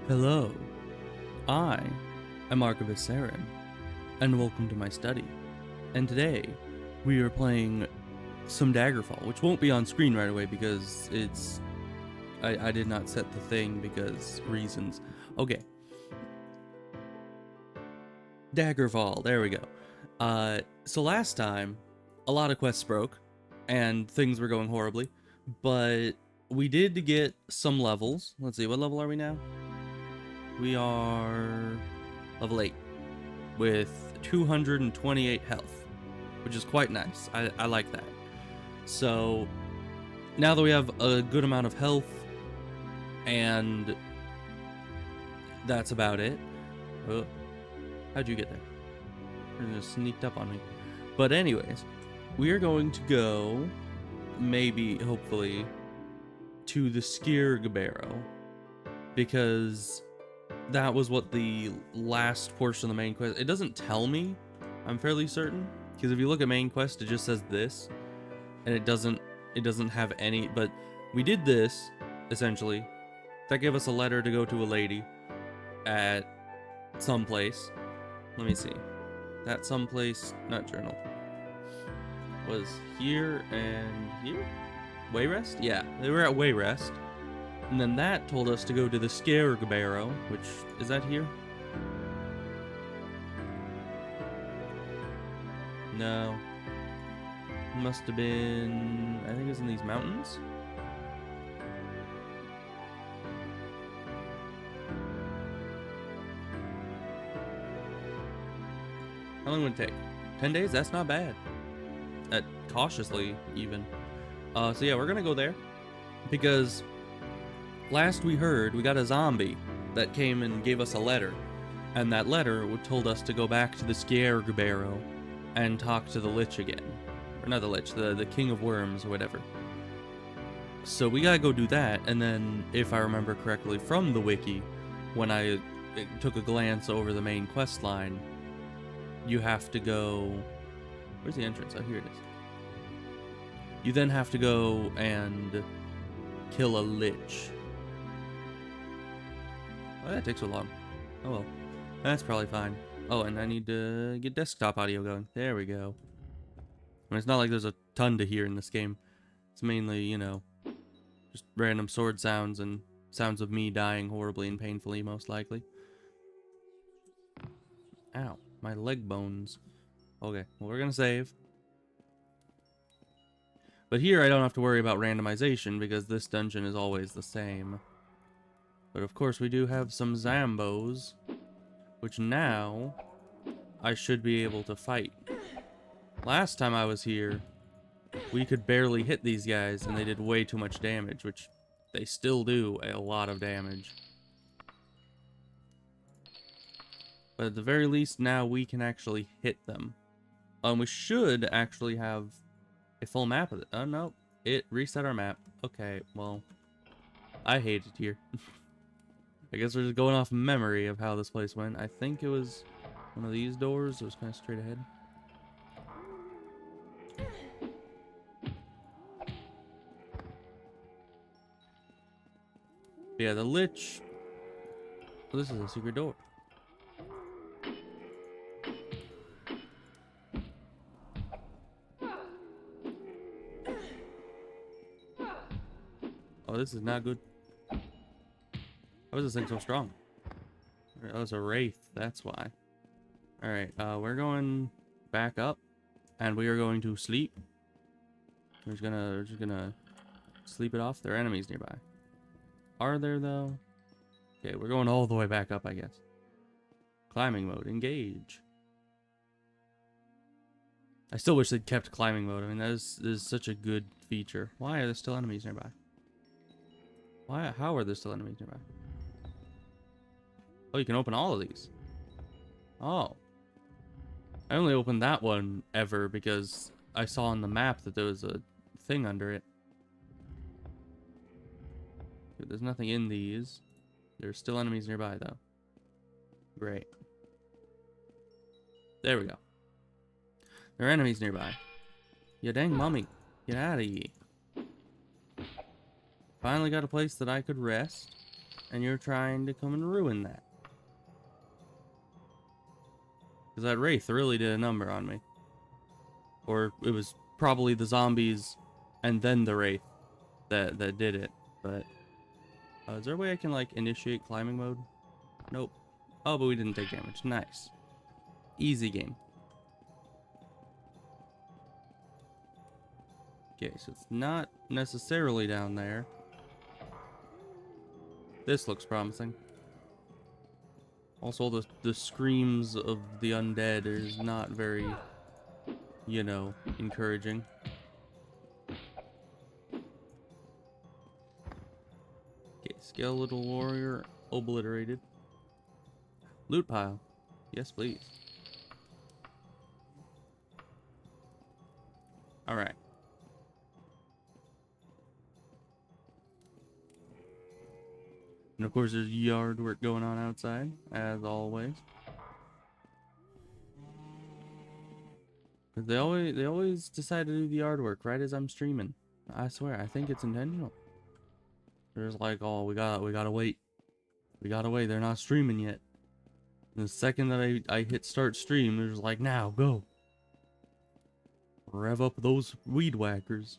Hello, I am Archivist Saren, and welcome to my study. And today, we are playing some Daggerfall, which won't be on screen right away because I did not set the thing because reasons. Okay. Daggerfall, there we go. So last time, a lot of quests broke, and things were going horribly, but we did get some levels. Let's see, what level are we now? We are level 8 with 228 health, which is quite nice. I like that. So now that we have a good amount of health, and that's about it. Oh, how'd you get there? You just sneaked up on me. But anyways, we are going to go, maybe, hopefully, to the Skirgbarrow, because that was what the last portion of the main quest. It doesn't tell me, I'm fairly certain, because if you look at main quest, it just says this, and it doesn't have any. But we did this essentially. That gave us a letter to go to a lady at some place. Let me see. That someplace, not journal, was here and here. Wayrest? Yeah, they were at Wayrest. And then that told us to go to the Skirgbarrow, which is that here? No. Must have been, I think it's in these mountains. How long would it take? 10 days? That's not bad. Cautiously, even. So yeah, we're gonna go there because last we heard, we got a zombie that came and gave us a letter, and that letter told us to go back to the Skirgbarrow and talk to the Lich again. Or not the Lich, the King of Worms or whatever. So we gotta go do that, and then, if I remember correctly from the wiki, when I took a glance over the main quest line, you have to go... Where's the entrance? Oh, here it is. You then have to go and kill a Lich. Why did that take so long? Oh well. That's probably fine. Oh, and I need to get desktop audio going. There we go. I mean, it's not like there's a ton to hear in this game. It's mainly, you know, just random sword sounds and sounds of me dying horribly and painfully, most likely. Ow, my leg bones. Okay, well, we're gonna save. But here I don't have to worry about randomization because this dungeon is always the same. But of course we do have some Zambos, which now I should be able to fight. Last time I was here, we could barely hit these guys and they did way too much damage, which they still do a lot of damage. But at the very least now we can actually hit them. We should actually have a full map of it. Oh no, it reset our map. Okay, well, I hate it here. I guess we're just going off memory of how this place went. I think it was one of these doors. It was kind of straight ahead. But yeah, the Lich. Oh, this is a secret door. Oh, this is not good. How is this thing so strong? Oh, it's a wraith. That's why. Alright, we're going back up. And we are going to sleep. We're just gonna sleep it off. There are enemies nearby. Are there, though? Okay, we're going all the way back up, I guess. Climbing mode. Engage. I still wish they'd kept climbing mode. I mean, that is such a good feature. Why are there still enemies nearby? How are there still enemies nearby? Oh, you can open all of these. Oh. I only opened that one ever because I saw on the map that there was a thing under it. There's nothing in these. There's still enemies nearby, though. Great. There we go. There are enemies nearby. Ya dang mummy. Get out of here. Finally got a place that I could rest. And you're trying to come and ruin that. Because that Wraith really did a number on me. Or it was probably the zombies and then the Wraith that did it. But is there a way I can like initiate climbing mode? Nope. Oh, but we didn't take damage. Nice. Easy game. Okay, so it's not necessarily down there. This looks promising. Also, the screams of the undead is not very, you know, encouraging. Okay, skeletal warrior obliterated. Loot pile. Yes, please. Alright. And of course, there's yard work going on outside, as always. But they always decide to do the yard work right as I'm streaming. I swear, I think it's intentional. They're just like, oh, we gotta wait. We gotta wait. They're not streaming yet. And the second that I hit start stream, they're just like, now go. Rev up those weed whackers.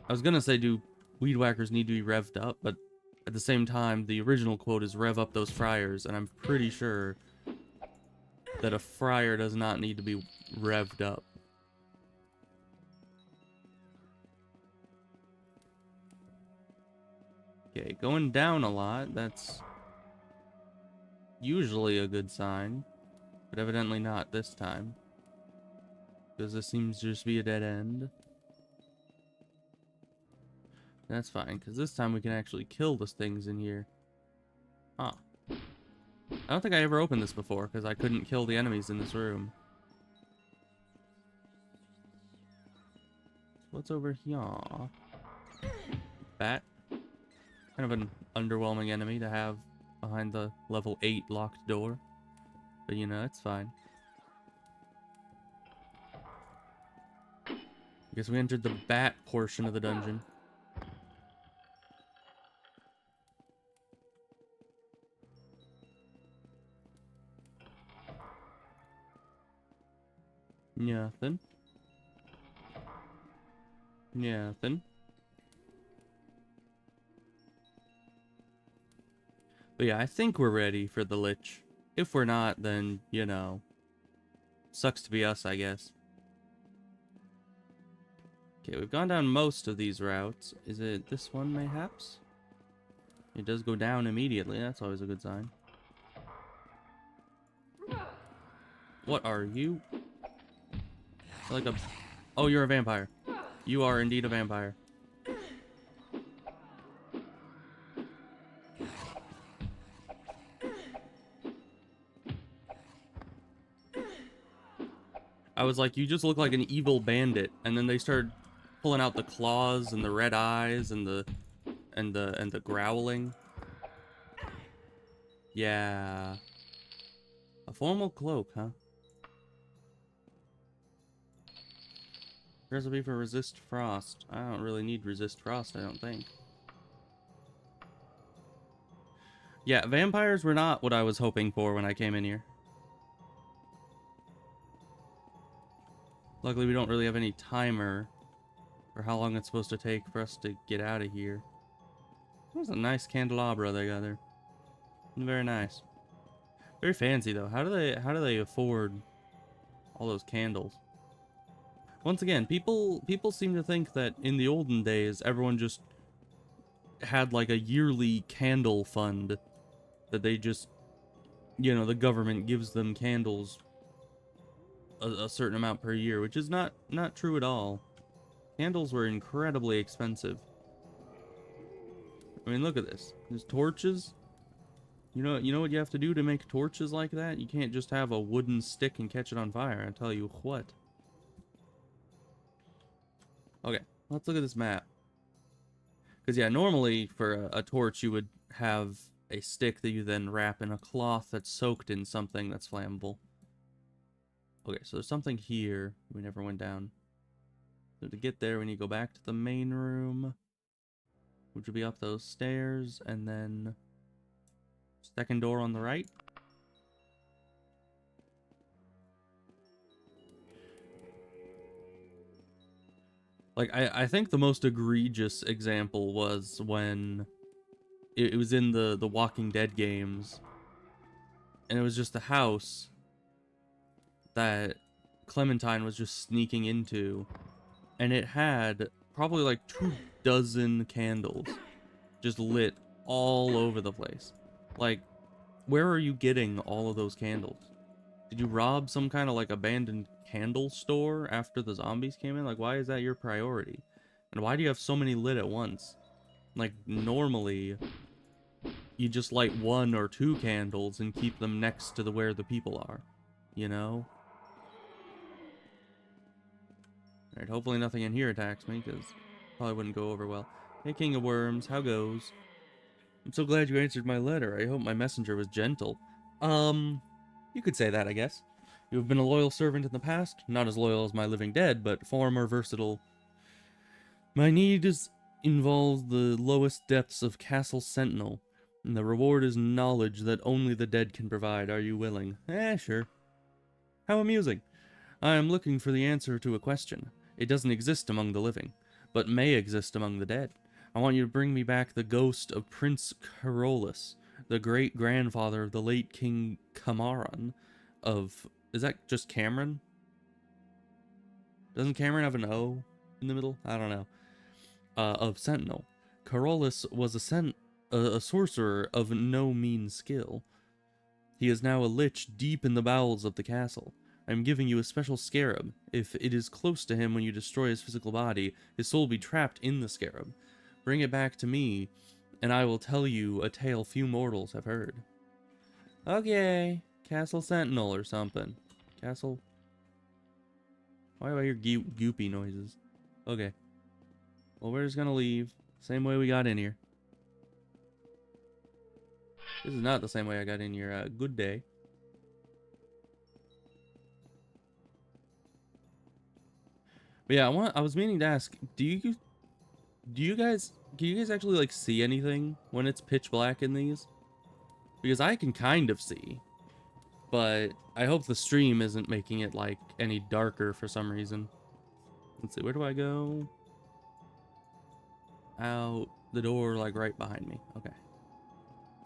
I was gonna say, do weed whackers need to be revved up? But at the same time, the original quote is rev up those friars, and I'm pretty sure that a friar does not need to be revved up. Okay, going down a lot, that's usually a good sign, but evidently not this time. Because this seems to just be a dead end. That's fine, because this time we can actually kill the things in here. Huh. I don't think I ever opened this before, because I couldn't kill the enemies in this room. What's over here? Bat. Kind of an underwhelming enemy to have behind the level 8 locked door. But you know, it's fine. I guess we entered the bat portion of the dungeon. Nothing. Nothing. But yeah, I think we're ready for the Lich. If we're not, then, you know, sucks to be us, I guess. Okay, we've gone down most of these routes. Is it this one, mayhaps? It does go down immediately. That's always a good sign. What are you? Like a... Oh, you're a vampire. You are indeed a vampire. I was like, you just look like an evil bandit, and then they started pulling out the claws and the red eyes and the growling. Yeah. A formal cloak, huh? Recipe for resist frost. I don't really need resist frost, I don't think. Yeah, vampires were not what I was hoping for when I came in here. Luckily, we don't really have any timer for how long it's supposed to take for us to get out of here. That was a nice candelabra they got there. Very nice. Very fancy though. How do they afford all those candles? Once again, people seem to think that in the olden days everyone just had like a yearly candle fund that they just, you know, the government gives them candles a certain amount per year, which is not true at all. Candles were incredibly expensive. I mean, look at this. There's torches. You know what you have to do to make torches like that? You can't just have a wooden stick and catch it on fire. I tell you what. Okay, let's look at this map. Because yeah, normally for a torch you would have a stick that you then wrap in a cloth that's soaked in something that's flammable. Okay, so there's something here. We never went down. So to get there, we need to go back to the main room. which will be up those stairs, and then second door on the right. Like, I think the most egregious example was when it was in the Walking Dead games, and it was just a house that Clementine was just sneaking into, and it had probably like 24 candles just lit all over the place. Like, where are you getting all of those candles? Did you rob some kind of like abandoned candle store after the zombies came in? Like, why is that your priority? And why do you have so many lit at once? Like, normally you just light 1 or 2 candles and keep them next to where the people are, you know? Alright, hopefully nothing in here attacks me, because probably wouldn't go over well. Hey, King of Worms, how goes? I'm so glad you answered my letter. I hope my messenger was gentle. You could say that, I guess. You have been a loyal servant in the past, not as loyal as my living dead, but far more versatile. My need involves the lowest depths of Castle Sentinel, and the reward is knowledge that only the dead can provide. Are you willing? Sure. How amusing. I am looking for the answer to a question. It doesn't exist among the living, but may exist among the dead. I want you to bring me back the ghost of Prince Carolus, the great-grandfather of the late King Cameron of... Is that just Cameron? Doesn't Cameron have an O in the middle? I don't know. Of Sentinel. Carolus was a sorcerer of no mean skill. He is now a lich deep in the bowels of the castle. I am giving you a special scarab. If it is close to him when you destroy his physical body, his soul will be trapped in the scarab. Bring it back to me, and I will tell you a tale few mortals have heard. Okay, Castle Sentinel or something. Castle... Why do I hear goopy noises? Okay. Well, we're just gonna leave. Same way we got in here. This is not the same way I got in here. Good day. But yeah, I was meaning to ask, do you guys actually like see anything when it's pitch black in these? Because I can kind of see, but I hope the stream isn't making it like any darker for some reason. Let's see, where do I go? Out the door, like right behind me. Okay.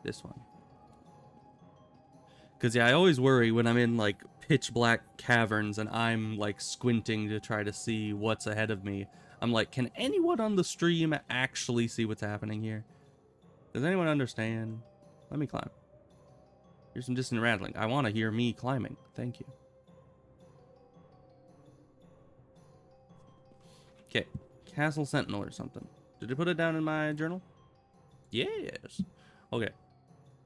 This one. Because, yeah, I always worry when I'm in, like, pitch black caverns and I'm, like, squinting to try to see what's ahead of me. I'm like, can anyone on the stream actually see what's happening here? Does anyone understand? Let me climb. Here's some distant rattling. I want to hear me climbing. Thank you. Okay. Castle Sentinel or something. Did I put it down in my journal? Yes. Okay.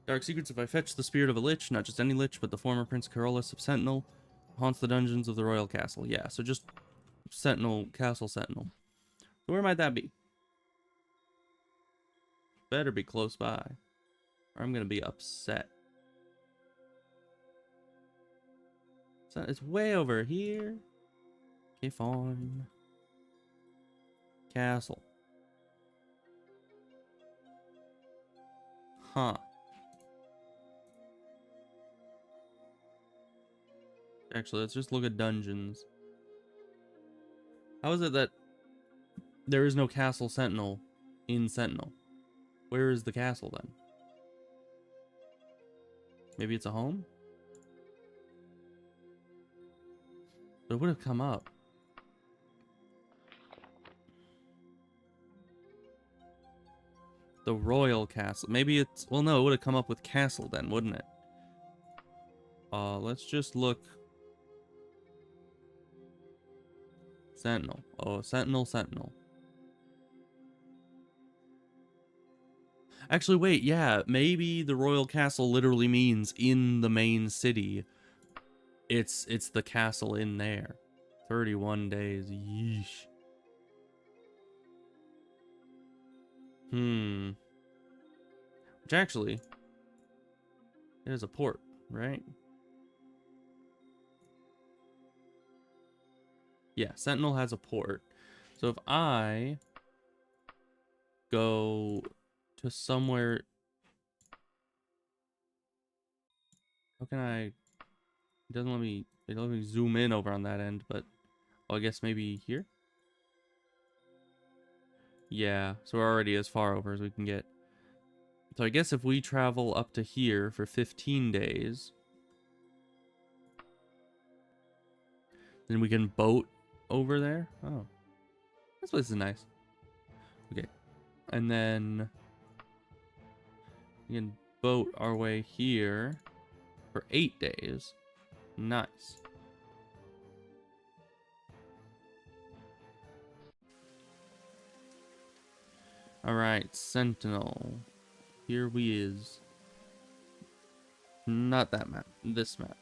Dark secrets. If I fetch the spirit of a lich, not just any lich, but the former Prince Carolus of Sentinel, haunts the dungeons of the royal castle. Yeah, so just Sentinel, Castle Sentinel. So where might that be? Better be close by, or I'm gonna be upset. So it's way over here. Okay, fine. Castle. Huh. Actually, let's just look at dungeons. How is it that there is no Castle Sentinel in Sentinel? Where is the castle then? Maybe it's a home? But it would have come up. The royal castle. Maybe it's... Well, no, it would have come up with castle then, wouldn't it? Let's just look. Sentinel. Oh, Sentinel, Sentinel. Actually, wait, yeah, maybe the royal castle literally means in the main city. It's the castle in there. 31 days. Yeesh. Which actually, it is a port, right? Yeah, Sentinel has a port. So if I go to somewhere. How can I? It doesn't let me. It doesn't let me zoom in over on that end, but I guess maybe here. Yeah, so we're already as far over as we can get. So I guess if we travel up to here for 15 days, then we can boat over there. Oh, this place is nice. Okay, and then we can boat our way here for 8 days. Nice. All right, Sentinel. Here we is. Not that map. This map.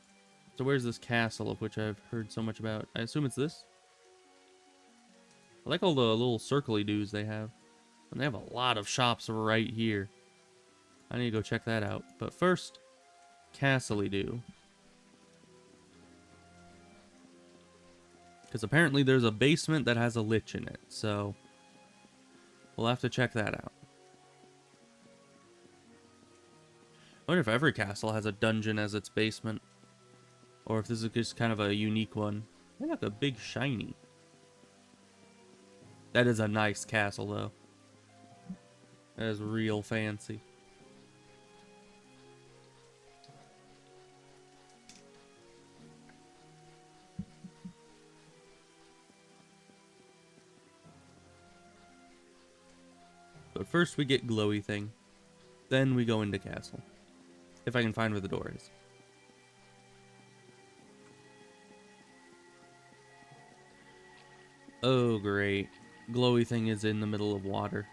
So where's this castle of which I've heard so much about? I assume it's this. I like all the little circly doos they have. And they have a lot of shops right here. I need to go check that out. But first, castle-y do. Because apparently there's a basement that has a lich in it. So we'll have to check that out. I wonder if every castle has a dungeon as its basement. Or if this is just kind of a unique one. They like a big shiny. That is a nice castle, though. That is real fancy. But first we get glowy thing. Then we go into castle. If I can find where the door is. Oh, great. Glowy thing is in the middle of water.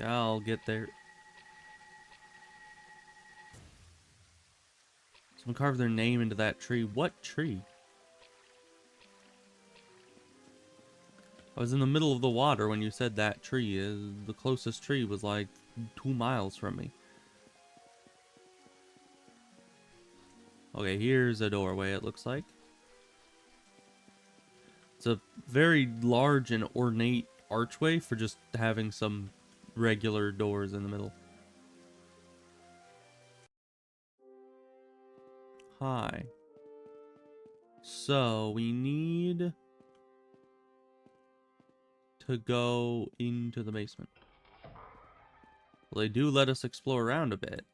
I'll get there. Someone carved their name into that tree. What tree? I was in the middle of the water when you said that tree. The closest tree was like 2 miles from me. Okay, here's a doorway, it looks like. It's a very large and ornate archway for just having some regular doors in the middle. Hi. So, we need to go into the basement. Well, they do let us explore around a bit.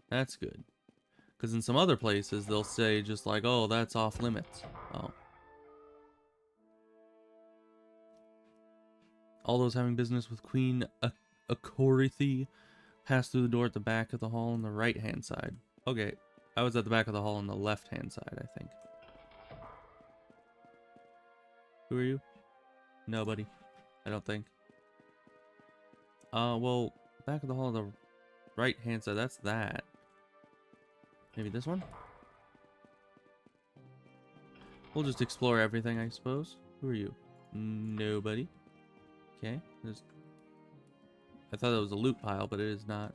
That's good. Because in some other places, they'll say just like, oh, that's off limits. Oh. All those having business with Queen Akorithi pass through the door at the back of the hall on the right-hand side. Okay, I was at the back of the hall on the left-hand side, I think. Who are you? Nobody. I don't think. Well, back of the hall on the right-hand side, that's that. Maybe this one? We'll just explore everything, I suppose. Who are you? Nobody. Okay, I thought that was a loot pile, but it is not.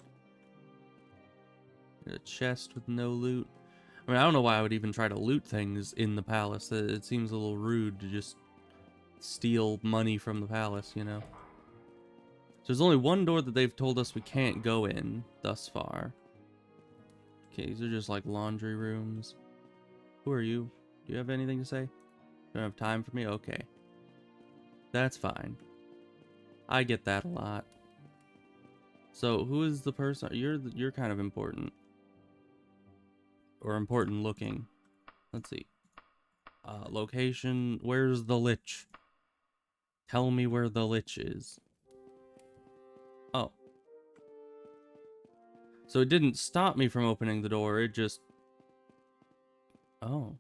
A chest with no loot. I mean, I don't know why I would even try to loot things in the palace. It seems a little rude to just steal money from the palace, you know? So there's only one door that they've told us we can't go in thus far. Okay, these are just like laundry rooms. Who are you? Do you have anything to say? Don't have time for me? Okay. That's fine. I get that a lot. So, who is the person? You're kind of important. Or important looking. Let's see. Location. Where's the Lich? Tell me where the Lich is. Oh. So it didn't stop me from opening the door, it just... Oh.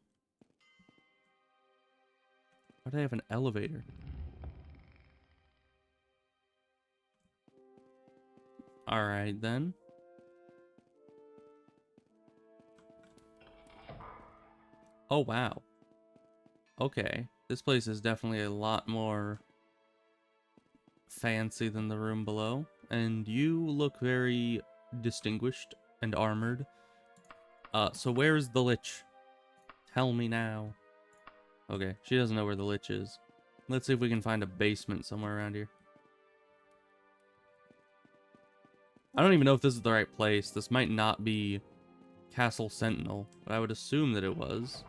Why do they have an elevator? Alright then. Oh wow. Okay. This place is definitely a lot more fancy than the room below. And you look very distinguished and armored. So where's the Lich? Tell me now. Okay, she doesn't know where the Lich is. Let's see if we can find a basement somewhere around here. I don't even know if this is the right place. This might not be Castle Sentinel, but I would assume that it was.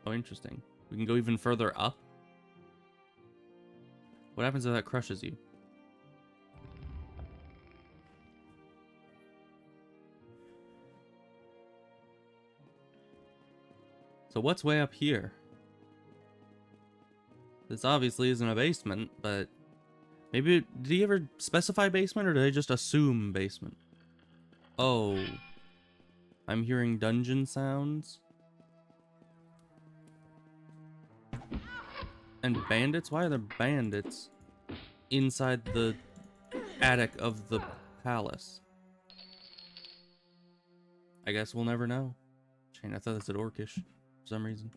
Oh, interesting. We can go even further up. What happens if that crushes you? So what's way up here? This obviously isn't a basement, but maybe, did he ever specify basement or did they just assume basement? Oh, I'm hearing dungeon sounds. And bandits? Why are there bandits inside the attic of the palace? I guess we'll never know. Chain, I thought that said Orcish for some reason.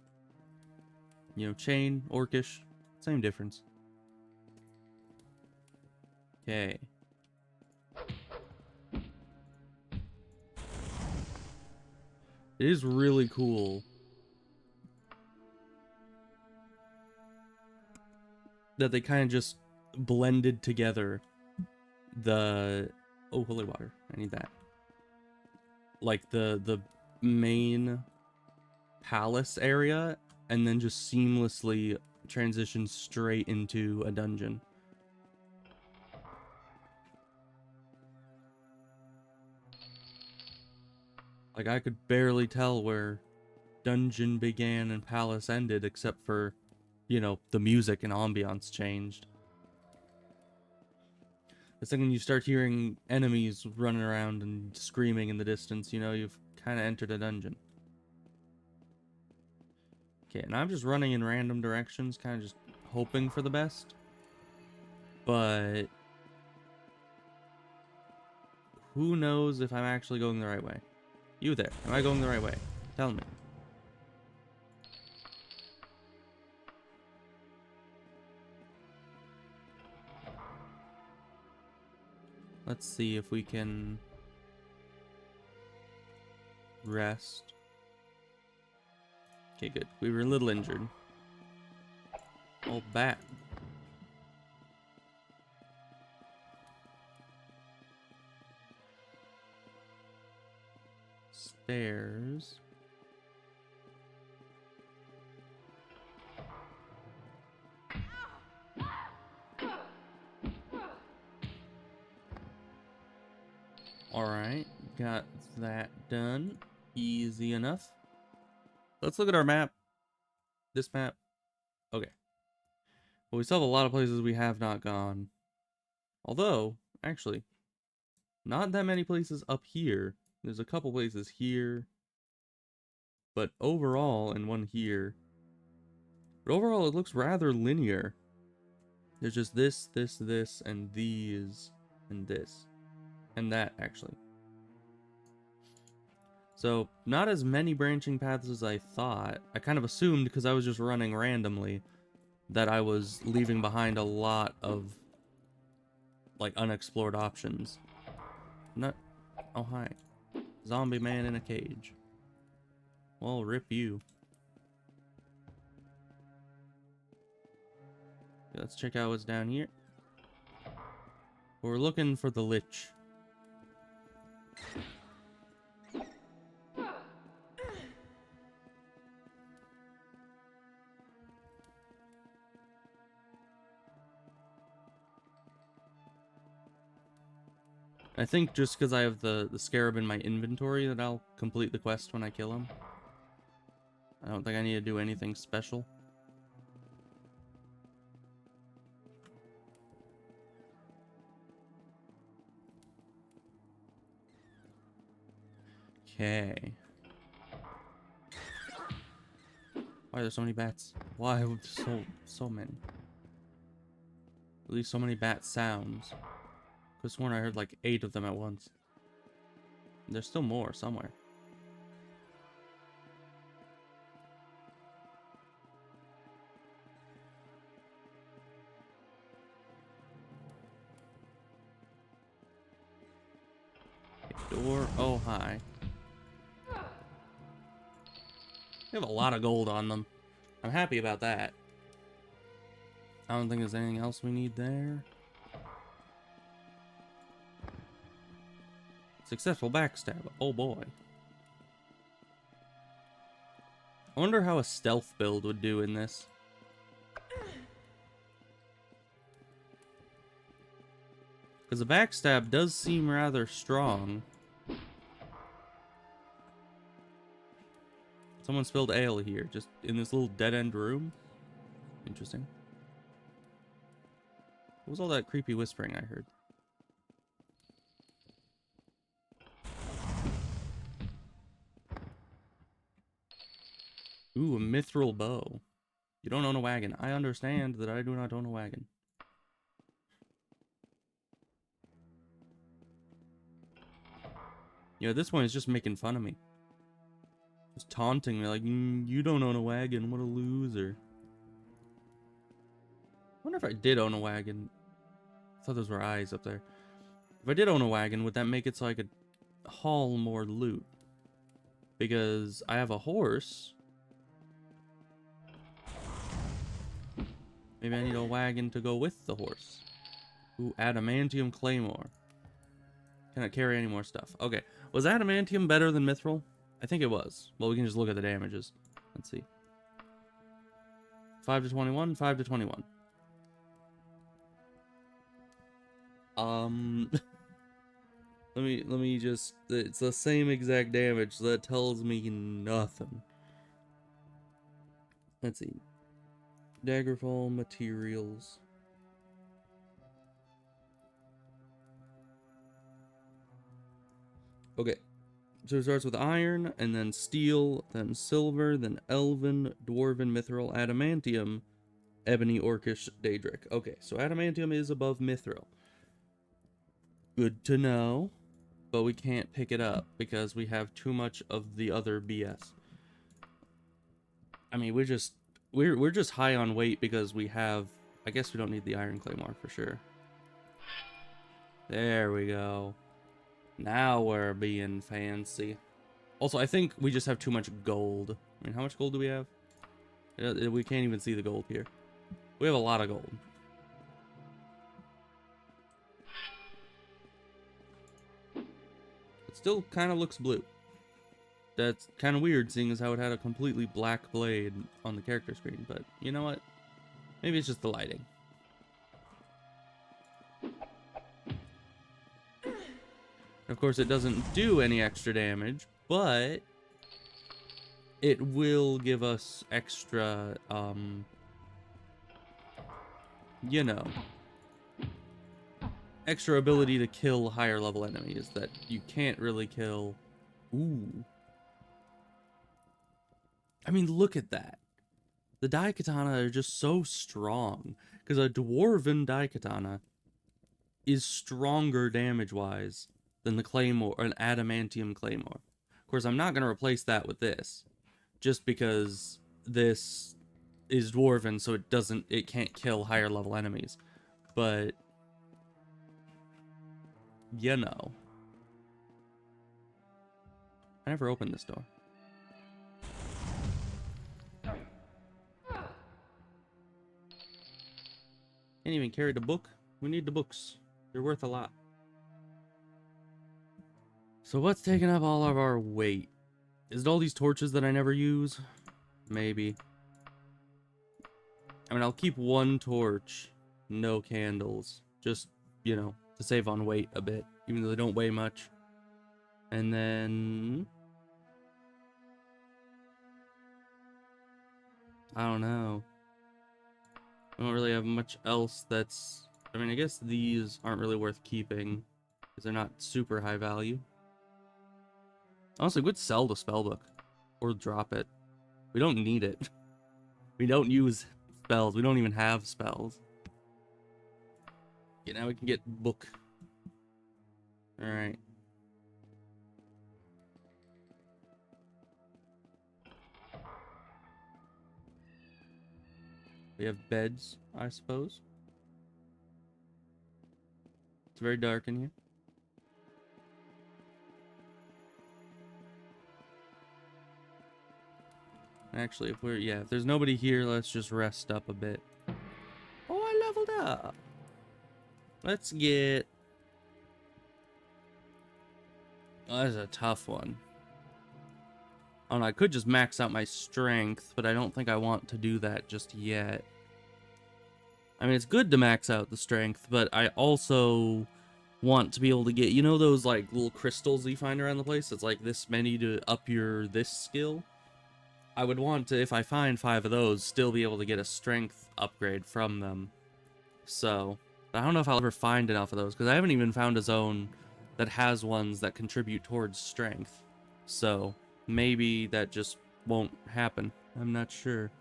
You know, chain, Orcish, same difference. Okay. It is really cool that they kind of just blended together the... Oh, holy water. I need that. Like the main palace area, and then just seamlessly transition straight into a dungeon. Like, I could barely tell where dungeon began and palace ended, except for, you know, the music and ambiance changed. The second you start hearing enemies running around and screaming in the distance, you know, you've kind of entered a dungeon. Okay, and I'm just running in random directions, kind of just hoping for the best. But who knows if I'm actually going the right way? You there, am I going the right way? Tell me. Let's see if we can rest. Okay, good. We were a little injured. Oh, bat. Stairs. Alright, got that done. Easy enough. Let's look at our map. This map. Okay. Well, we still have a lot of places we have not gone. Although, actually, not that many places up here. There's a couple places here. But overall, and one here. But overall, it looks rather linear. There's just this, and these, and this. And that, actually. So, not as many branching paths as I thought. I kind of assumed, because I was just running randomly, that I was leaving behind a lot of, like, unexplored options. Not... Oh, hi. Zombie man in a cage. Well, rip you. Let's check out what's down here. We're looking for the Lich. I think just because I have the scarab in my inventory that I'll complete the quest when I kill him. I don't think I need to do anything special. Okay. Why are there so many bats? Why so many? At least so many bat sounds. I could have sworn I heard like 8 of them at once. There's still more somewhere. Okay, door. Oh, hi. We have a lot of gold on them. I'm happy about that. I don't think there's anything else we need there. Successful backstab. Oh boy. I wonder how a stealth build would do in this. Because the backstab does seem rather strong. Someone spilled ale here, just in this little dead-end room. Interesting. What was all that creepy whispering I heard? Ooh, a mithril bow. You don't own a wagon. I understand that I do not own a wagon. Yeah, this one is just making fun of me. Just taunting me like, you don't own a wagon, what a loser. I wonder if I did own a wagon. I thought those were eyes up there. If I did own a wagon, would that make it so I could haul more loot? Because I have a horse. Maybe I need a wagon to go with the horse. Ooh, adamantium claymore. Can I carry any more stuff? Okay. Was adamantium better than mithril? I think it was. Well, we can just look at the damages. Let's see. 5 to 21, 5 to 21. let me just, it's the same exact damage, so that tells me nothing. Let's see. Daggerfall materials. Okay. So it starts with iron, and then steel, then silver, then elven, dwarven, mithril, adamantium, ebony, orcish, daedric. Okay, so adamantium is above mithril. Good to know, but we can't pick it up because we have too much of the other BS. I mean, we're just high on weight because we have, I guess we don't need the iron claymore for sure. There we go. Now we're being fancy. Also, I think we just have too much gold. I mean, how much gold do we have? We can't even see the gold here. We have a lot of gold. It still kind of looks blue. That's kind of weird, seeing as how it had a completely black blade on the character screen. But you know what? Maybe it's just the lighting. Of course, it doesn't do any extra damage, but it will give us extra, you know, extra ability to kill higher level enemies that you can't really kill. Ooh. I mean, look at that. The Daikatana are just so strong, because a dwarven Daikatana is stronger damage-wise than the claymore, or an adamantium claymore. Of course, I'm not going to replace that with this, just because this is dwarven, so it can't kill higher level enemies. But, you know. I never opened this door. Can't even carry the book. We need the books. They're worth a lot. So what's taking up all of our weight? Is it all these torches that I never use? Maybe. I mean, I'll keep one torch, no candles. Just, you know, to save on weight a bit, even though they don't weigh much. And then I don't know. I don't really have much else that's... I mean, I guess these aren't really worth keeping, because they're not super high value. Honestly, we'd sell the spellbook, or drop it. We don't need it. We don't use spells. We don't even have spells. Okay, now we can get book. Alright. We have beds, I suppose. It's very dark in here. Actually, if there's nobody here, let's just rest up a bit. Oh, I leveled up. Let's get... Oh, that's a tough one. Oh, no, I could just max out my strength, but I don't think I want to do that just yet. I mean, it's good to max out the strength, but I also want to be able to get, you know those, like, little crystals you find around the place? It's like this many to up your this skill? I would want to, if I find 5 of those, still be able to get a strength upgrade from them. So, I don't know if I'll ever find enough of those, because I haven't even found a zone that has ones that contribute towards strength. So, maybe that just won't happen. I'm not sure.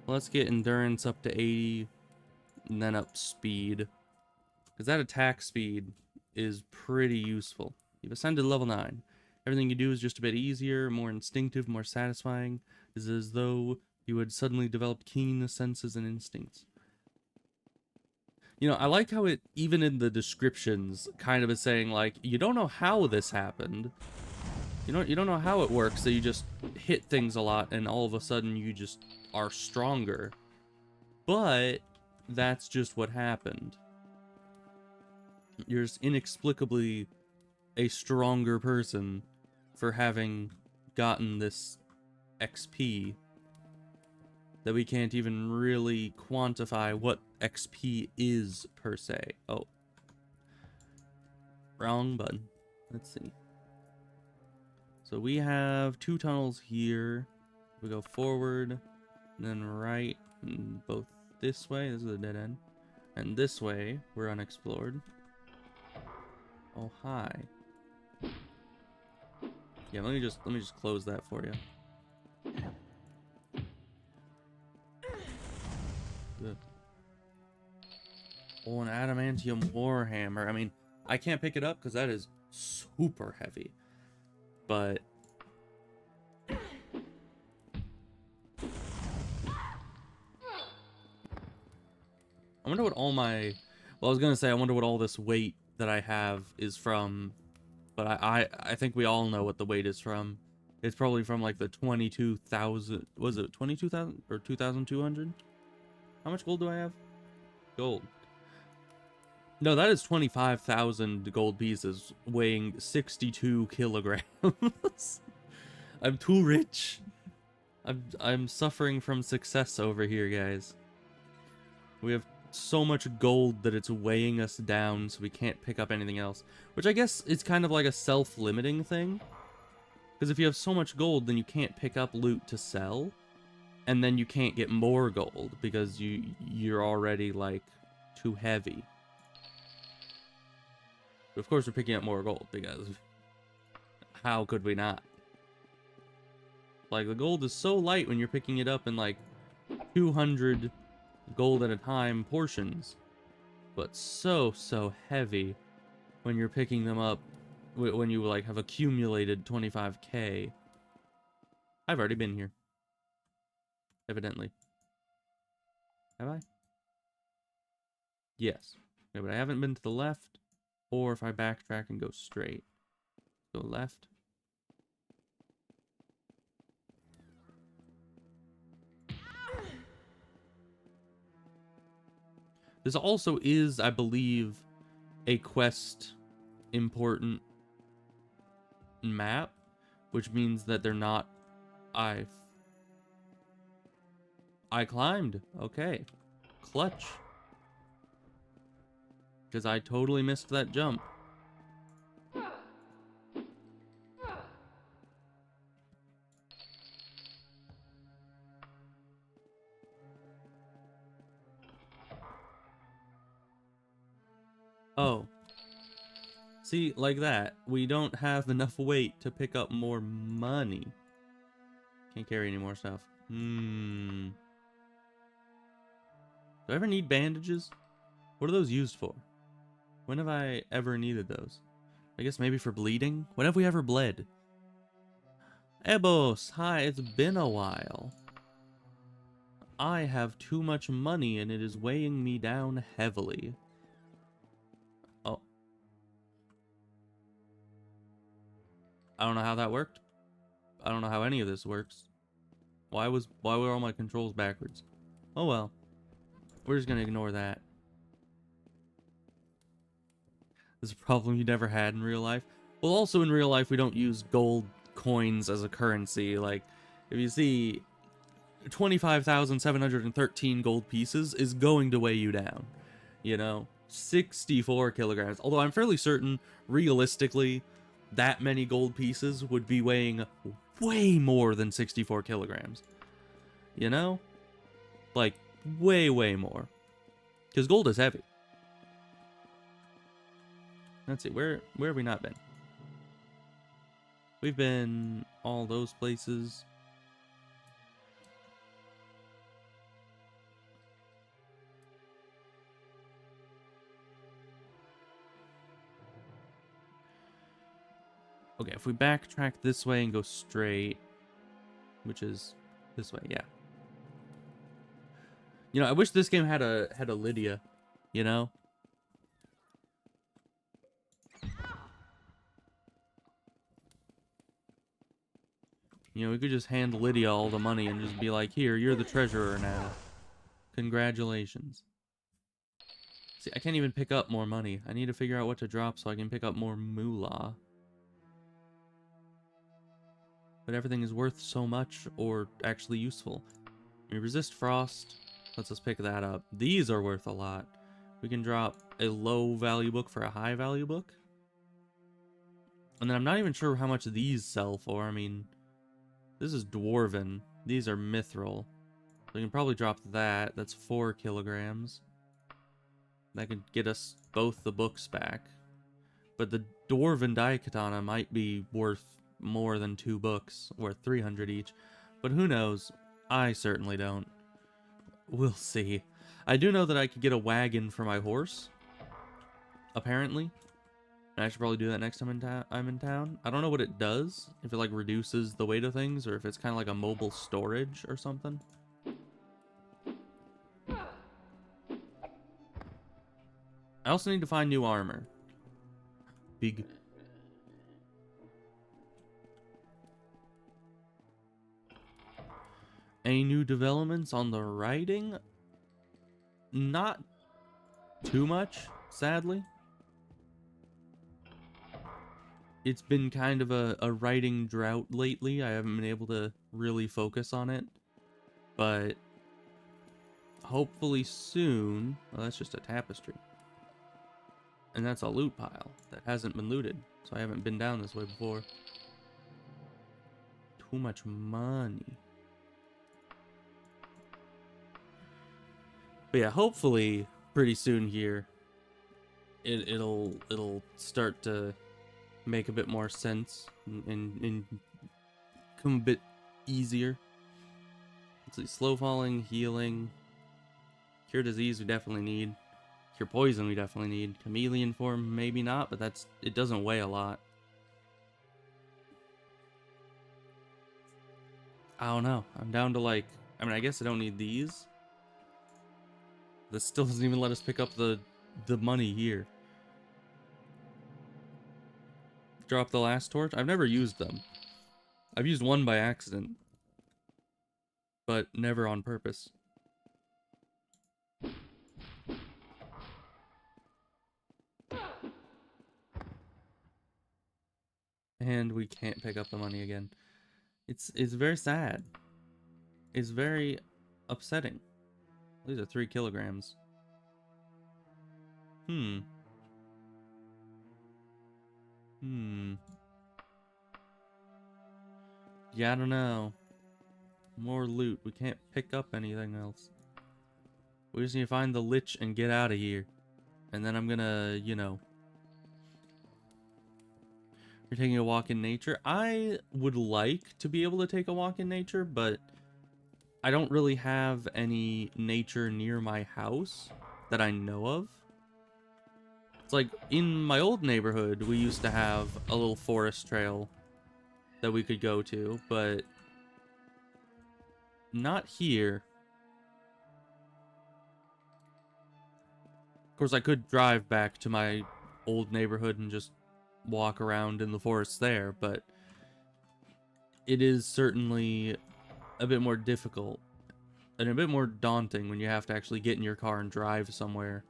Let's get endurance up to 80, and then up speed. Because that attack speed is pretty useful. You've ascended to level 9. Everything you do is just a bit easier, more instinctive, more satisfying. It's as though you had suddenly developed keen senses and instincts. You know, I like how it, even in the descriptions, kind of is saying, like, you don't know how this happened. You don't know how it works, so you just hit things a lot, and all of a sudden you just are stronger. But that's just what happened. You're just inexplicably a stronger person for having gotten this XP that we can't even really quantify what XP is per se. Oh. Wrong button. Let's see. So we have 2 tunnels here. We go forward, and then right, and both this way. This is a dead end. And this way, we're unexplored. Oh, hi. Yeah, let me just close that for you. Good. Oh, an adamantium warhammer. I mean, I can't pick it up because that is super heavy. But I wonder what all my... Well, I was gonna say, I wonder what all this weight that I have is from. But I think we all know what the weight is from. It's probably from like the 22,000... Was it 22,000 or 2,200? How much gold do I have? Gold. No, that is 25,000 gold pieces weighing 62 kilograms. I'm too rich. I'm suffering from success over here, guys. We have so much gold that it's weighing us down, so we can't pick up anything else. Which I guess is kind of like a self-limiting thing. Because if you have so much gold, then you can't pick up loot to sell. And then you can't get more gold, because you're already, like, too heavy. But of course we're picking up more gold, because how could we not? Like, the gold is so light when you're picking it up in, like, 200 gold at a time portions. But so heavy when you're picking them up when you, like, have accumulated 25k. I've already been here. Evidently. Have I? Yes. Okay, but I haven't been to the left, or if I backtrack and go straight. Go left. This also is, I believe, a quest important map, which means that they're not... I climbed. Okay. Clutch. Because I totally missed that jump. Oh. See, like that. We don't have enough weight to pick up more money. Can't carry any more stuff. Do I ever need bandages? What are those used for? When have I ever needed those? I guess maybe for bleeding? When have we ever bled? Ebos, hi, it's been a while. I have too much money and it is weighing me down heavily. Oh. I don't know how that worked. I don't know how any of this works. Why were all my controls backwards? Oh well. We're just gonna ignore that. This is a problem you never had in real life. Well, also in real life, we don't use gold coins as a currency. Like, if you see 25,713 gold pieces is going to weigh you down. You know? 64 kilograms. Although I'm fairly certain, realistically, that many gold pieces would be weighing way more than 64 kilograms. You know? Like, way, way more. Because gold is heavy. Let's see, where have we not been? We've been all those places. Okay, if we backtrack this way and go straight, which is this way, yeah. You know, I wish this game had a Lydia, you know? You know, we could just hand Lydia all the money and just be like, here, you're the treasurer now. Congratulations. See, I can't even pick up more money. I need to figure out what to drop so I can pick up more moolah. But everything is worth so much or actually useful. We resist frost. Let's just pick that up. These are worth a lot. We can drop a low value book for a high value book. And then I'm not even sure how much these sell for. I mean, this is dwarven. These are mithril. So we can probably drop that. That's 4 kilograms. That could get us both the books back. But the dwarven daikatana might be worth more than 2 books, worth 300 each. But who knows? I certainly don't. We'll see. I do know that I could get a wagon for my horse. Apparently. And I should probably do that next time I'm in town. I don't know what it does. If it like reduces the weight of things, or if it's kind of like a mobile storage or something. I also need to find new armor. Big. Any new developments on the writing? Not too much, sadly. It's been kind of a writing drought lately. I haven't been able to really focus on it. But hopefully soon... Well, that's just a tapestry. And that's a loot pile that hasn't been looted. So I haven't been down this way before. Too much money. But yeah, hopefully pretty soon here it'll start to make a bit more sense and come a bit easier. Let's see, slow falling, healing, cure disease we definitely need. Cure poison we definitely need. Chameleon form maybe not, but it doesn't weigh a lot. I don't know. I'm down to like, I mean, I guess I don't need these. This still doesn't even let us pick up the money here. Drop the last torch. I've never used them. I've used one by accident, but never on purpose. And we can't pick up the money again. It's very sad. It's very upsetting. These are 3 kilograms. Yeah, I don't know. More loot. We can't pick up anything else. We just need to find the Lich and get out of here. And then I'm gonna, you know... We're taking a walk in nature. I would like to be able to take a walk in nature, but I don't really have any nature near my house that I know of. It's like, in my old neighborhood, we used to have a little forest trail that we could go to, but not here. Of course, I could drive back to my old neighborhood and just walk around in the forest there, but it is certainly a bit more difficult and a bit more daunting when you have to actually get in your car and drive somewhere.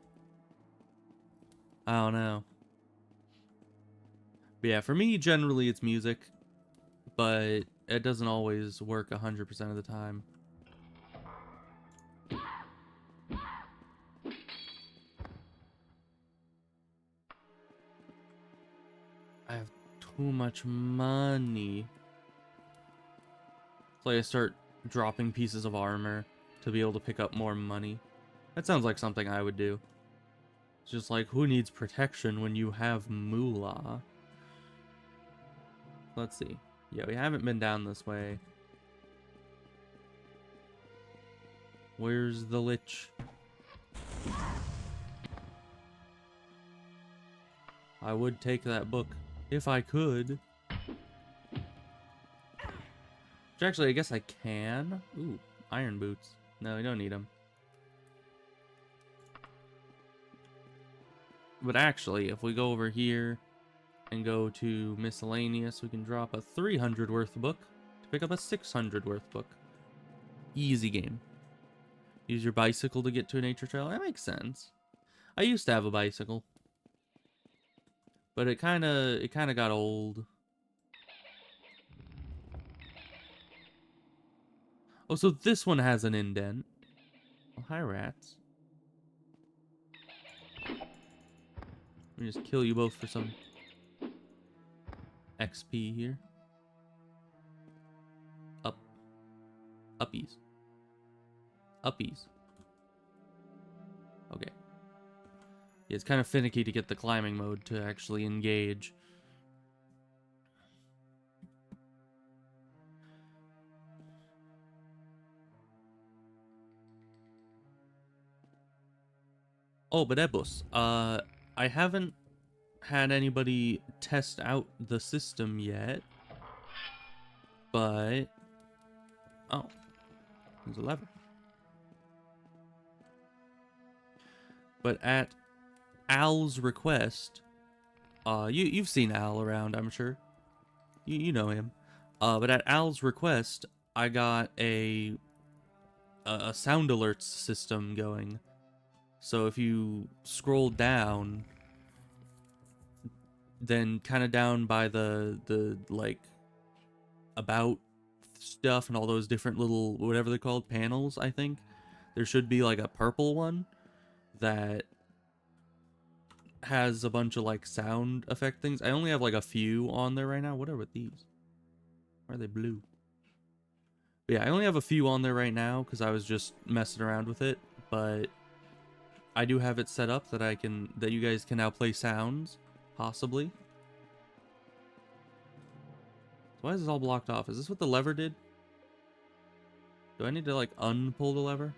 I don't know. But yeah, for me, generally it's music, but it doesn't always work 100% of the time. I have too much money. So I start dropping pieces of armor to be able to pick up more money. That sounds like something I would do. It's just like, who needs protection when you have moolah? Let's see. Yeah, we haven't been down this way. Where's the Lich? I would take that book if I could. Which actually, I guess I can. Ooh, iron boots. No, we don't need them. But actually, if we go over here and go to miscellaneous, we can drop a 300 worth book to pick up a 600 worth book. Easy game. Use your bicycle to get to a nature trail. That makes sense. I used to have a bicycle, but it kind of got old. Oh, so this one has an indent. Well, hi, rats. Let me just kill you both for some XP here. Up. Uppies. Uppies. Okay. Yeah, it's kind of finicky to get the climbing mode to actually engage. Oh, but Ebus, I haven't had anybody test out the system yet, but... Oh, there's a lever. But at Al's request, you've seen Al around, I'm sure. You know him. But at Al's request, I got a sound alerts system going. So if you scroll down, then kind of down by the like about stuff and all those different little whatever they're called panels, I think there should be like a purple one that has a bunch of like sound effect things. I only have like a few on there right now. What are with these? Why are they blue? But yeah, I only have a few on there right now because I was just messing around with it, but I do have it set up that that you guys can now play sounds, possibly. So why is this all blocked off? Is this what the lever did? Do I need to like unpull the lever?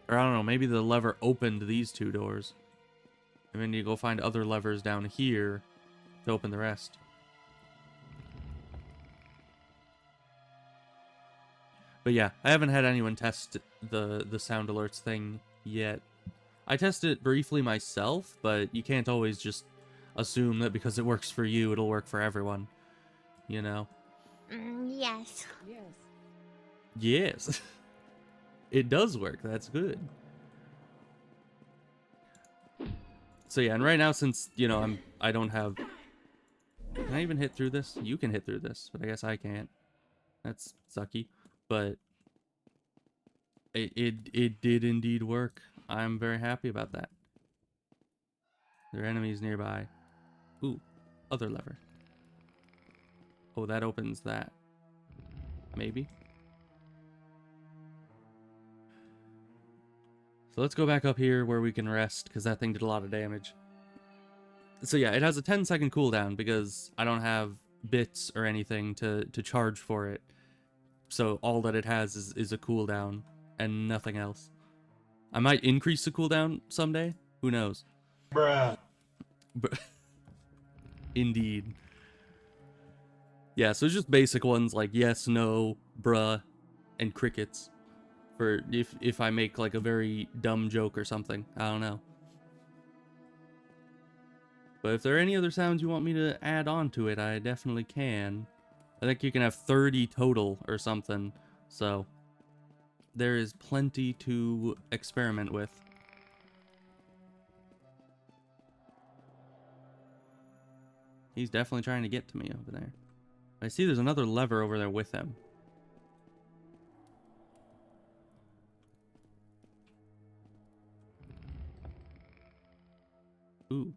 Or I don't know, maybe the lever opened these two doors. And then you go find other levers down here to open the rest. But yeah, I haven't had anyone test the sound alerts thing yet. I tested it briefly myself, but you can't always just assume that because it works for you, it'll work for everyone. You know? Yes. Yes. It does work. That's good. So yeah, and right now, since, you know, I don't have... Can I even hit through this? You can hit through this, but I guess I can't. That's sucky. But it did indeed work. I'm very happy about that. There are enemies nearby. Ooh, other lever. Oh, that opens that. Maybe. So let's go back up here where we can rest, because that thing did a lot of damage. So yeah, it has a 10-second cooldown because I don't have bits or anything to charge for it. So all that it has is a cooldown and nothing else. I might increase the cooldown someday. Who knows? Bruh. Indeed. Yeah, so it's just basic ones like yes, no, bruh, and crickets. For if I make like a very dumb joke or something. I don't know. But if there are any other sounds you want me to add on to it, I definitely can. I think you can have 30 total or something. So there is plenty to experiment with. He's definitely trying to get to me over there. I see there's another lever over there with him. Ooh.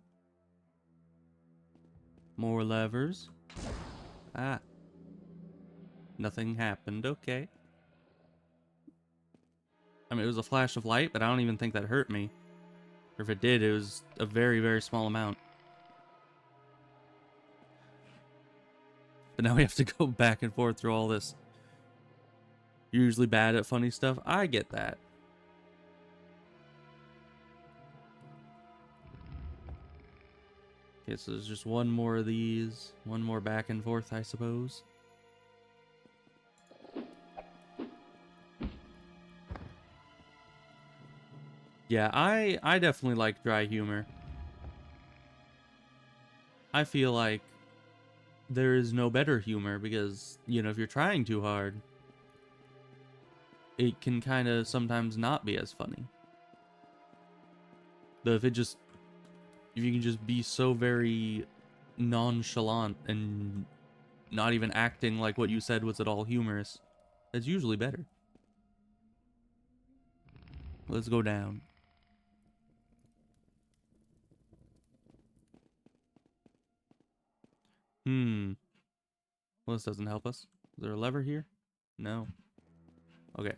More levers. Ah. Nothing happened. Okay. I mean, it was a flash of light, but I don't even think that hurt me. Or if it did, it was a very, very small amount. But now we have to go back and forth through all this. You're usually bad at funny stuff. I get that. Okay, so there's just one more of these. One more back and forth, I suppose. Yeah, I definitely like dry humor. I feel like there is no better humor because, you know, if you're trying too hard, it can kind of sometimes not be as funny. But if you can just be so very nonchalant and not even acting like what you said was at all humorous, that's usually better. Let's go down. Well, this doesn't help us. Is there a lever here? No. Okay.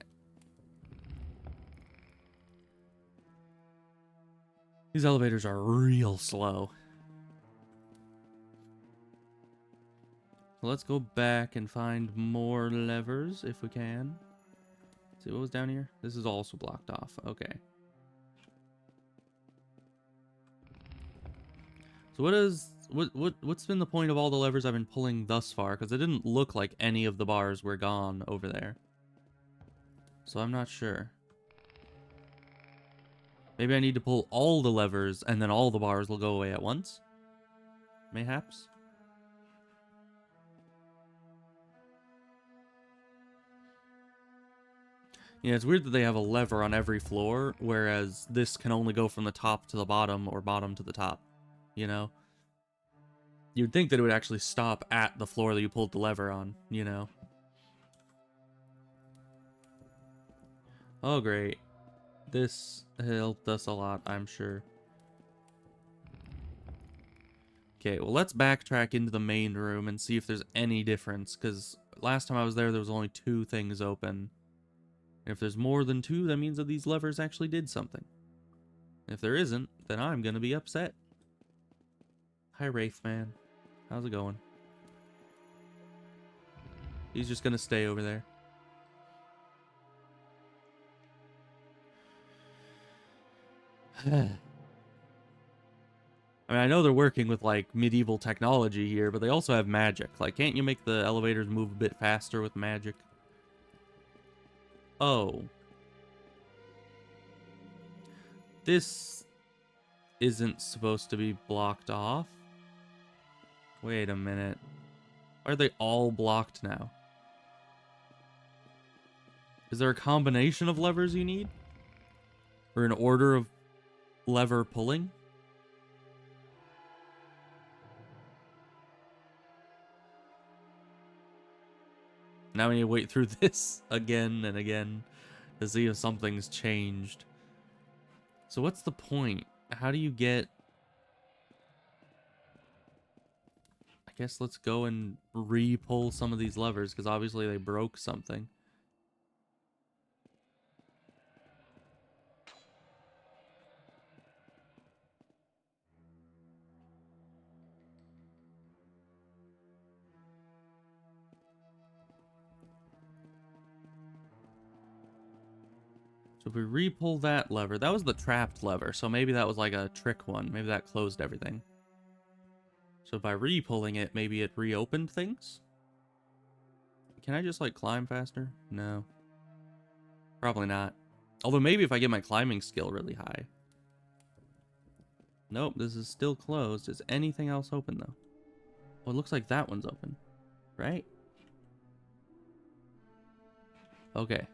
These elevators are real slow. So let's go back and find more levers if we can. Let's see what was down here. This is also blocked off. Okay. So what's been the point of all the levers I've been pulling thus far? Because it didn't look like any of the bars were gone over there. So I'm not sure. Maybe I need to pull all the levers and then all the bars will go away at once? Mayhaps? Yeah, it's weird that they have a lever on every floor, whereas this can only go from the top to the bottom or bottom to the top, you know? You'd think that it would actually stop at the floor that you pulled the lever on, you know? Oh, great. This helped us a lot, I'm sure. Okay, well, let's backtrack into the main room and see if there's any difference, because last time I was there was only 2 things open. If there's more than 2, that means that these levers actually did something. If there isn't, then I'm gonna be upset. Hi, Wraithman. How's it going? He's just gonna stay over there. I mean, I know they're working with, like, medieval technology here, but they also have magic. Like, can't you make the elevators move a bit faster with magic? Oh. This isn't supposed to be blocked off? Wait a minute. Why are they all blocked now? Is there a combination of levers you need? Or an order of lever pulling? Now we need to wait through this again and again to see if something's changed. So what's the point? How do you get... I guess let's go and re-pull some of these levers, because obviously they broke something. So if we re-pull that lever, that was the trapped lever, so maybe that was like a trick one. Maybe that closed everything. So by re-pulling it, maybe it reopened things? Can I just, like, climb faster? No. Probably not. Although maybe if I get my climbing skill really high. Nope, this is still closed. Is anything else open, though? Oh, it looks like that one's open. Right? Okay.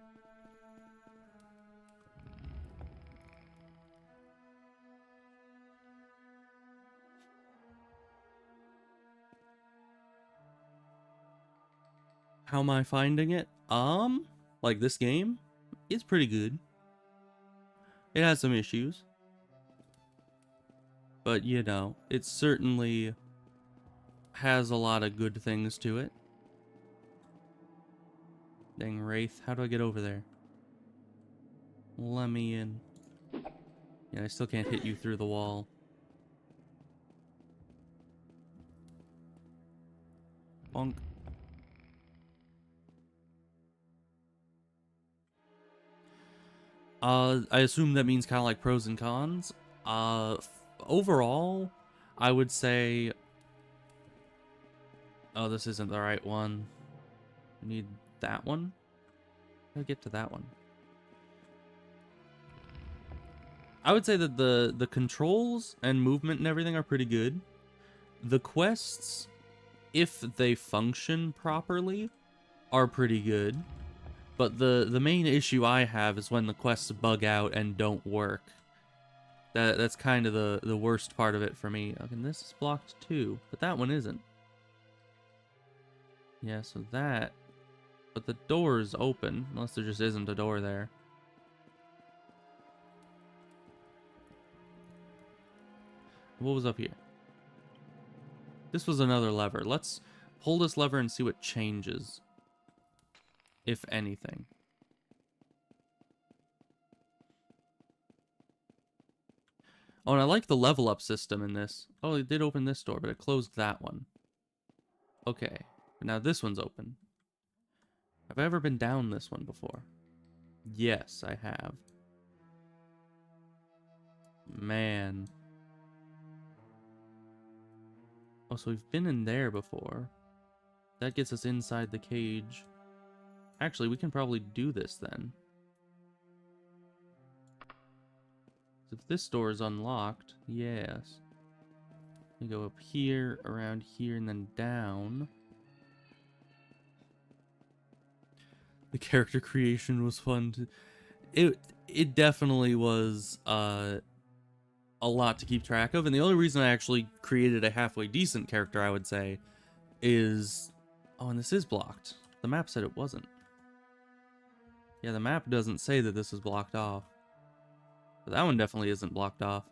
How am I finding it? Like this game is pretty good. It has some issues. But, you know, it certainly has a lot of good things to it. Dang, Wraith, how do I get over there? Let me in. Yeah, I still can't hit you through the wall. Bonk. I assume that means kind of like pros and cons. Overall, I would say... Oh, this isn't the right one. We need that one? How do I get to that one? I would say that the controls and movement and everything are pretty good. The quests, if they function properly, are pretty good. But the main issue I have is when the quests bug out and don't work. That's kind of the worst part of it for me. Okay, this is blocked too, but that one isn't. Yeah, so that... But the door is open, unless there just isn't a door there. What was up here? This was another lever. Let's pull this lever and see what changes. If anything. Oh, and I like the level up system in this. Oh, it did open this door, but it closed that one. Okay, but now this one's open. Have I ever been down this one before? Yes, I have. Man. Oh, so we've been in there before. That gets us inside the cage. Actually, we can probably do this then. If this door is unlocked, yes. We go up here, around here, and then down. The character creation was fun. It definitely was a lot to keep track of, and the only reason I actually created a halfway decent character, I would say, is... Oh, and this is blocked. The map said it wasn't. Yeah, the map doesn't say that this is blocked off. But that one definitely isn't blocked off.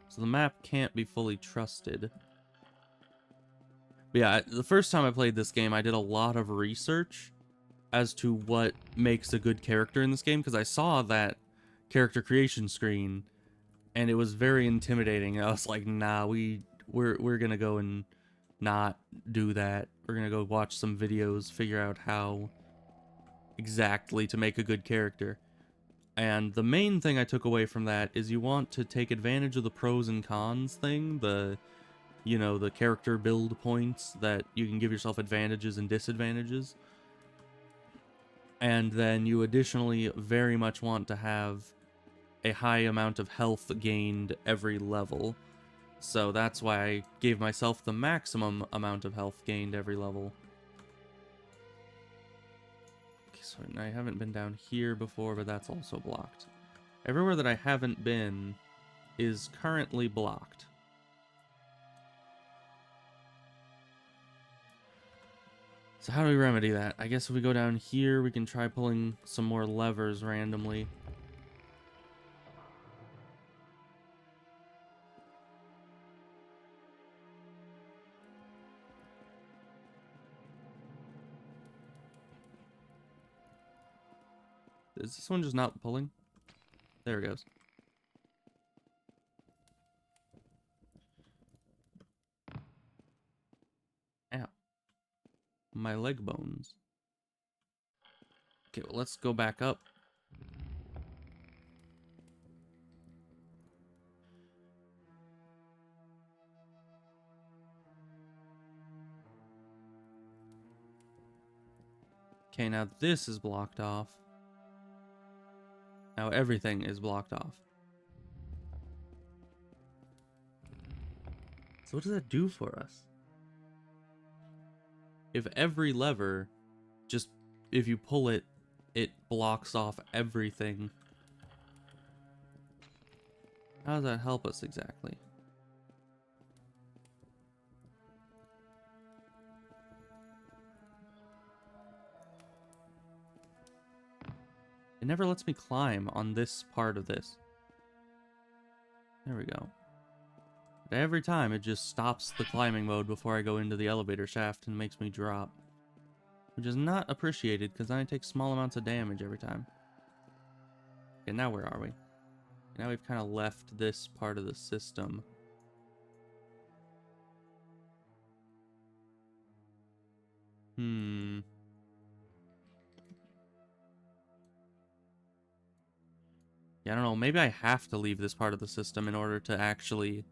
So the map can't be fully trusted. But yeah, the first time I played this game, I did a lot of research as to what makes a good character in this game, because I saw that character creation screen, and it was very intimidating. I was like, nah, we're gonna go and not do that. We're gonna go watch some videos, figure out how exactly to make a good character. And the main thing I took away from that is you want to take advantage of the pros and cons thing, you know, the character build points that you can give yourself advantages and disadvantages. And then you additionally very much want to have a high amount of health gained every level. So that's why I gave myself the maximum amount of health gained every level. Okay, so I haven't been down here before, but that's also blocked. Everywhere that I haven't been is currently blocked. So how do we remedy that? I guess if we go down here, we can try pulling some more levers randomly. Is this one just not pulling? There it goes. Ow. My leg bones. Okay, well, let's go back up. Okay, now this is blocked off. Now everything is blocked off. So what does that do for us? If every lever, just if you pull it, it blocks off everything. How does that help us exactly? It never lets me climb on this part of this. There we go. But every time it just stops the climbing mode before I go into the elevator shaft and makes me drop. Which is not appreciated because I take small amounts of damage every time. Okay, now where are we? Now we've kind of left this part of the system. Yeah, I don't know. Maybe I have to leave this part of the system in order to actually...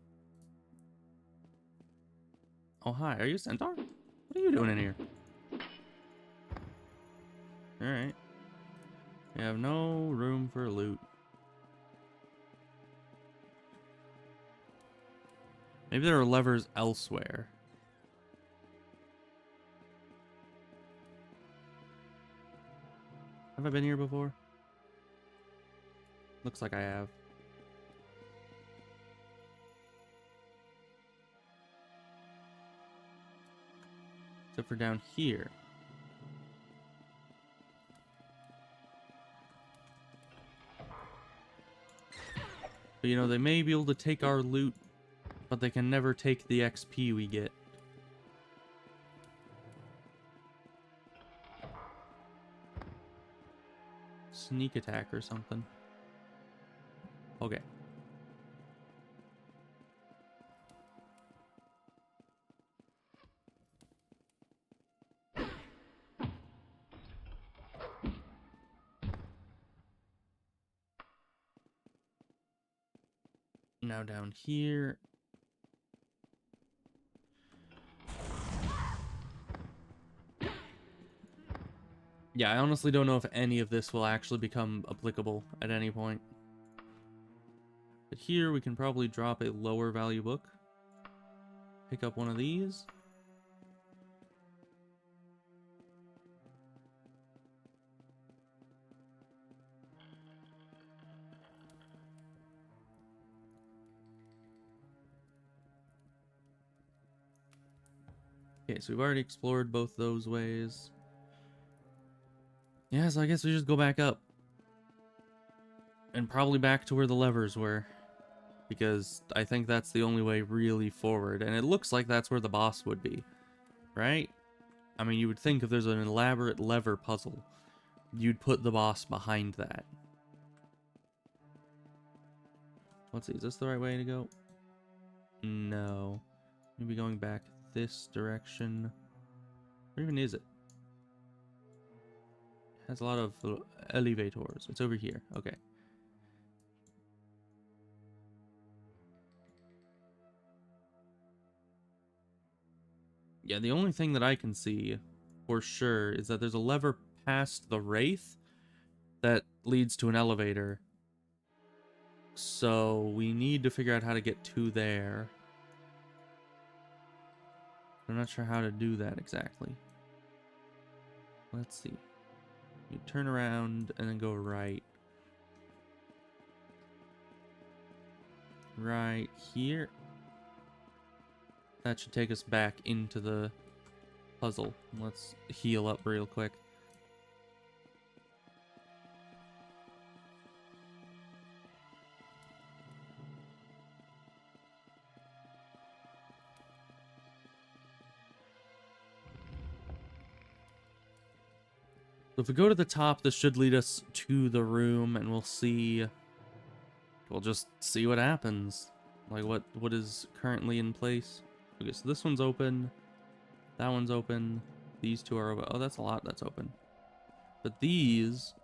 Oh, hi. Are you a centaur? What are you doing in here? Alright. We have no room for loot. Maybe there are levers elsewhere. Have I been here before? Looks like I have. Except for down here. But you know, they may be able to take our loot, but they can never take the XP we get. Sneak attack or something. Okay. Now down here. Yeah, I honestly don't know if any of this will actually become applicable at any point. But here we can probably drop a lower value book. Pick up one of these. Okay, so we've already explored both those ways. Yeah, so I guess we just go back up. And probably back to where the levers were. Because I think that's the only way really forward. And it looks like that's where the boss would be. Right? I mean, you would think if there's an elaborate lever puzzle, you'd put the boss behind that. Let's see, is this the right way to go? No. Maybe going back this direction. Where even is it? It has a lot of elevators. It's over here. Okay. Yeah, the only thing that I can see for sure is that there's a lever past the Wraith that leads to an elevator. So we need to figure out how to get to there. I'm not sure how to do that exactly. Let's see. You turn around and then go right. Right here. That should take us back into the puzzle. Let's heal up real quick. So if we go to the top, this should lead us to the room, and we'll see... We'll just see what happens. Like, what is currently in place. Okay, so this one's open. That one's open. These two are open. Oh, that's a lot that's open. But these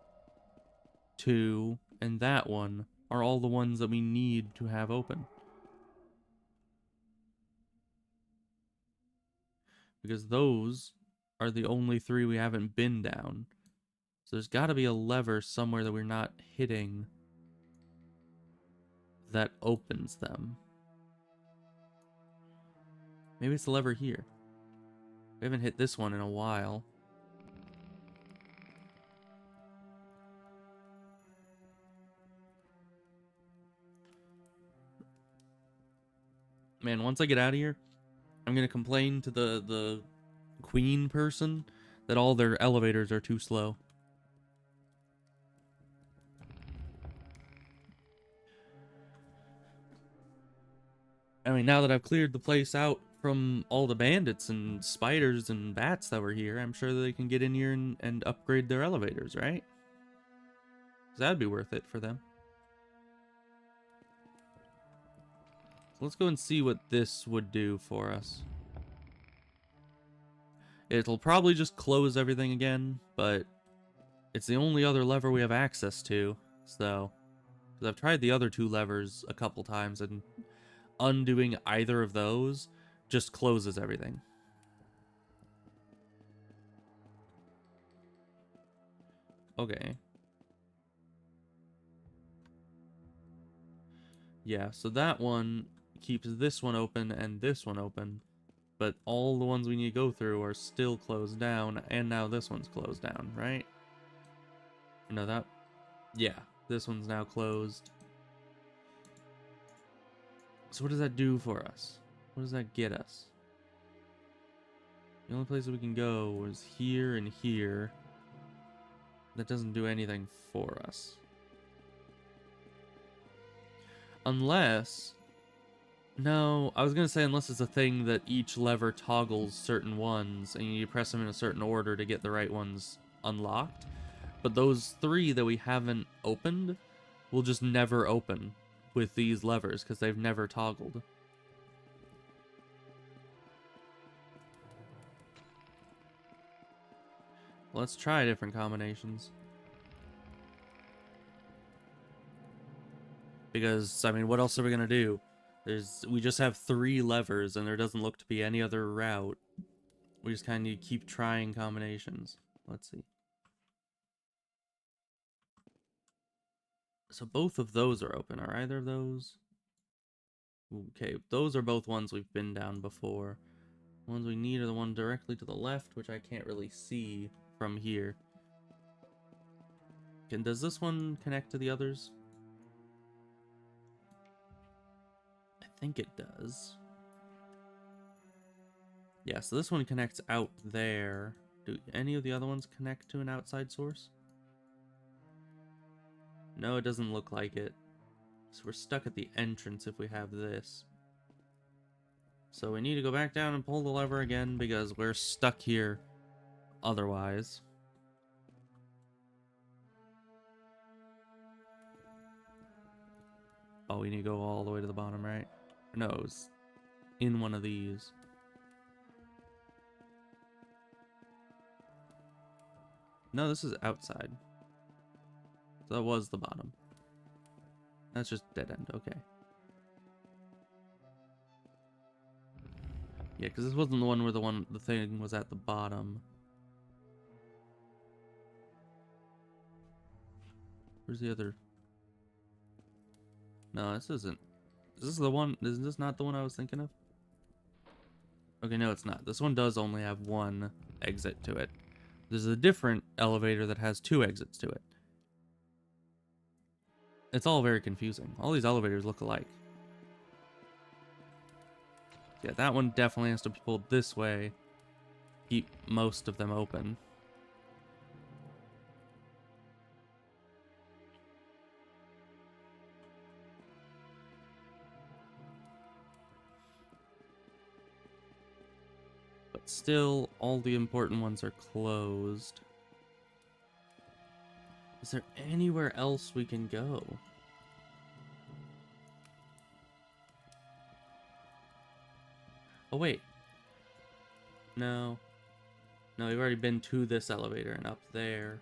two and that one are all the ones that we need to have open. Because those are the only three we haven't been down. So there's got to be a lever somewhere that we're not hitting that opens them. Maybe it's the lever here. We haven't hit this one in a while. Man, once I get out of here, I'm gonna complain to the queen person that all their elevators are too slow. I mean, now that I've cleared the place out from all the bandits and spiders and bats that were here, I'm sure that they can get in here and upgrade their elevators, right? 'Cause that'd be worth it for them. So let's go and see what this would do for us. It'll probably just close everything again, but it's the only other lever we have access to, so... Because I've tried the other two levers a couple times, and undoing either of those just closes everything. Okay. Yeah, so that one keeps this one open and this one open, but all the ones we need to go through are still closed down, and now this one's closed down, right? No, that... Yeah, this one's now closed. So what does that do for us? What does that get us? The only place that we can go is here and here. That doesn't do anything for us. Unless... No, I was going to say unless it's a thing that each lever toggles certain ones, and you press them in a certain order to get the right ones unlocked. But those three that we haven't opened will just never open with these levers, because they've never toggled. Let's try different combinations. Because, I mean, what else are we going to do? We just have 3 levers, and there doesn't look to be any other route. We just kind of need to keep trying combinations. Let's see. So both of those are open. Are either of those? Okay, those are both ones we've been down before. The ones we need are the one directly to the left, which I can't really see from here. Does this one connect to the others? I think it does. Yeah, so this one connects out there. Do any of the other ones connect to an outside source? No, it doesn't look like it. So we're stuck at the entrance if we have this. So we need to go back down and pull the lever again because we're stuck here otherwise. Oh, we need to go all the way to the bottom, right? No, it's in one of these. No, this is outside. So that was the bottom. That's just dead end, okay. Yeah, because this wasn't the one where the thing was at the bottom. Where's the other? No, this isn't. Is this the one? Is this not the one I was thinking of? Okay, no, it's not. This one does only have one exit to it. There's a different elevator that has 2 exits to it. It's all very confusing. All these elevators look alike. Yeah, that one definitely has to be pulled this way. Keep most of them open. But still, all the important ones are closed. Is there anywhere else we can go? Oh, wait. No. No, we've already been to this elevator and up there.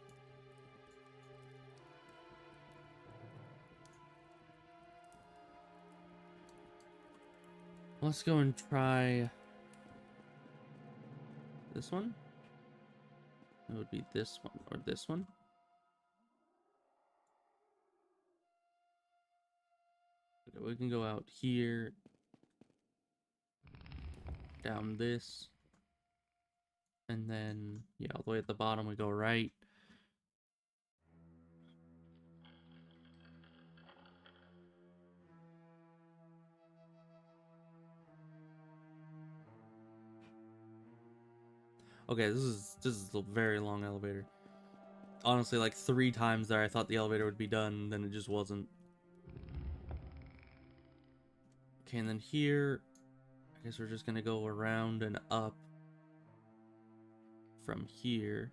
Let's go and try this one. It would be this one or this one. We can go out here, down this, and then, yeah, all the way at the bottom we go right. Okay, this is a very long elevator. Honestly, like 3 times there I thought the elevator would be done, then it just wasn't. Okay, and then here, I guess we're just gonna go around and up from here.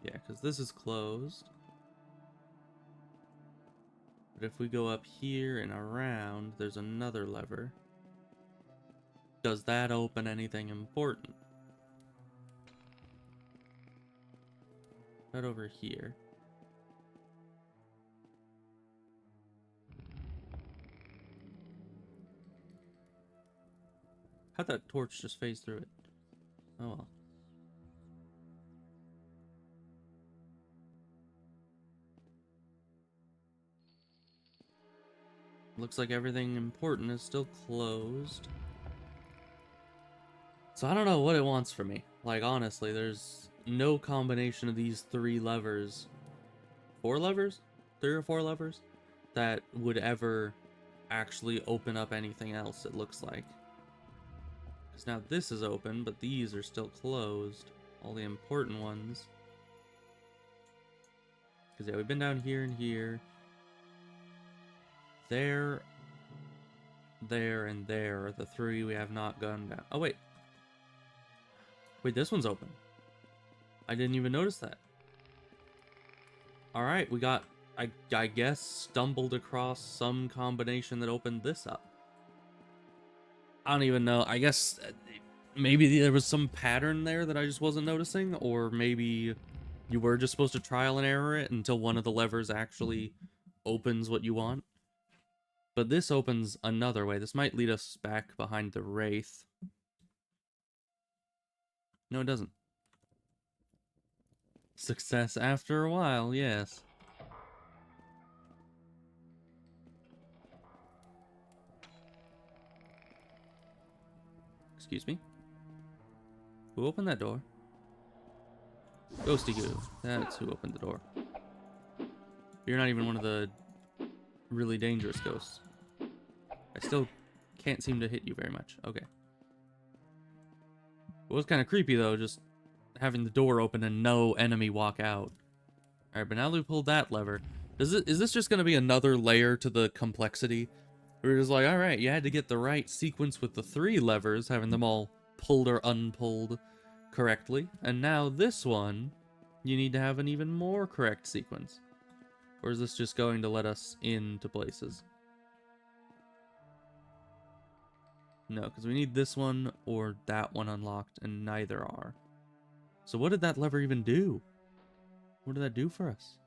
Yeah, because this is closed. But if we go up here and around, there's another lever. Does that open anything important? Right over here. How'd that torch just phase through it? Oh well. Looks like everything important is still closed. So I don't know what it wants from me. Like, honestly, there's no combination of these 3 levers. 4 levers? 3 or 4 levers? That would ever actually open up anything else, it looks like. Because now this is open, but these are still closed. All the important ones. Because, yeah, we've been down here and here. There, and there are the 3 we have not gone down. Oh, wait. Wait, this one's open. I didn't even notice that. Alright, we got, I guess, stumbled across some combination that opened this up. I don't even know. I guess maybe there was some pattern there that I just wasn't noticing, or maybe you were just supposed to trial and error it until one of the levers actually opens what you want. But this opens another way. This might lead us back behind the Wraith. No, it doesn't. Success after a while, yes. Excuse me? Who opened that door? Ghosty Goo. That's who opened the door. You're not even one of the really dangerous ghosts. I still can't seem to hit you very much. Okay. It was kind of creepy, though, just having the door open and no enemy walk out. Alright, but now that we pulled that lever, is this just going to be another layer to the complexity? We're just like, alright, you had to get the right sequence with the 3 levers, having them all pulled or unpulled correctly. And now this one, you need to have an even more correct sequence. Or is this just going to let us into places? No, because we need this one or that one unlocked, and neither are. So what did that lever even do? What did that do for us?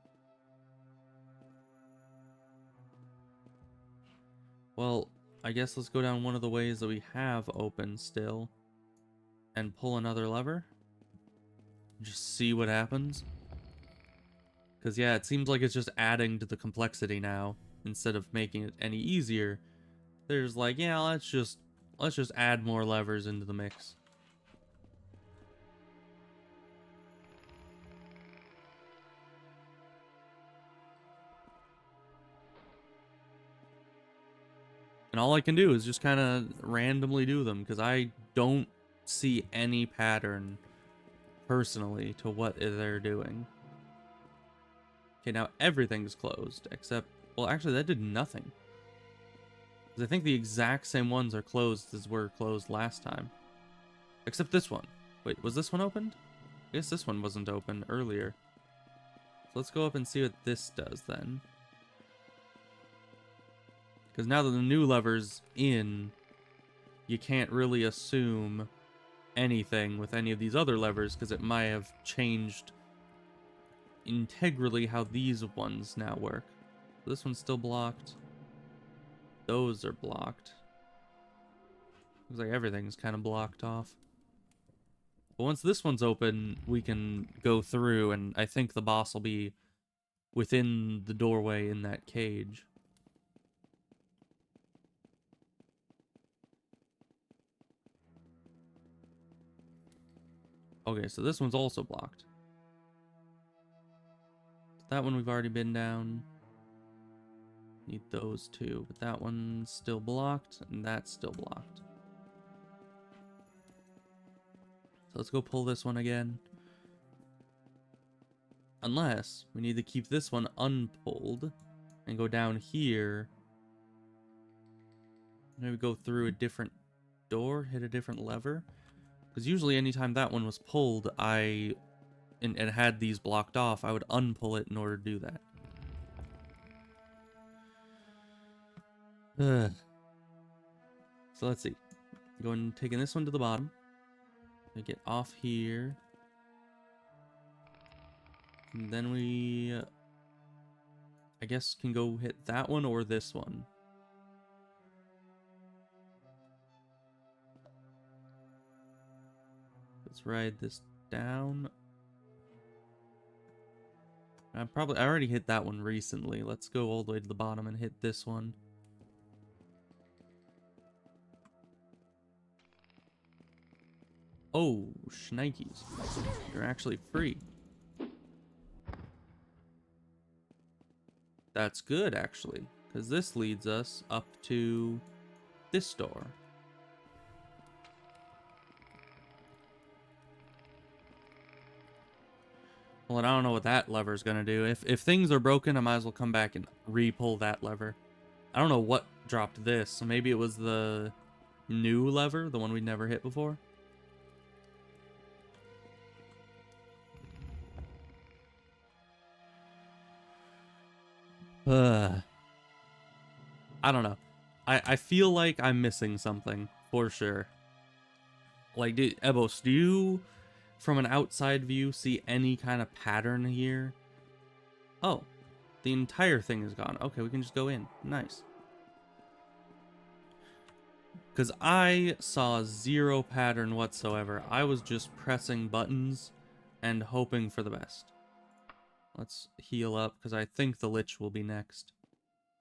Well, I guess let's go down one of the ways that we have open still and pull another lever. Just see what happens. Because, yeah, it seems like it's just adding to the complexity now instead of making it any easier. There's like, yeah, let's just add more levers into the mix. And all I can do is just kind of randomly do them because I don't see any pattern personally to what they're doing. Okay, now everything's closed except, well, actually that did nothing. Because I think the exact same ones are closed as were closed last time. Except this one. Wait, was this one opened? I guess this one wasn't open earlier. So let's go up and see what this does then. Because now that the new lever's in, you can't really assume anything with any of these other levers because it might have changed integrally how these ones now work. This one's still blocked. Those are blocked. Looks like everything's kind of blocked off. But once this one's open, we can go through, and I think the boss will be within the doorway in that cage. Okay, so this one's also blocked. That one we've already been down. Need those two, but that one's still blocked, and that's still blocked. So let's go pull this one again. Unless we need to keep this one unpulled and go down here. Maybe go through a different door, hit a different lever. Because usually anytime that one was pulled, and had these blocked off, I would unpull it in order to do that. So let's see. Go and taking this one to the bottom. Get off here. And then we, I guess, can go hit that one or this one. Let's ride this down. I already hit that one recently. Let's go all the way to the bottom and hit this one. Oh, shnikes. You're actually free. That's good, actually, because this leads us up to this door. Well, and I don't know what that lever's gonna do. If things are broken, I might as well come back and re-pull that lever. I don't know what dropped this, so maybe it was the new lever, the one we'd never hit before. I don't know. I feel like I'm missing something, for sure. Like, Ebos, do you, from an outside view, see any kind of pattern here? Oh, the entire thing is gone. Okay, we can just go in. Nice. Because I saw zero pattern whatsoever. I was just pressing buttons and hoping for the best. Let's heal up, because I think the Lich will be next.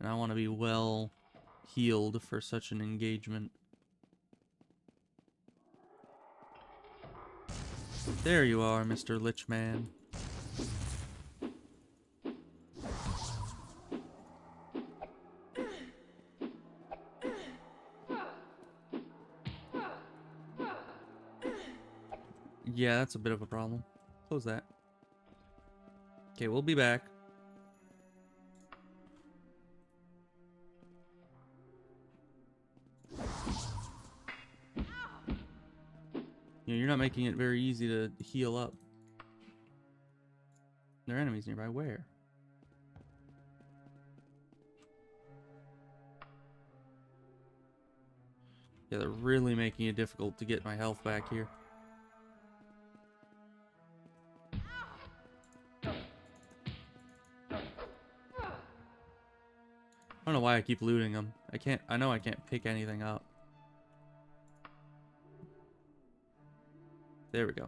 And I want to be well healed for such an engagement. There you are, Mr. Lich Man. Yeah, that's a bit of a problem. Close that. Okay, we'll be back. Yeah, you're not making it very easy to heal up. There are enemies nearby. Where? Yeah, they're really making it difficult to get my health back here. I don't know why I keep looting them. I know I can't pick anything up. There we go.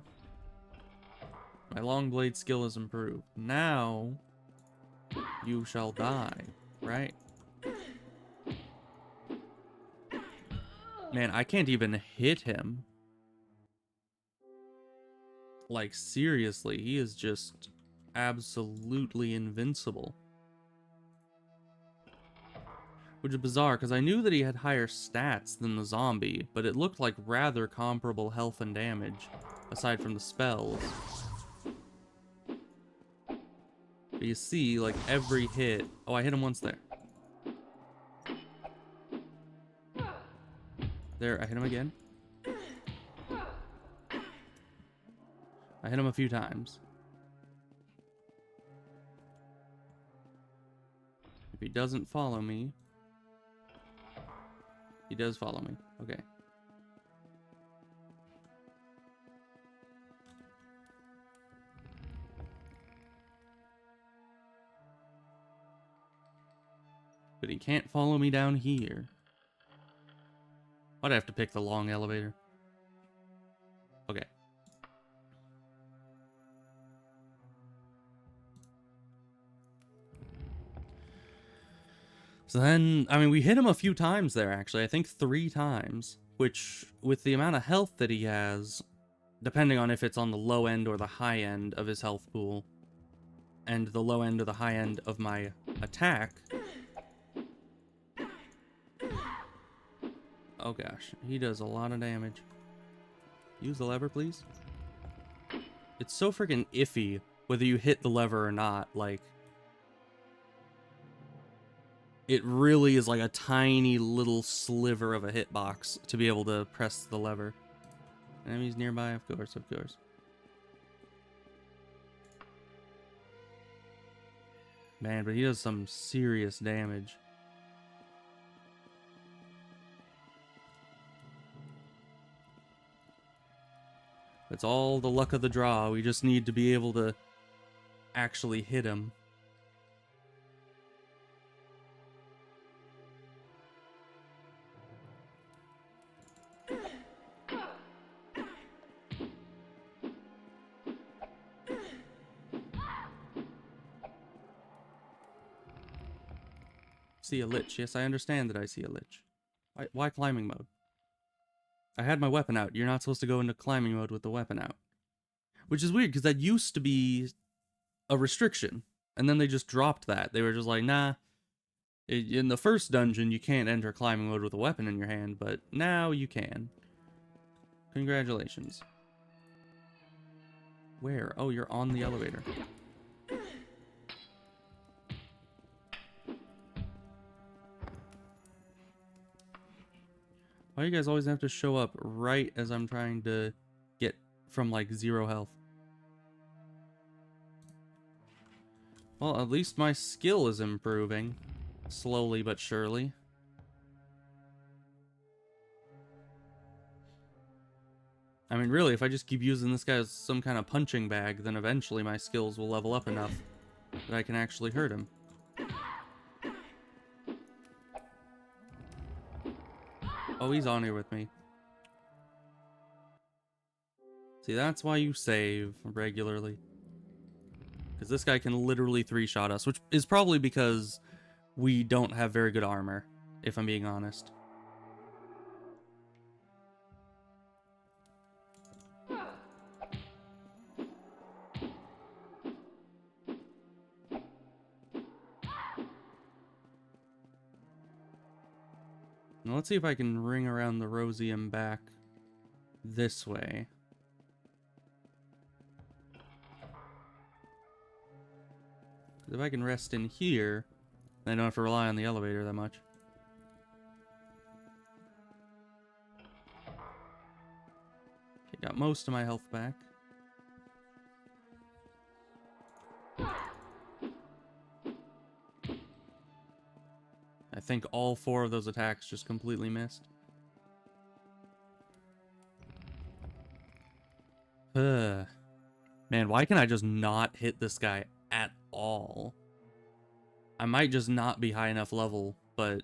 My long blade skill is improved. Now, you shall die, right? Man, I can't even hit him. Like, seriously, he is just absolutely invincible. Which is bizarre, because I knew that he had higher stats than the zombie, but it looked like rather comparable health and damage, aside from the spells. But you see, like, every hit... Oh, I hit him once there. There, I hit him again. I hit him a few times. If he doesn't follow me... He does follow me. Okay. But he can't follow me down here. Why'd I have to pick the long elevator? Okay. So then, I mean, we hit him a few times there, actually. I think 3 times. Which, with the amount of health that he has, depending on if it's on the low end or the high end of his health pool, and the low end or the high end of my attack... Oh gosh, he does a lot of damage. Use the lever, please. It's so freaking iffy whether you hit the lever or not. Like, it really is like a tiny little sliver of a hitbox to be able to press the lever. Enemies nearby, of course, of course. Man, but he does some serious damage. It's all the luck of the draw. We just need to be able to actually hit him. See a Lich. Yes, I understand that I see a Lich. Why climbing mode? I had my weapon out. You're not supposed to go into climbing mode with the weapon out. Which is weird, because that used to be a restriction. And then they just dropped that. They were just like, nah. In the first dungeon, you can't enter climbing mode with a weapon in your hand, but now you can. Congratulations. Where? Oh, you're on the elevator. Why do you guys always have to show up right as I'm trying to get from, like, 0 health? Well, at least my skill is improving. Slowly but surely. I mean, really, if I just keep using this guy as some kind of punching bag, then eventually my skills will level up enough that I can actually hurt him. Oh, he's on here with me. See, that's why you save regularly. Because this guy can literally 3-shot us, which is probably because we don't have very good armor, if I'm being honest. Now let's see if I can ring around the Rosium back this way. If I can rest in here, I don't have to rely on the elevator that much. Okay, got most of my health back. I think all 4 of those attacks just completely missed. Man, why can I just not hit this guy at all? I might just not be high enough level, but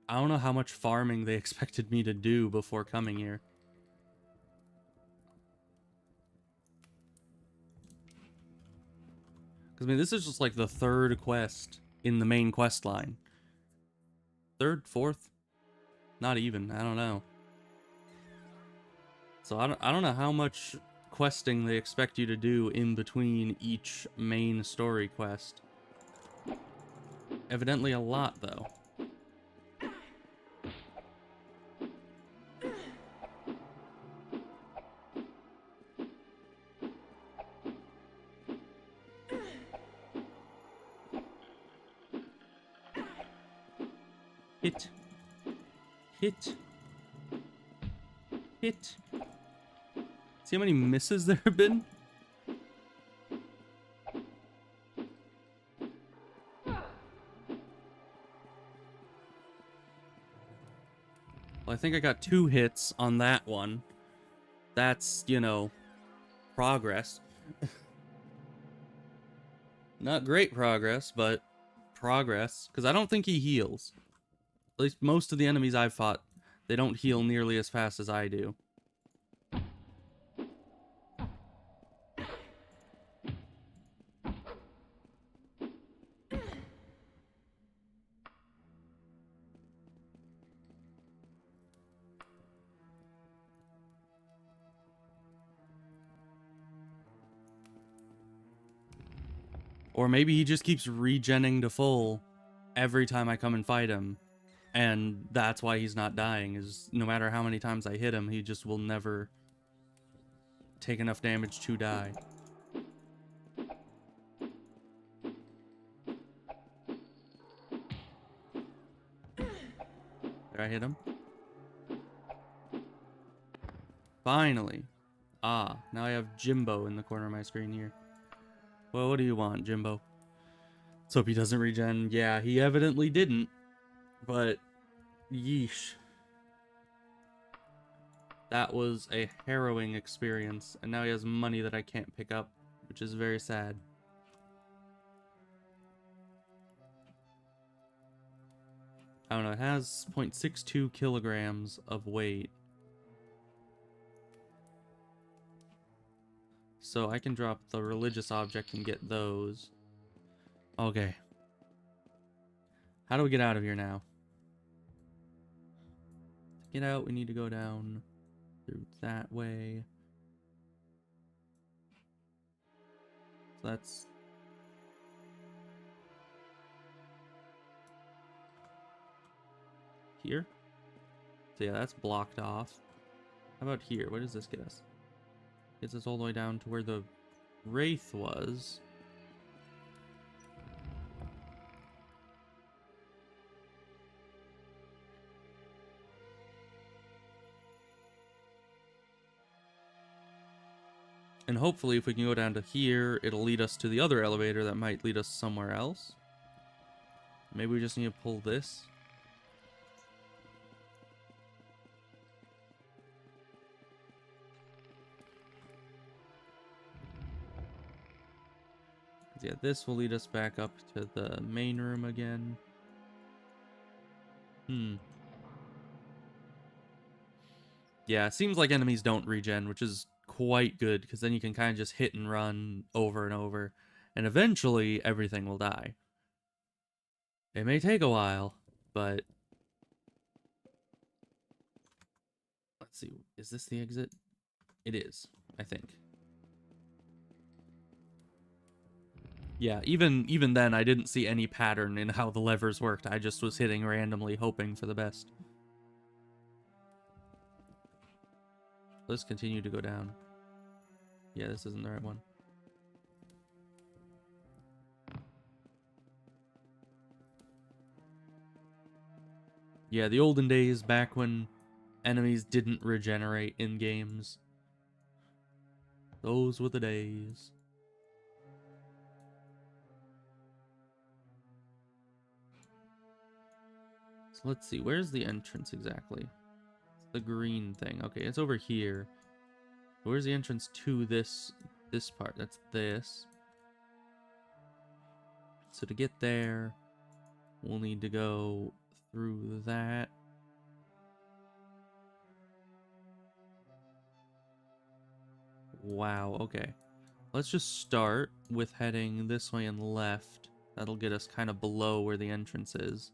I don't know how much farming they expected me to do before coming here. Because, I mean, this is just like the 3rd quest in the main quest line. 3rd, 4th? Not even, I don't know. So I don't know how much questing they expect you to do in between each main story quest. Evidently a lot, though. Hit. Hit. Hit. See how many misses there have been? Well, I think I got 2 hits on that one. That's, you know, progress. Not great progress, but progress, because I don't think he heals. At least most of the enemies I've fought, they don't heal nearly as fast as I do. Or maybe he just keeps regenning to full every time I come and fight him. And that's why he's not dying, is no matter how many times I hit him, he just will never take enough damage to die. Did I hit him? Finally. Ah, now I have Jimbo in the corner of my screen here. Well, what do you want, Jimbo? Let's hope he doesn't regen. Yeah, he evidently didn't. But, yeesh. That was a harrowing experience. And now he has money that I can't pick up, which is very sad. I don't know, it has 0.62 kilograms of weight. So I can drop the religious object and get those. Okay. How do we get out of here now? To get out, we need to go down through that way. So that's... here? So yeah, that's blocked off. How about here? What does this get us? Gets us all the way down to where the Wraith was. And hopefully if we can go down to here, it'll lead us to the other elevator that might lead us somewhere else. Maybe we just need to pull this. Yeah, this will lead us back up to the main room again. Yeah, it seems like enemies don't regen, which is quite good, because then you can kind of just hit and run over and over, and eventually everything will die. It may take a while, but... let's see, is this the exit? It is, I think. Yeah, even then, I didn't see any pattern in how the levers worked. I just was hitting randomly, hoping for the best. Let's continue to go down. Yeah, this isn't the right one. Yeah, the olden days, back when enemies didn't regenerate in games. Those were the days. So let's see, where's the entrance exactly? It's the green thing. Okay, it's over here. Where's the entrance to this part? That's this. So to get there, we'll need to go through that. Wow, okay. Let's just start with heading this way and left. That'll get us kind of below where the entrance is.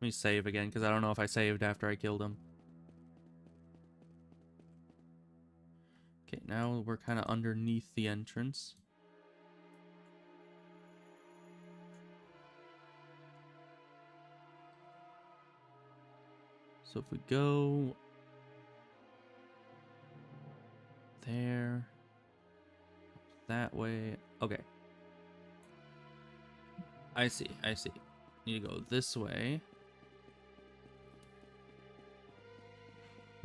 Let me save again, because I don't know if I saved after I killed him. Okay, now we're kind of underneath the entrance. So if we go there, that way, okay. I see. Need to go this way.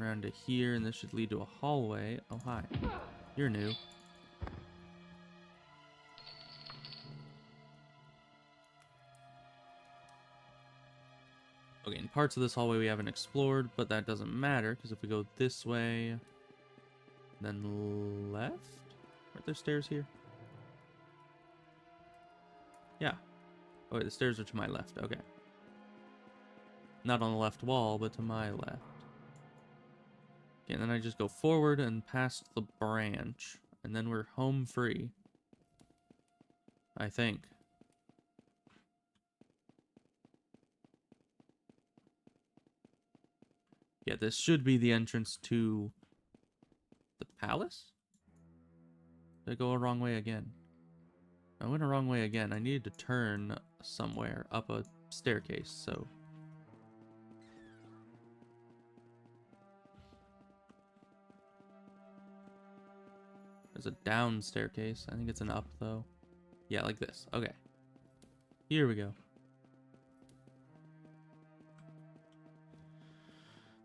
Around to here, and this should lead to a hallway. Oh, hi. You're new. Okay, in parts of this hallway we haven't explored, but that doesn't matter, because if we go this way... Then left? Aren't there stairs here? Yeah. Oh wait, the stairs are to my left. Okay. Not on the left wall, but to my left. Okay, and then I just go forward and past the branch. And then we're home free. I think. Yeah, this should be the entrance to the palace? Did I go a wrong way again? I went a wrong way again. I needed to turn somewhere up a staircase, so... There's a down staircase. I think it's an up, though. Yeah, like this. Okay. Here we go.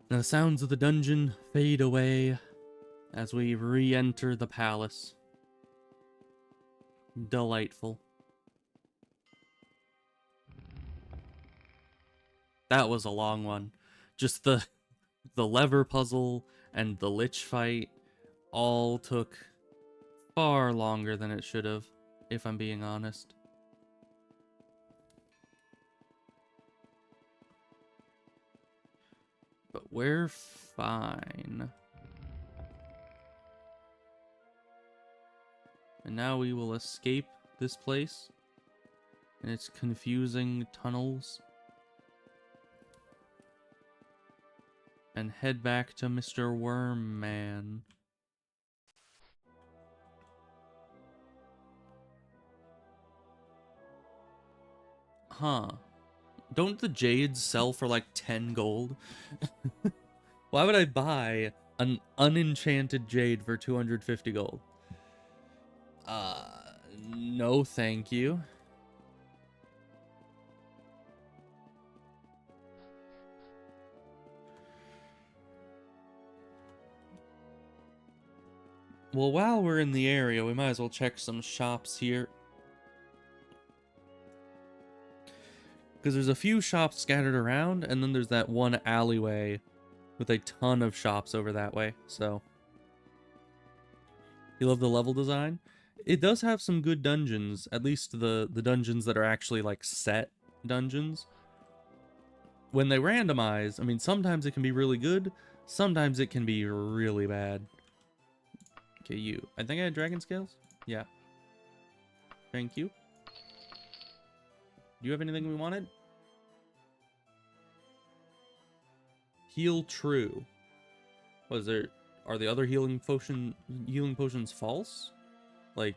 Now the sounds of the dungeon fade away as we re-enter the palace. Delightful. That was a long one. Just the lever puzzle and the Lich fight all took far longer than it should have, if I'm being honest. But we're fine. And now we will escape this place and its confusing tunnels and head back to Mr. Wormman. Huh. Don't the jades sell for like 10 gold? Why would I buy an unenchanted jade for 250 gold? No thank you. Well, while we're in the area, we might as well check some shops here. Because there's a few shops scattered around, and then there's that one alleyway with a ton of shops over that way, so... You love the level design? It does have some good dungeons, at least the dungeons that are actually, like, set dungeons. When they randomize, I mean, sometimes it can be really good, sometimes it can be really bad. Okay, you. I think I had dragon scales? Yeah. Thank you. Do you have anything we wanted? Heal true. Was there... Are the other healing potions false? Like...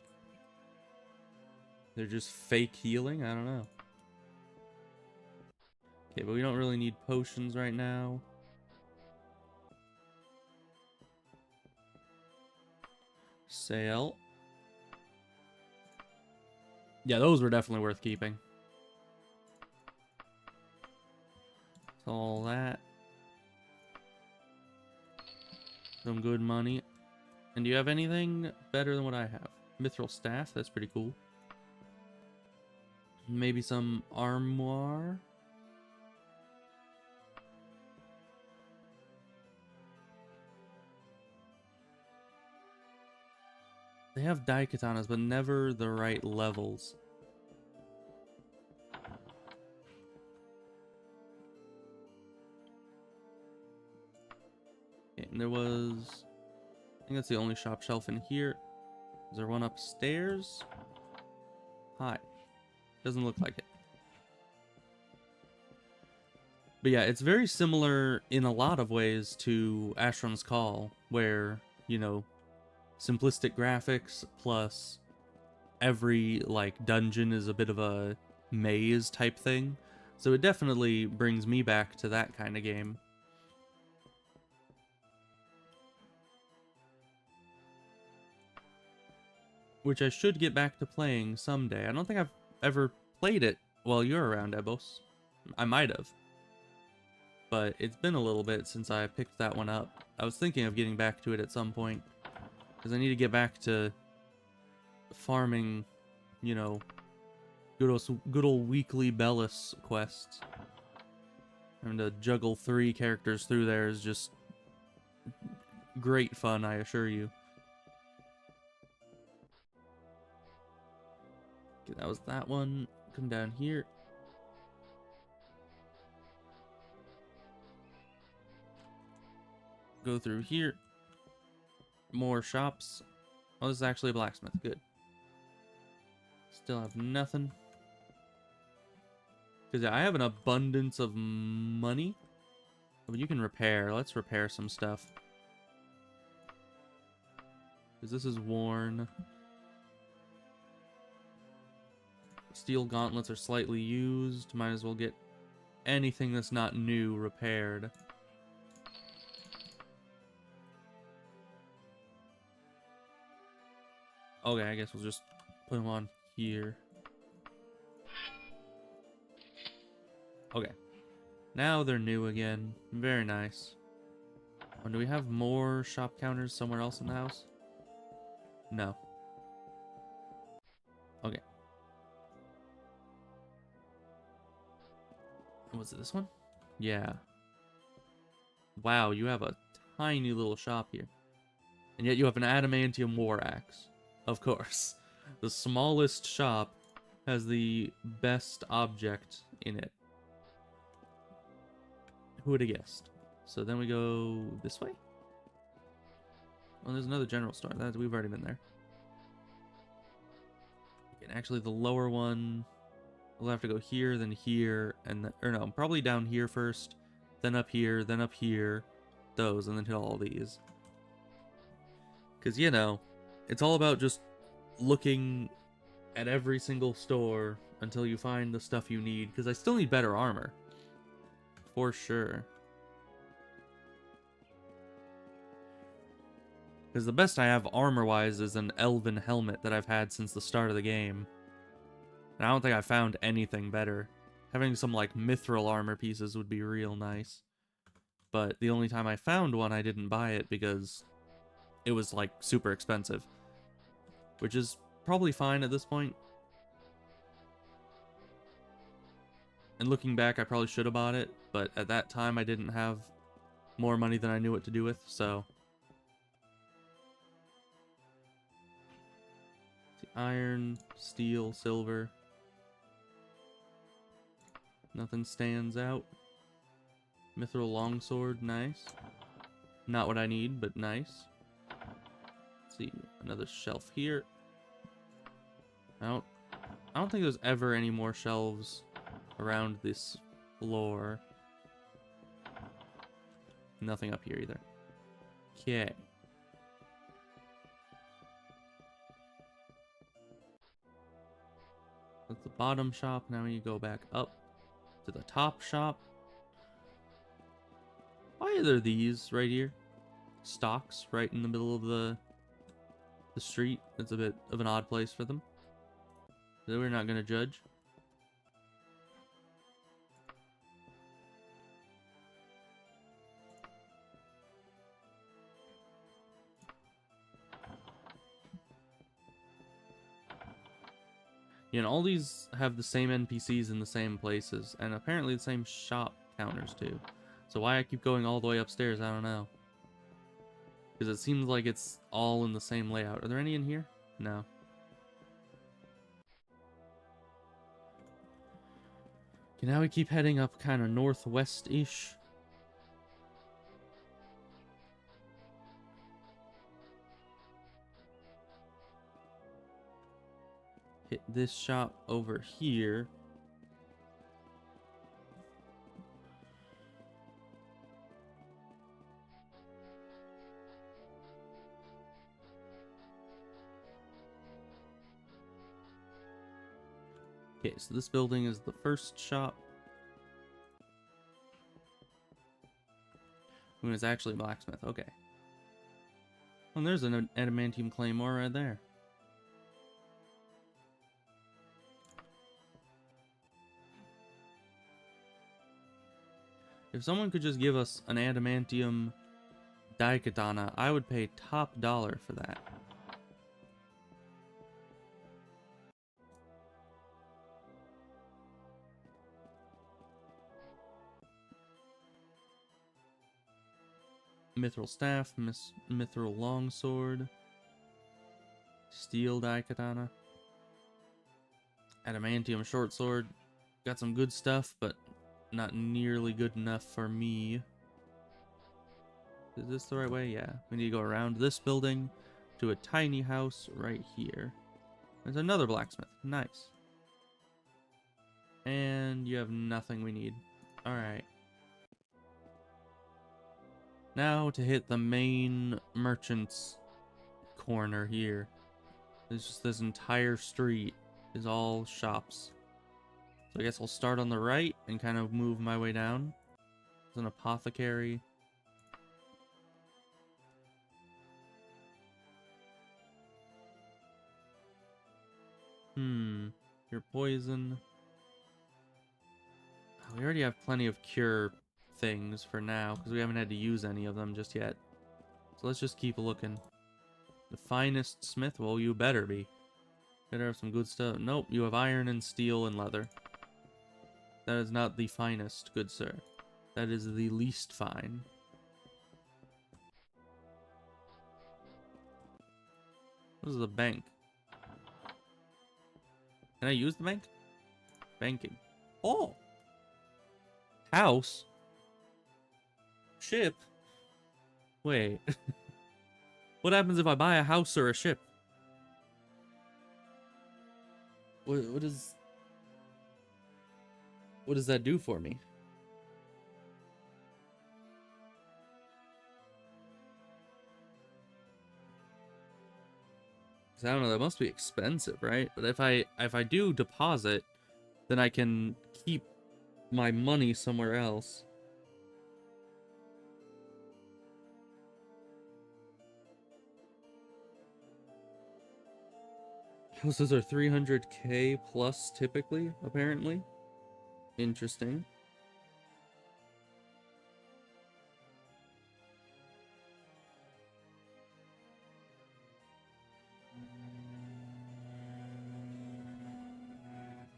They're just fake healing? I don't know. Okay, but we don't really need potions right now. Sale. Yeah, those were definitely worth keeping. So all that. Some good money. And do you have anything better than what I have? Mithril staff, that's pretty cool. Maybe some armoire. They have daikatanas, but never the right levels. Okay, and there was... I think that's the only shop shelf in here. Is there one upstairs? Hi. Doesn't look like it. But yeah, it's very similar in a lot of ways to Ashram's Call, where, you know, simplistic graphics plus every, like, dungeon is a bit of a maze type thing. So it definitely brings me back to that kind of game. Which I should get back to playing someday. I don't think I've ever played it while you're around, Ebos. I might have. But it's been a little bit since I picked that one up. I was thinking of getting back to it at some point. Because I need to get back to farming, you know, good old weekly Bellis quests. Having to juggle 3 characters through there is just great fun, I assure you. Okay, that was that one. Come down here. Go through here. More shops. Oh, this is actually a blacksmith. Good. Still have nothing. Because I have an abundance of money. But you can repair. Let's repair some stuff. Because this is worn. Steel gauntlets are slightly used. Might as well get anything that's not new repaired. Okay, I guess we'll just put them on here. Okay. Now they're new again. Very nice. Oh, do we have more shop counters somewhere else in the house? No. Okay. Was it this one? Yeah. Wow, you have a tiny little shop here. And yet you have an adamantium war axe. Of course. The smallest shop has the best object in it. Who would have guessed? So then we go this way? Oh, there's another general store. We've already been there. And actually the lower one, we'll have to go here, then here, and or no, probably down here first, then up here, those, and then hit all these. Because, you know, it's all about just looking at every single store until you find the stuff you need. Because I still need better armor. For sure. Because the best I have armor-wise is an elven helmet that I've had since the start of the game. And I don't think I found anything better. Having some, like, mithril armor pieces would be real nice. But the only time I found one, I didn't buy it because it was, like, super expensive. Which is probably fine at this point. And looking back, I probably should have bought it. But at that time, I didn't have more money than I knew what to do with, so... Iron, steel, silver. Nothing stands out. Mithril longsword, nice. Not what I need, but nice. Let's see, another shelf here. I don't think there's ever any more shelves around this floor. Nothing up here either. Okay. That's the bottom shop. Now we go back up to the top shop. Why are there these right here? Stocks right in the middle of the street. It's a bit of an odd place for them. So we're not going to judge. You know, all these have the same NPCs in the same places, and apparently the same shop counters too. So why I keep going all the way upstairs, I don't know. Because it seems like it's all in the same layout. Are there any in here? No. Okay, now we keep heading up kind of northwest-ish. Hit this shop over here. Okay, so this building is the first shop. It was actually a blacksmith. Okay. And there's an adamantium claymore right there. If someone could just give us an adamantium daikatana, I would pay top dollar for that. Mithril staff, mithril longsword, steel daikatana. Adamantium short sword. Got some good stuff, but not nearly good enough for me. Is this the right way? Yeah. We need to go around this building to a tiny house right here. There's another blacksmith. Nice. And you have nothing we need. Alright. Now to hit the main merchant's corner here. There's just this entire street is all shops. So I guess I'll start on the right and kind of move my way down. There's an apothecary. Your poison. Oh, we already have plenty of cure things for now because we haven't had to use any of them just yet. So let's just keep looking. The finest smith? Well, you better be. Better have some good stuff. Nope, you have iron and steel and leather. That is not the finest, good sir. That is the least fine. What is the bank? Can I use the bank? Banking. Oh! House? Ship? Wait. What happens if I buy a house or a ship? What does that do for me? 'Cause I don't know, that must be expensive, right? But if I do deposit, then I can keep my money somewhere else. Houses are 300k plus typically, apparently. Interesting.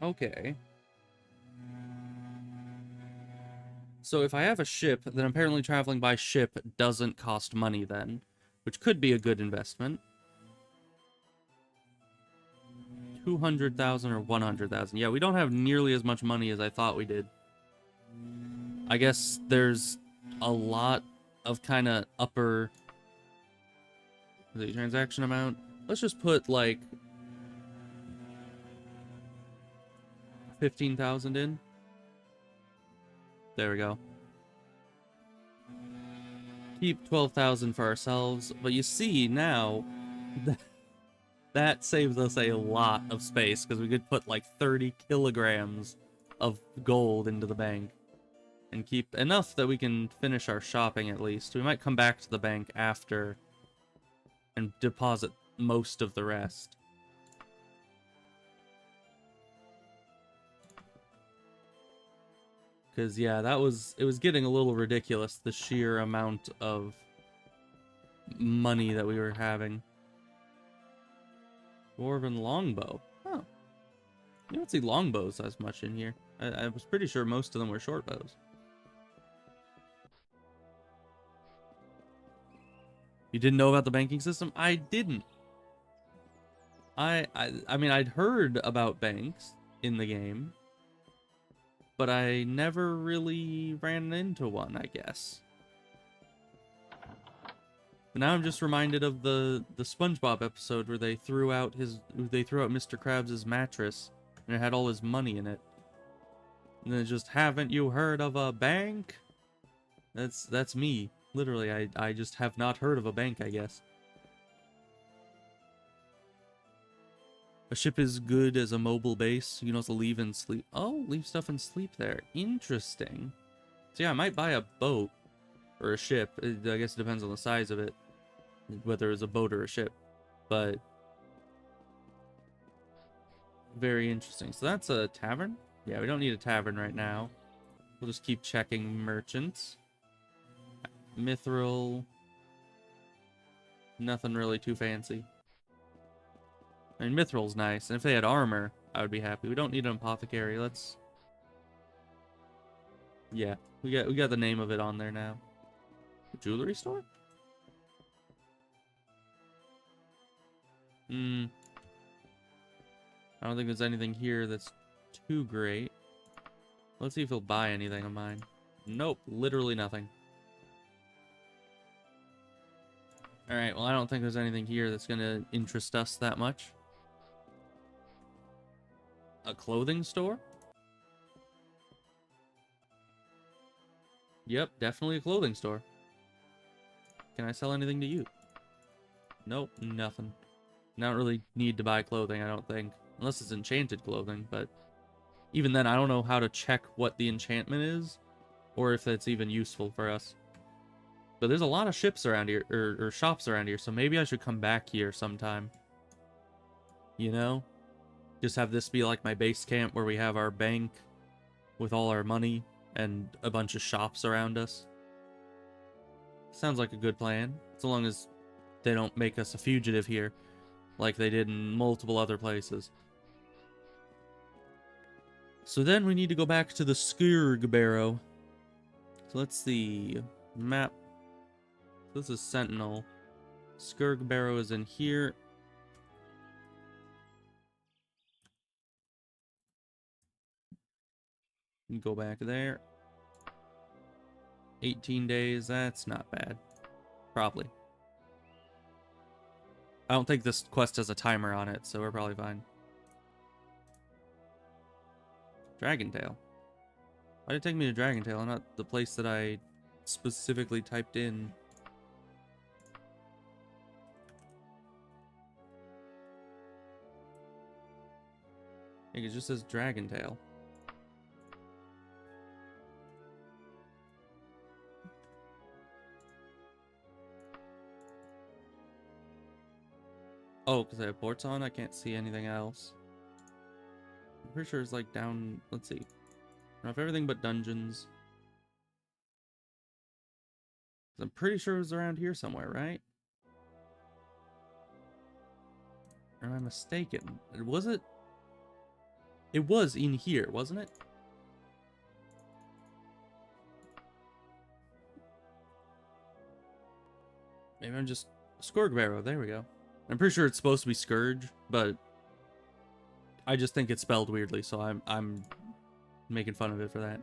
Okay. So if I have a ship, then apparently traveling by ship doesn't cost money then, which could be a good investment. 200,000 or 100,000. Yeah, we don't have nearly as much money as I thought we did. I guess there's a lot of kind of upper the transaction amount. Let's just put like 15,000 in. There we go. Keep 12,000 for ourselves, but you see now that saves us a lot of space because we could put like 30 kilograms of gold into the bank and keep enough that we can finish our shopping at least. We might come back to the bank after and deposit most of the rest. Because, yeah, it was getting a little ridiculous, the sheer amount of money that we were having. Dwarven longbow. Oh. You don't see longbows as much in here. I was pretty sure most of them were short bows. You didn't know about the banking system? I didn't. I mean, I'd heard about banks in the game, but I never really ran into one, I guess. But now I'm just reminded of the SpongeBob episode where they threw out Mr. Krabs' mattress and it had all his money in it. And then just, haven't you heard of a bank? That's me. Literally, I just have not heard of a bank, I guess. A ship is good as a mobile base. You can also leave and sleep. Oh, leave stuff and sleep there. Interesting. So yeah, I might buy a boat or a ship. I guess it depends on the size of it, whether it's a boat or a ship. But very interesting. So that's a tavern? Yeah, we don't need a tavern right now. We'll just keep checking merchants. Mithril. Nothing really too fancy. I mean, Mithril's nice, and if they had armor, I would be happy. We don't need an apothecary. Let's... Yeah, we got the name of it on there now. The jewelry store? I don't think there's anything here that's too great. Let's see if he'll buy anything of mine. Nope, literally nothing. Alright, well, I don't think there's anything here that's gonna interest us that much. A clothing store? Yep, definitely a clothing store. Can I sell anything to you? Nope, nothing. I don't really need to buy clothing, I don't think. Unless it's enchanted clothing, but even then, I don't know how to check what the enchantment is, or if that's even useful for us. But there's a lot of ships around here, or shops around here, so maybe I should come back here sometime. You know? Just have this be like my base camp where we have our bank with all our money and a bunch of shops around us. Sounds like a good plan, so long as they don't make us a fugitive here, like they did in multiple other places. So then we need to go back to the Skurg Barrow. So let's see. Map. This is Sentinel. Skurg Barrow is in here. Go back there. 18 days, that's not bad. Probably. I don't think this quest has a timer on it, so we're probably fine. Dragentail. Why did it take me to Dragentail, not the place that I specifically typed in? I think it just says Dragentail. Oh, because I have ports on, I can't see anything else. I'm pretty sure it's like down, let's see. I have everything but dungeons. I'm pretty sure it was around here somewhere, right? Or am I mistaken? Was it? It was in here, wasn't it? Maybe I'm just... Skurg Barrow, there we go. I'm pretty sure it's supposed to be Scourge, but I just think it's spelled weirdly, so I'm making fun of it for that.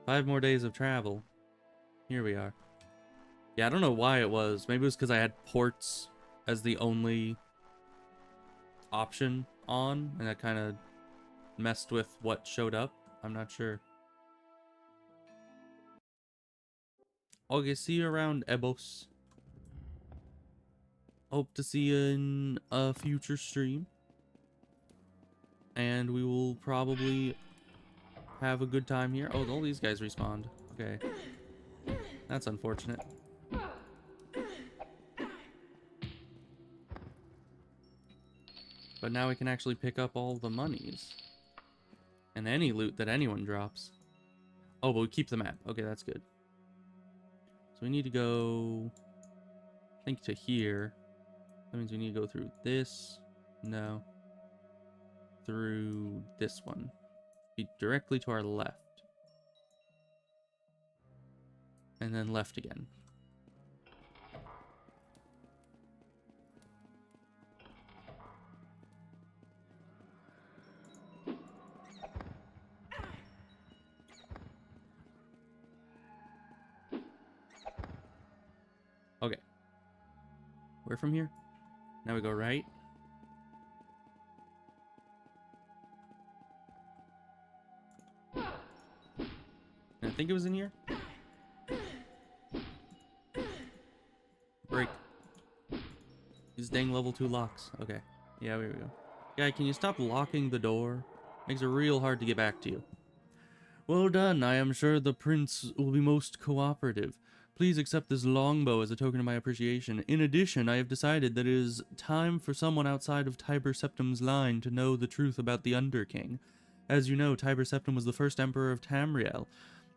5 more days of travel. Here we are. Yeah, I don't know why it was. Maybe it was because I had ports as the only option on, and that kind of messed with what showed up. I'm not sure. Okay, see you around Ebos. Hope to see you in a future stream. And we will probably have a good time here. Oh, all these guys respawned. Okay. That's unfortunate. But now we can actually pick up all the monies. And any loot that anyone drops. Oh, but we keep the map. Okay, that's good. So we need to go... I think to here. That means we need to go through this. No. Through this one. Be directly to our left. And then left again. Okay. Where from here? Now we go right. And I think it was in here. Break. These dang level 2 locks. Okay. Yeah, here we go. Guy, can you stop locking the door? Makes it real hard to get back to you. Well done. I am sure the prince will be most cooperative. Please accept this longbow as a token of my appreciation. In addition, I have decided that it is time for someone outside of Tiber Septim's line to know the truth about the Underking. As you know, Tiber Septim was the first emperor of Tamriel.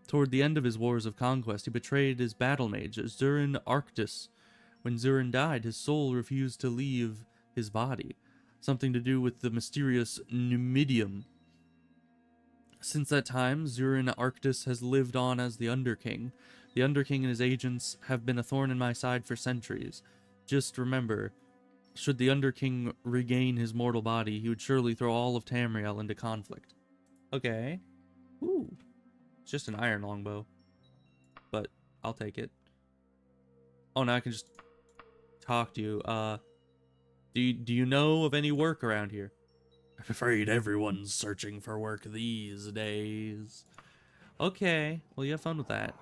Toward the end of his wars of conquest, he betrayed his battle mage, Zurin Arctus. When Zurin died, his soul refused to leave his body. Something to do with the mysterious Numidium. Since that time, Zurin Arctus has lived on as the Underking. The Underking and his agents have been a thorn in my side for centuries. Just remember, Should the Underking regain his mortal body, he would surely throw all of Tamriel into conflict. Okay. Ooh. It's just an iron longbow. But I'll take it. Oh, now I can just talk to you. Do you know of any work around here? I'm afraid everyone's searching for work these days. Okay. Well, you have fun with that.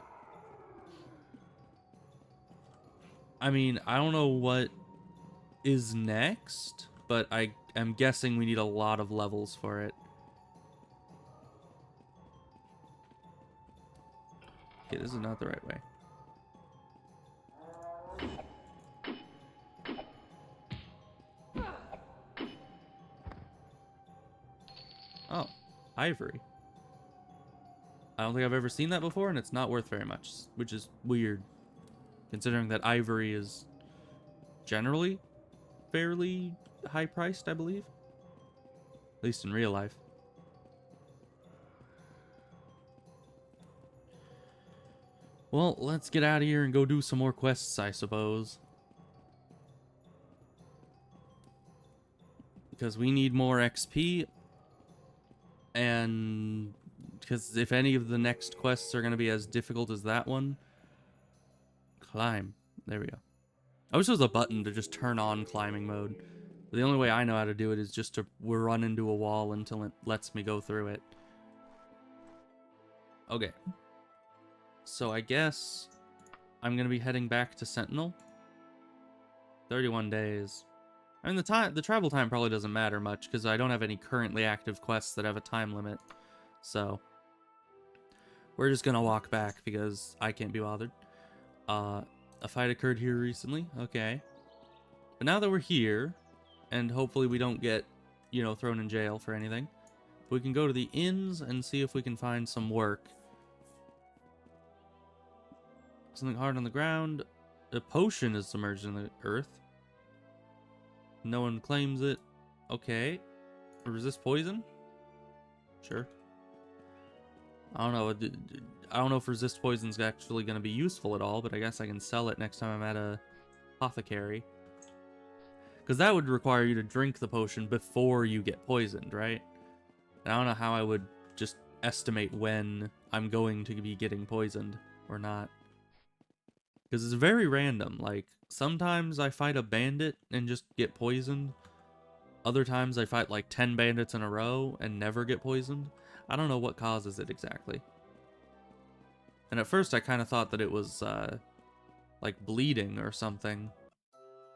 I mean, I don't know what is next, but I am guessing we need a lot of levels for it. Okay, this is not the right way. Oh, ivory. I don't think I've ever seen that before, and it's not worth very much, which is weird, considering that ivory is generally fairly high priced, I believe. At least in real life. Well, let's get out of here and go do some more quests, I suppose. Because we need more XP. And because if any of the next quests are going to be as difficult as that one, climb. There we go. I wish there was a button to just turn on climbing mode. But the only way I know how to do it is just to run into a wall until it lets me go through it. Okay. So I guess I'm going to be heading back to Sentinel. 31 days. I mean, the travel time probably doesn't matter much because I don't have any currently active quests that have a time limit. So we're just going to walk back because I can't be bothered. A fight occurred here recently. Okay. But now that we're here, and hopefully we don't get, you know, thrown in jail for anything, we can go to the inns and see if we can find some work. Something hard on the ground. A potion is submerged in the earth. No one claims it. Okay. Resist poison? Sure. I don't know. I don't know if resist poison's actually going to be useful at all, but I guess I can sell it next time I'm at a apothecary. Because that would require you to drink the potion before you get poisoned, right? And I don't know how I would just estimate when I'm going to be getting poisoned or not. Because it's very random. Like, sometimes I fight a bandit and just get poisoned. Other times I fight like 10 bandits in a row and never get poisoned. I don't know what causes it exactly. And at first I kind of thought that it was like bleeding or something.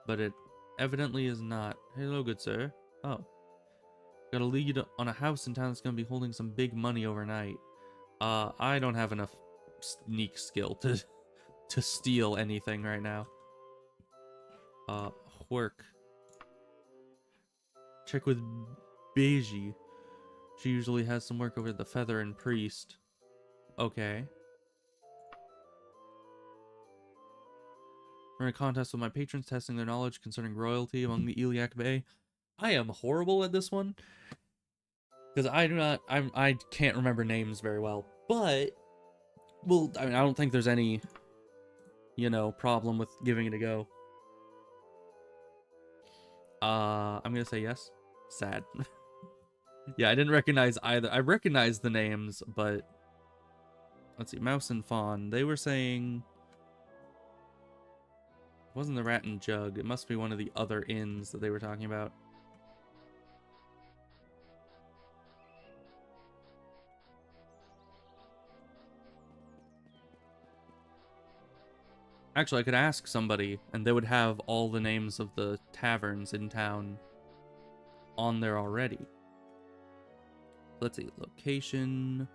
But it evidently is not. Hello, good sir. Oh. Got a lead on a house in town that's going to be holding some big money overnight. I don't have enough sneak skill to steal anything right now. Work. Check with Beiji. She usually has some work over at the Feather and Priest. Okay. We're in a contest with my patrons testing their knowledge concerning royalty among the Iliac Bay. I am horrible at this one. Because I can't remember names very well. But, well, I mean, I don't think there's any, you know, problem with giving it a go. I'm gonna say yes. Sad. Yeah, I didn't recognize either. I recognized the names, but let's see. Mouse and Fawn. They were saying it wasn't the Rat and Jug. It must be one of the other inns that they were talking about. Actually, I could ask somebody, and they would have all the names of the taverns in town on there already. Let's see. Location.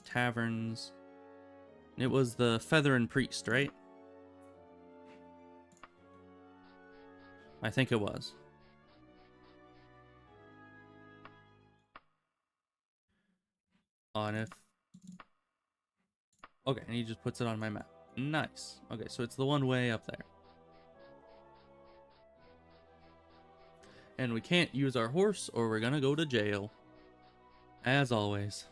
Taverns. It was the Feather and Priest, right? I think it was. On if... Okay, and he just puts it on my map. Nice. Okay, so it's the one way up there. And we can't use our horse or we're gonna go to jail. As always.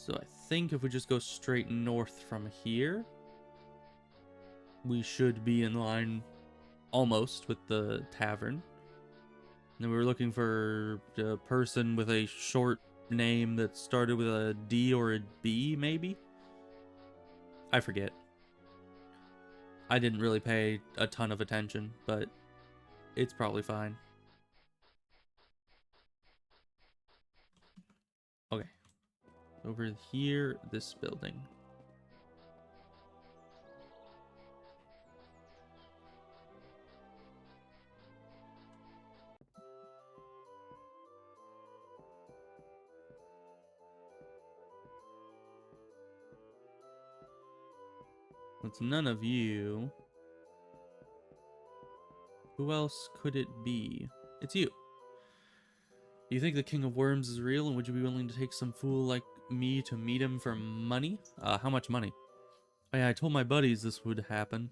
So I think if we just go straight north from here, we should be in line almost with the tavern. And then we were looking for a person with a short name that started with a D or a B, maybe? I forget. I didn't really pay a ton of attention, but it's probably fine. Okay. Over here, this building. It's none of you. Who else could it be? It's you. Do you think the King of Worms is real, and would you be willing to take some fool like me to meet him for money? How much money? Oh yeah, I told my buddies this would happen.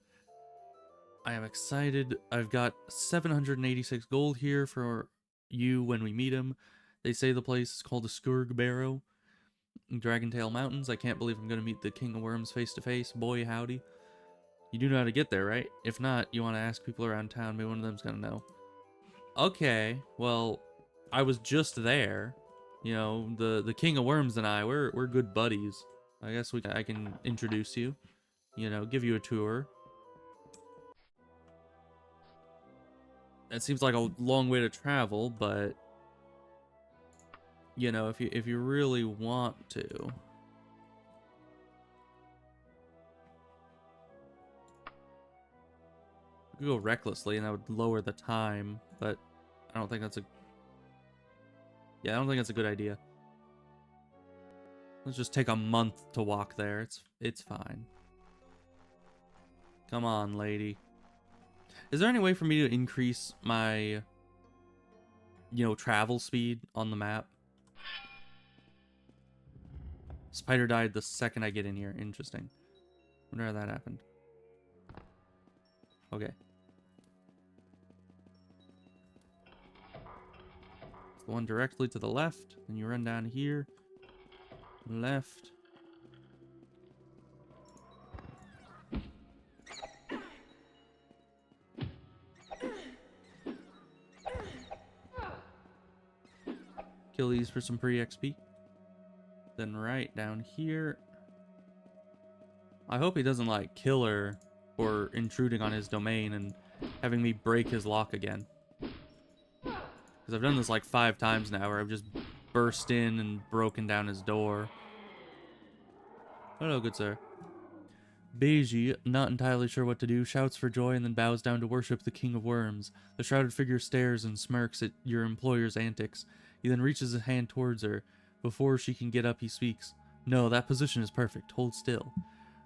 I am excited. I've got 786 gold here for you when we meet him. They say the place is called the Skurg Barrow in Dragontail Mountains. I can't believe I'm going to meet the King of Worms face to face. Boy, howdy. You do know how to get there, right? If not, you want to ask people around town. Maybe one of them's going to know. Okay, well, I was just there. You know, the King of Worms and I, we're good buddies. I guess I can introduce you. You know, give you a tour. It seems like a long way to travel, but you know, if you really want to, you could go recklessly, and that would lower the time. But I don't think that's a I don't think that's a good idea. Let's just take a month to walk there. It's fine. Come on, lady. Is there any way for me to increase my, travel speed on the map? Spider died the second I get in here. Interesting. Wonder how that happened. Okay. It's the one directly to the left. Then you run down here. Left. Kill these for some free XP. Then right down here. I hope he doesn't like kill her or intruding on his domain and having me break his lock again. Because I've done this like 5 times now where I've just burst in and broken down his door. Hello, good sir. Beiji, not entirely sure what to do, shouts for joy and then bows down to worship the King of Worms. The shrouded figure stares and smirks at your employer's antics. He then reaches his hand towards her. Before she can get up, he speaks. No, that position is perfect. Hold still.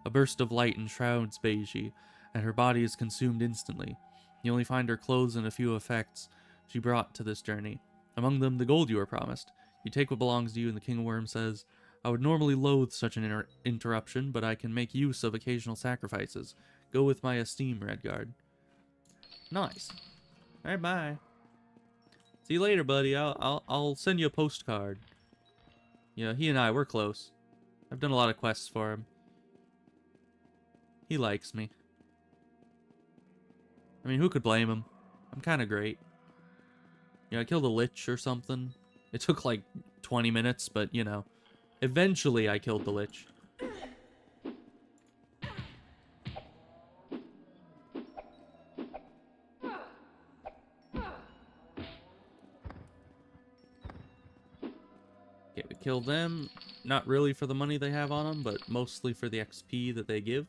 A burst of light enshrouds Beiji, and her body is consumed instantly. You only find her clothes and a few effects she brought to this journey. Among them, the gold you were promised. You take what belongs to you, and the King of Worms says, I would normally loathe such an interruption, but I can make use of occasional sacrifices. Go with my esteem, Redguard. Nice. Alright, bye. See you later, buddy. I'll send you a postcard. Yeah, he and I, we're close. I've done a lot of quests for him. He likes me. I mean, who could blame him? I'm kind of great. You know, I killed a Lich or something. It took like 20 minutes, but, eventually I killed the Lich. Okay, we killed them. Not really for the money they have on them, but mostly for the XP that they give.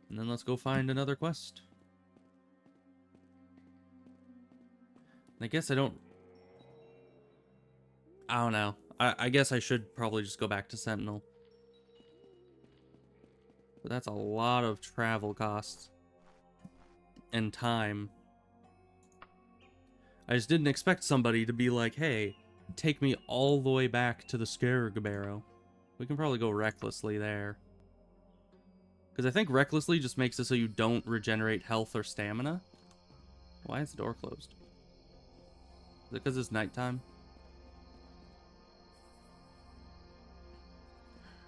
And then let's go find another quest. I guess I don't know. I guess I should probably just go back to Sentinel. But that's a lot of travel costs. And time. I just didn't expect somebody to be like, hey, take me all the way back to the Skurg Barrow. We can probably go recklessly there. Because I think recklessly just makes it so you don't regenerate health or stamina. Why is the door closed? Is it because it's nighttime?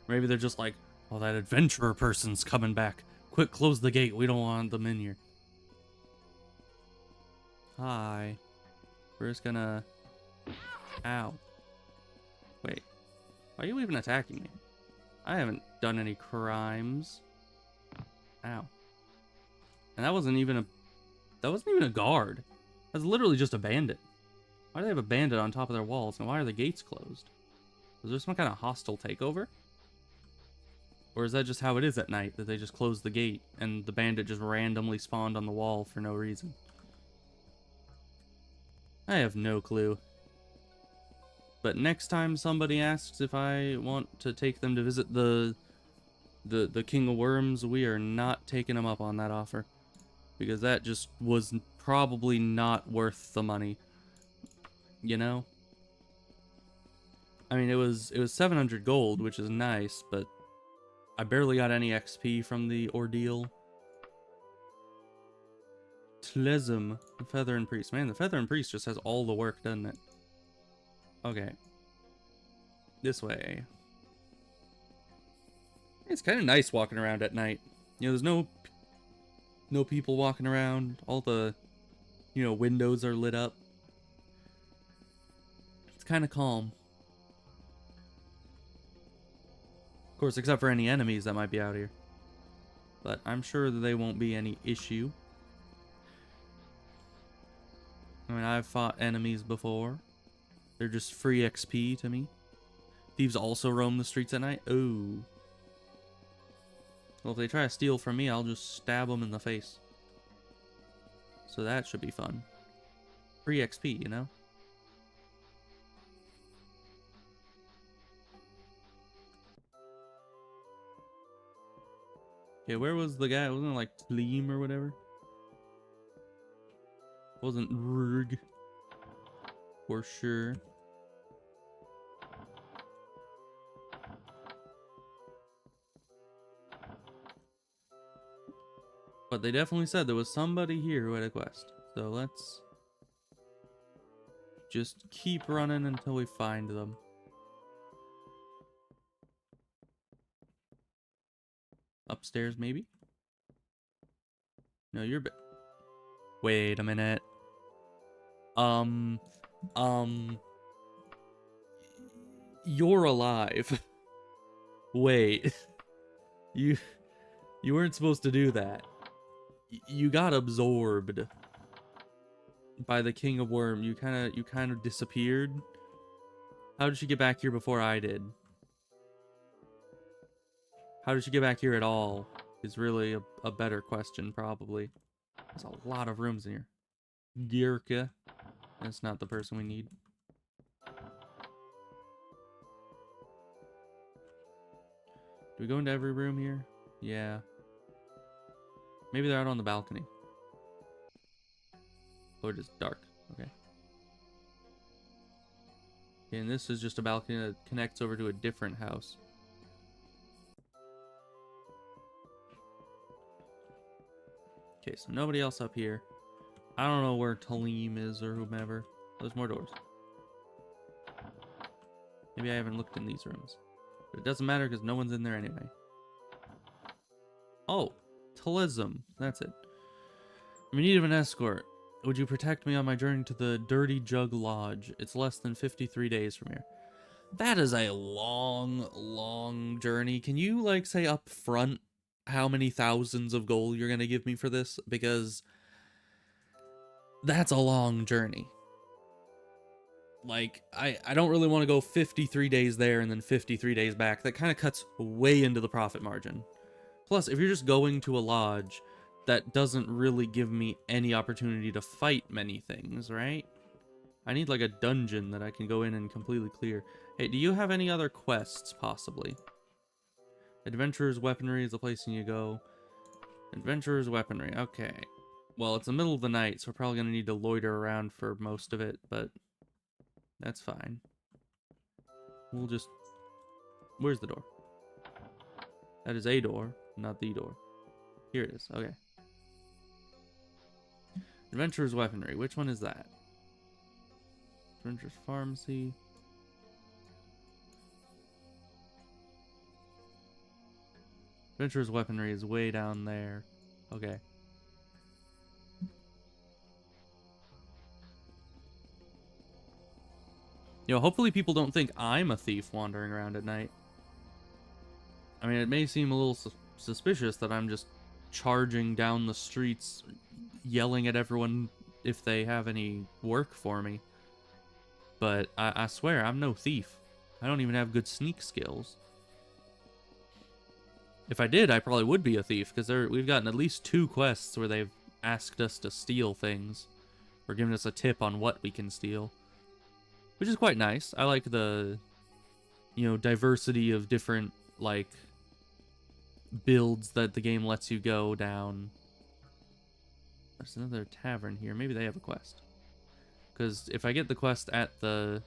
Maybe they're just like, oh, that adventurer person's coming back. Quick, close the gate. We don't want them in here. Hi. We're just gonna... Ow. Wait. Why are you even attacking me? I haven't done any crimes. Ow. And that wasn't even a... That wasn't even a guard. That's literally just a bandit. Why do they have a bandit on top of their walls? And why are the gates closed? Is there some kind of hostile takeover? Or is that just how it is at night? That they just close the gate and the bandit just randomly spawned on the wall for no reason? I have no clue. But next time somebody asks if I want to take them to visit the King of Worms, we are not taking them up on that offer. Because that just was probably not worth the money. You know? I mean, it was 700 gold, which is nice, but I barely got any XP from the ordeal. Tlesm, the Feather and Priest. Man, the Feather and Priest just has all the work, doesn't it? Okay. This way. It's kind of nice walking around at night. You know, there's no people walking around. All the, you know, windows are lit up. It's kind of calm. Of course, except for any enemies that might be out here. But I'm sure that they won't be any issue. I mean, I've fought enemies before. They're just free XP to me. Thieves also roam the streets at night. Ooh. Well, if they try to steal from me, I'll just stab them in the face. So that should be fun. Free XP, you know? Okay, where was the guy? Wasn't it like Tleem or whatever? Wasn't Rurg. For sure. But they definitely said there was somebody here who had a quest. So let's just keep running until we find them. Upstairs, maybe? No, you're... Wait a minute. You're alive. Wait. You weren't supposed to do that. You got absorbed by the King of Worm. You kind of disappeared. How did she get back here before I did? How did she get back here at all? Is really a better question, probably. There's a lot of rooms in here. Gierke. That's not the person we need. Do we go into every room here? Yeah. Maybe they're out on the balcony. Or just dark. Okay. And this is just a balcony that connects over to a different house. Okay, so nobody else up here. I don't know where Taleem is or whomever. There's more doors. Maybe I haven't looked in these rooms. But it doesn't matter because no one's in there anyway. Oh, Talism. That's it. I'm in need of an escort. Would you protect me on my journey to the Dirty Jug Lodge? It's less than 53 days from here. That is a long, long journey. Can you, like, say up front how many thousands of gold you're going to give me for this? Because that's a long journey. Like, I don't really want to go 53 days there and then 53 days back. That kind of cuts way into the profit margin. Plus, if you're just going to a lodge, that doesn't really give me any opportunity to fight many things, right? I need like a dungeon that I can go in and completely clear. Hey, do you have any other quests, possibly? Adventurer's Weaponry is the place you go. Adventurer's Weaponry, okay. Well, it's the middle of the night, so we're probably going to need to loiter around for most of it, but that's fine. We'll just... Where's the door? That is a door, not the door. Here it is, okay. Adventurer's Weaponry, which one is that? Adventurer's Pharmacy. Adventurer's weaponry is way down there. Okay. You know, hopefully people don't think I'm a thief wandering around at night. I mean, it may seem a little suspicious that I'm just charging down the streets, yelling at everyone if they have any work for me. But I swear, I'm no thief. I don't even have good sneak skills. If I did, I probably would be a thief, because we've gotten at least 2 quests where they've asked us to steal things, or given us a tip on what we can steal. Which is quite nice. I like the, you know, diversity of different, like, builds that the game lets you go down. There's another tavern here. Maybe they have a quest. Because if I get the quest at the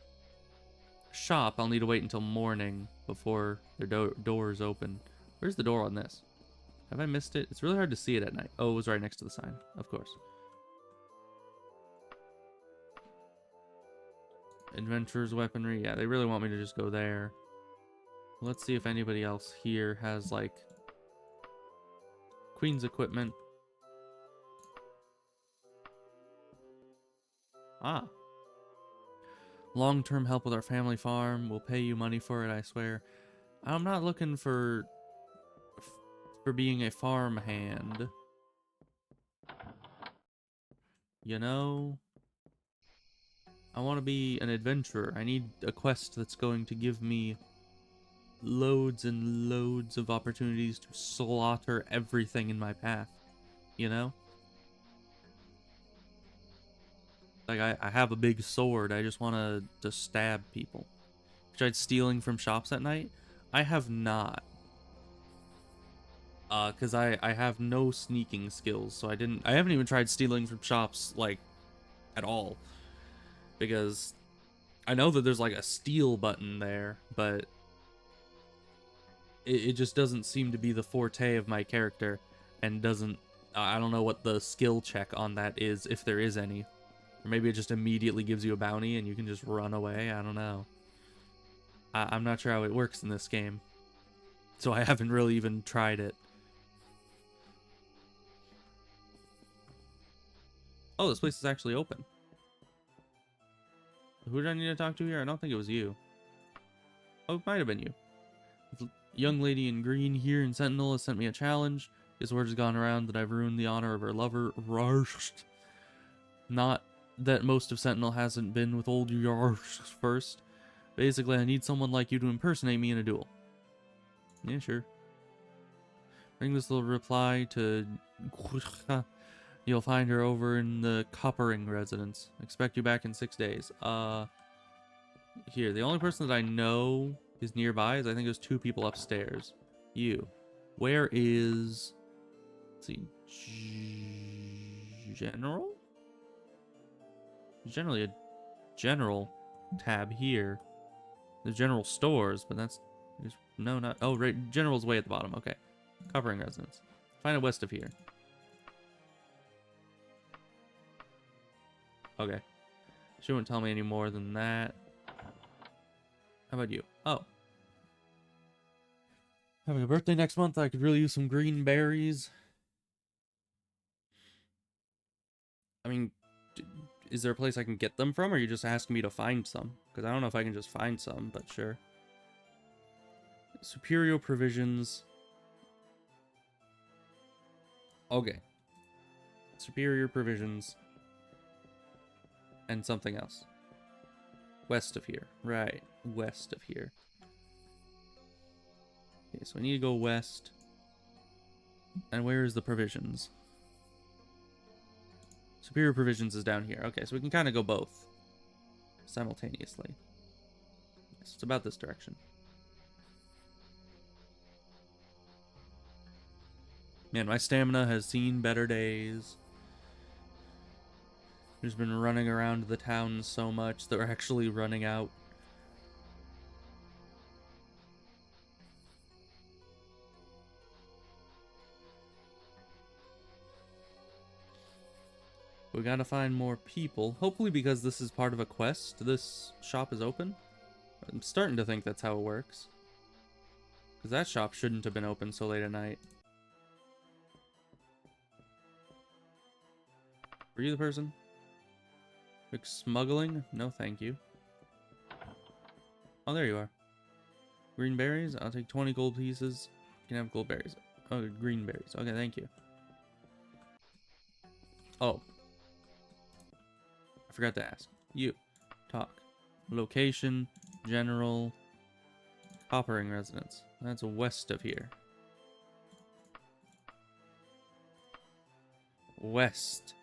shop, I'll need to wait until morning before their doors open. Where's the door on this? Have I missed it? It's really hard to see it at night. Oh, it was right next to the sign. Of course. Adventurer's weaponry. Yeah, they really want me to just go there. Let's see if anybody else here has, like, Queen's equipment. Ah. Long-term help with our family farm. We'll pay you money for it, I swear. I'm not looking for being a farm hand. You know? I want to be an adventurer. I need a quest that's going to give me loads and loads of opportunities to slaughter everything in my path. You know? Like, I have a big sword. I just want to stab people. Tried stealing from shops at night? I have not. Because I have no sneaking skills, so I haven't even tried stealing from shops, like, at all. Because I know that there's, like, a steal button there, but it just doesn't seem to be the forte of my character, and doesn't, I don't know what the skill check on that is, if there is any. Or maybe it just immediately gives you a bounty and you can just run away, I don't know. I'm not sure how it works in this game, so I haven't really even tried it. Oh, this place is actually open. Who did I need to talk to here? I don't think it was you. Oh, it might have been you. The young lady in green here in Sentinel has sent me a challenge. His word has gone around that I've ruined the honor of her lover. Rarsht. Not that most of Sentinel hasn't been with old Yarsht first. Basically, I need someone like you to impersonate me in a duel. Yeah, sure. Bring this little reply to... You'll find her over in the Coppering residence. Expect you back in 6 days. Here, the only person that I know is nearby is I think there's 2 people upstairs. You. Where is... Let's see. General? There's generally a general tab here. There's general stores, but that's... No, not... Oh, right. General's way at the bottom. Okay. Coppering residence. Find it west of here. Okay. She won't tell me any more than that. How about you? Oh. Having a birthday next month. I could really use some green berries. I mean, is there a place I can get them from, or are you just asking me to find some? Because I don't know if I can just find some, but sure. Superior provisions. Okay. Superior provisions. And something else. West of here. Right. West of here. Okay, so I need to go west. And where is the provisions? Superior provisions is down here. Okay, so we can kind of go both simultaneously. So it's about this direction. Man, my stamina has seen better days. We've been running around the town so much that we're actually running out. We gotta find more people. Hopefully, because this is part of a quest, this shop is open. I'm starting to think that's how it works. Because that shop shouldn't have been open so late at night. Were you the person? Like smuggling? No, thank you. Oh, there you are. Green berries? I'll take 20 gold pieces. You can have gold berries. Oh, green berries. Okay, thank you. Oh. I forgot to ask. You. Talk. Location. General. Coppering residence. That's west of here. West.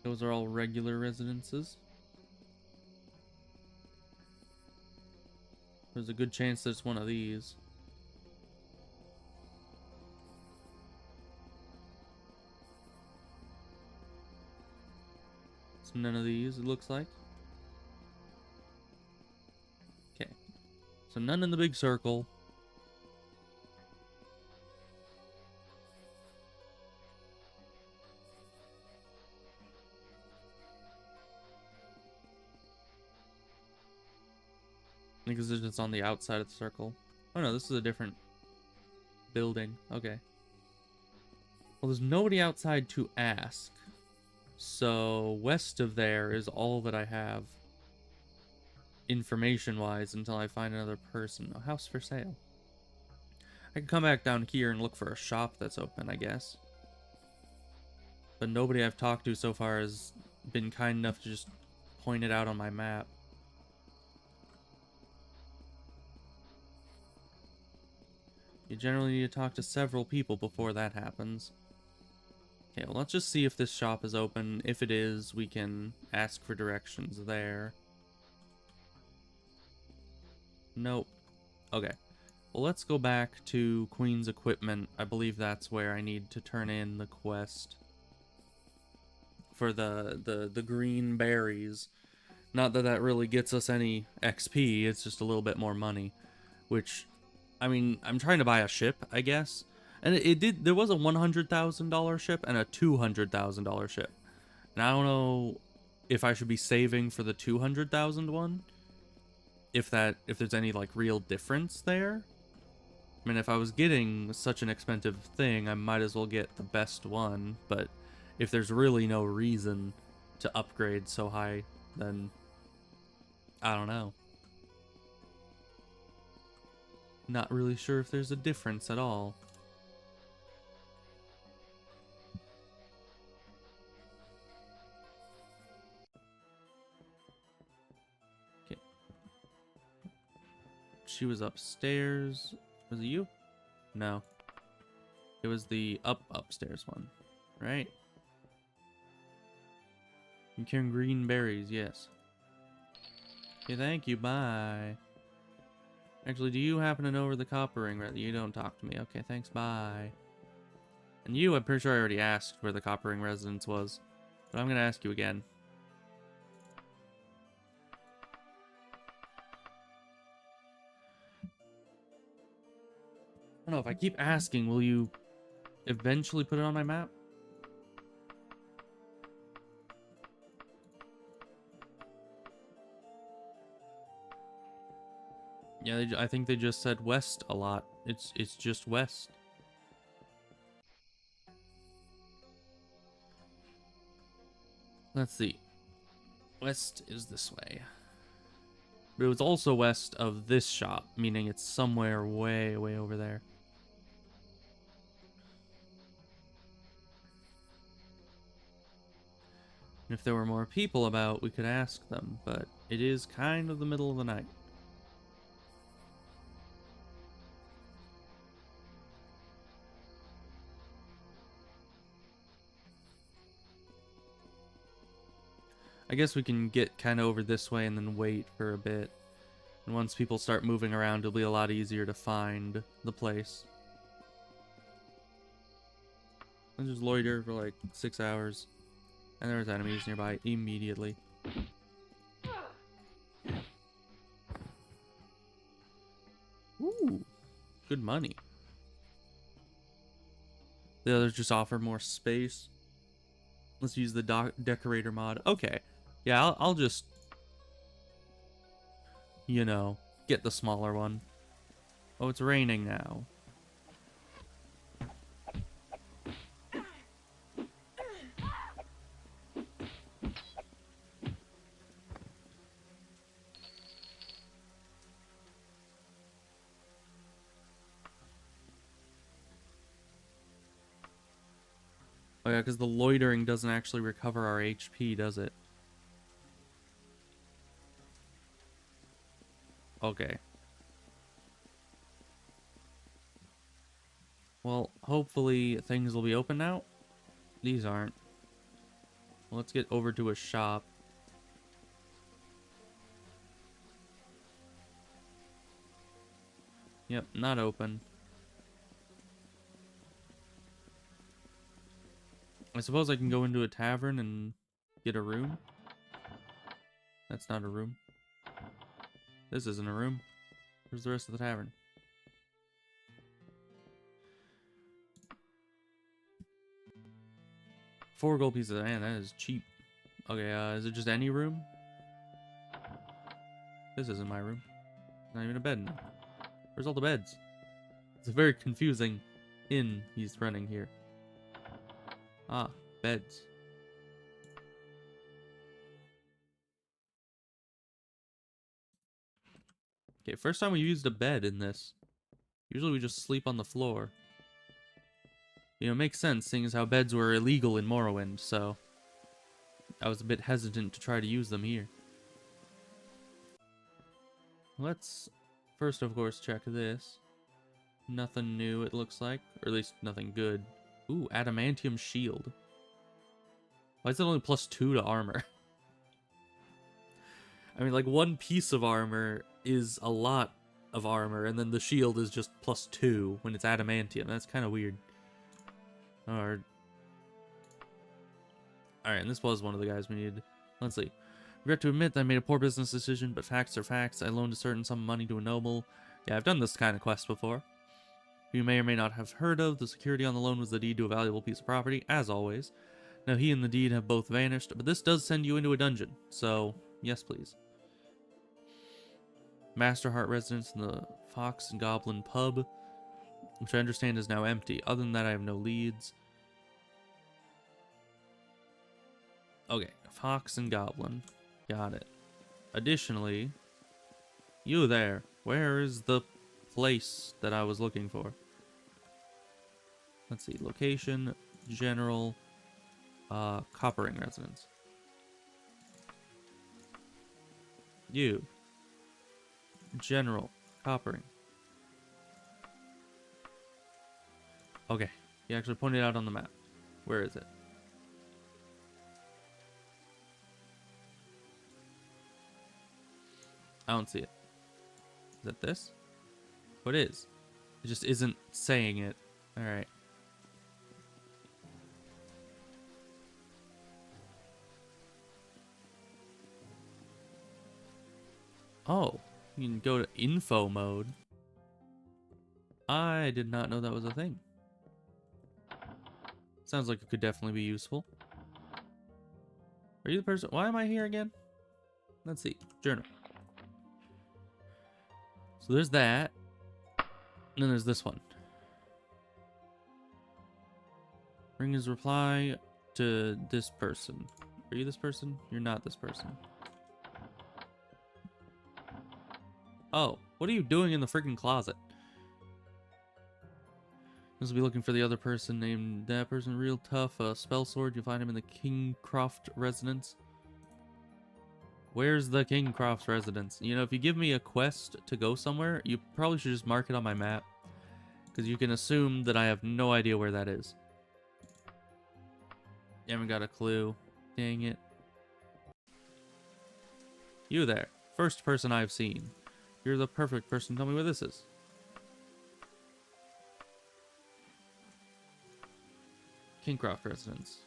Those are all regular residences. There's a good chance that it's one of these. It's none of these, it looks like. Okay. So none in the big circle. Because it's just on the outside of the circle. Oh no, this is a different building. Okay. Well, there's nobody outside to ask. So west of there is all that I have information-wise until I find another person. A house for sale. I can come back down here and look for a shop that's open, I guess. But nobody I've talked to so far has been kind enough to just point it out on my map. You generally need to talk to several people before that happens. Okay, well, let's just see if this shop is open. If it is, we can ask for directions there. Nope. Okay. Well, let's go back to Queen's Equipment. I believe that's where I need to turn in the quest for the green berries. Not that that really gets us any XP, it's just a little bit more money. Which, I mean, I'm trying to buy a ship, I guess. And it did, there was a $100,000 ship and a $200,000 ship. And I don't know if I should be saving for the 200,000 one. If there's any, like, real difference there. I mean, if I was getting such an expensive thing, I might as well get the best one. But if there's really no reason to upgrade so high, then I don't know. Not really sure if there's a difference at all. Okay. She was upstairs. Was it you? No. It was the upstairs one, right? You carrying green berries, yes. Okay, thank you, bye. Actually, do you happen to know where the copper ring is? You don't talk to me. Okay, thanks, bye. And you, I'm pretty sure I already asked where the copper ring residence was. But I'm gonna ask you again. I don't know, if I keep asking, will you eventually put it on my map? Yeah, I think they just said west a lot. It's just west. Let's see. West is this way. But it was also west of this shop, meaning it's somewhere way, way over there. And if there were more people about, we could ask them, but it is kind of the middle of the night. I guess we can get kind of over this way and then wait for a bit. And once people start moving around, it'll be a lot easier to find the place. I just loiter for like 6 hours. And there's enemies nearby immediately. Ooh, good money. The others just offer more space. Let's use the decorator mod. Okay. Yeah, I'll just, you know, get the smaller one. Oh, it's raining now. Oh yeah, because the loitering doesn't actually recover our HP, does it? Okay. Well, hopefully things will be open now. These aren't. Well, let's get over to a shop. Yep, not open. I suppose I can go into a tavern and get a room. That's not a room. This isn't a room. Where's the rest of the tavern? Four gold pieces. Man, that is cheap. Okay, is it just any room? This isn't my room. Not even a bed now. Where's all the beds? It's a very confusing inn he's running here. Ah, beds. Okay, first time we used a bed in this. Usually we just sleep on the floor. You know, it makes sense, seeing as how beds were illegal in Morrowind, so I was a bit hesitant to try to use them here. Let's first, of course, check this. Nothing new, it looks like. Or at least nothing good. Ooh, adamantium shield. Why is it only +2 to armor? I mean, like, one piece of armor is a lot of armor, and then the shield is just +2 when it's adamantium. That's kind of weird. Alright, and this was one of the guys we needed. Let's see. Regret to admit that I made a poor business decision, but facts are facts. I loaned a certain sum of money to a noble. Yeah, I've done this kind of quest before. You may or may not have heard of, the security on the loan was the deed to a valuable piece of property, as always. Now he and the deed have both vanished, but this does send you into a dungeon, so yes please. Masterheart residence in the Fox and Goblin pub, which I understand is now empty. Other than that, I have no leads. Okay, Fox and Goblin. Got it. Additionally, you there. Where is the place that I was looking for? Let's see. Location, general, coppering residence. You. General, coppering. Okay. You actually pointed out on the map. Where is it? I don't see it. Is that this? What is? It just isn't saying it. Alright. Oh, you can go to info mode. I did not know that was a thing. Sounds like it could definitely be useful. Are you the person? Why am I here again? Let's see. Journal. So there's that. And then there's this one. Bring his reply to this person. Are you this person? You're not this person. Oh, what are you doing in the freaking closet? This will be looking for the other person named that person. Real tough. Spell sword. You'll find him in the Kingcroft residence. Where's the Kingcroft residence? You know, if you give me a quest to go somewhere, you probably should just mark it on my map. Because you can assume that I have no idea where that is. You haven't got a clue. Dang it. You there. First person I've seen. You're the perfect person to tell me where this is. Kingcroft residence.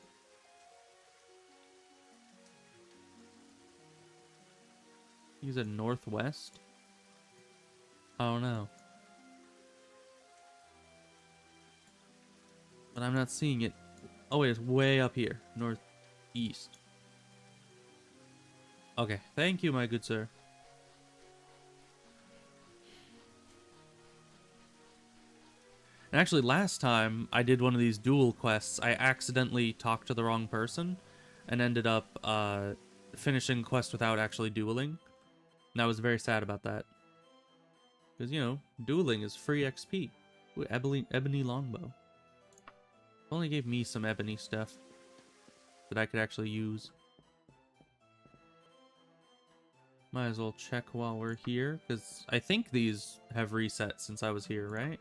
You said northwest? I don't know. But I'm not seeing it. Oh wait, it's way up here. Northeast. Okay, thank you, my good sir. And actually, last time I did one of these duel quests, I accidentally talked to the wrong person and ended up finishing the quest without actually dueling. And I was very sad about that. Because, you know, dueling is free XP. Ooh, ebony longbow. Only gave me some ebony stuff that I could actually use. Might as well check while we're here, because I think these have reset since I was here, right?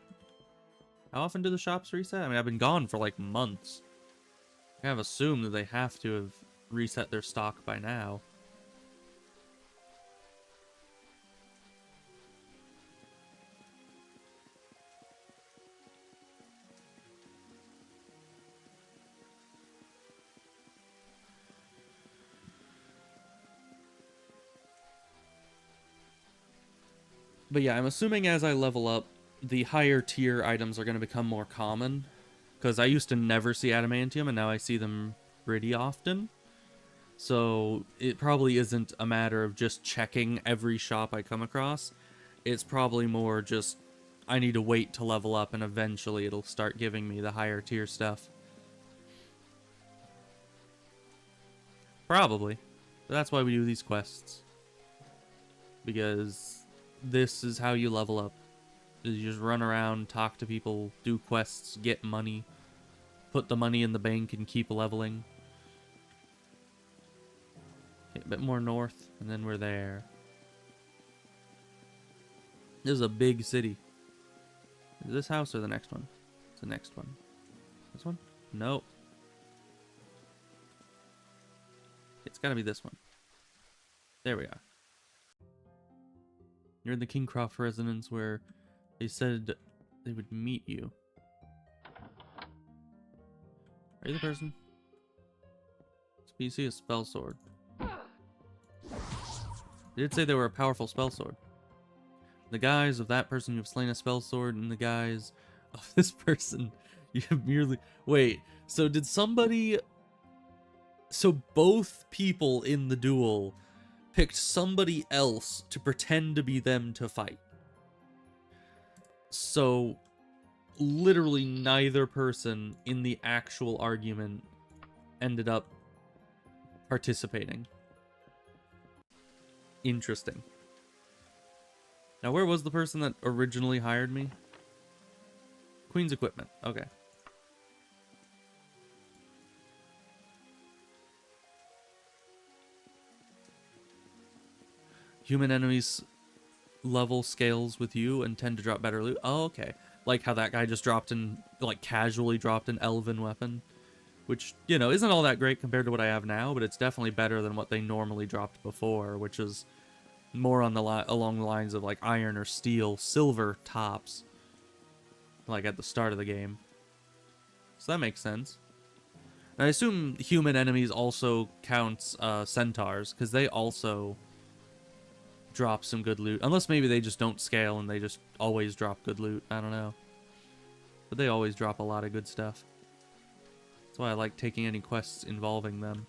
How often do the shops reset? I mean, I've been gone for like months. I kind of assume that they have to have reset their stock by now. But yeah, I'm assuming as I level up, the higher tier items are going to become more common. Because I used to never see adamantium, and now I see them pretty often. So it probably isn't a matter of just checking every shop I come across. It's probably more just, I need to wait to level up, and eventually it'll start giving me the higher tier stuff. Probably. But that's why we do these quests. Because this is how you level up. You just run around, talk to people, do quests, get money, put the money in the bank, and keep leveling. Okay, a bit more north, and then we're there. This is a big city. Is this house or the next one? It's the next one. This one? Nope. It's gotta be this one. There we are. You're in the Kingcroft residence where they said they would meet you. Are you the person? PC is spell sword. They did say they were a powerful spell sword. The guise of that person you have slain a spell sword, and the guise of this person you have merely... Wait, so did somebody... So both people in the duel picked somebody else to pretend to be them to fight. So literally neither person in the actual argument ended up participating. Interesting. Now, where was the person that originally hired me? Queen's Equipment. Okay. Human enemies level scales with you and tend to drop better loot. Oh, okay. Like how that guy just dropped in, like casually dropped an elven weapon. Which, you know, isn't all that great compared to what I have now, but it's definitely better than what they normally dropped before, which is more on the along the lines of like iron or steel, silver tops, like at the start of the game. So that makes sense. And I assume human enemies also counts centaurs, because they also drop some good loot. Unless maybe they just don't scale and they just always drop good loot. I don't know. But they always drop a lot of good stuff. That's why I like taking any quests involving them.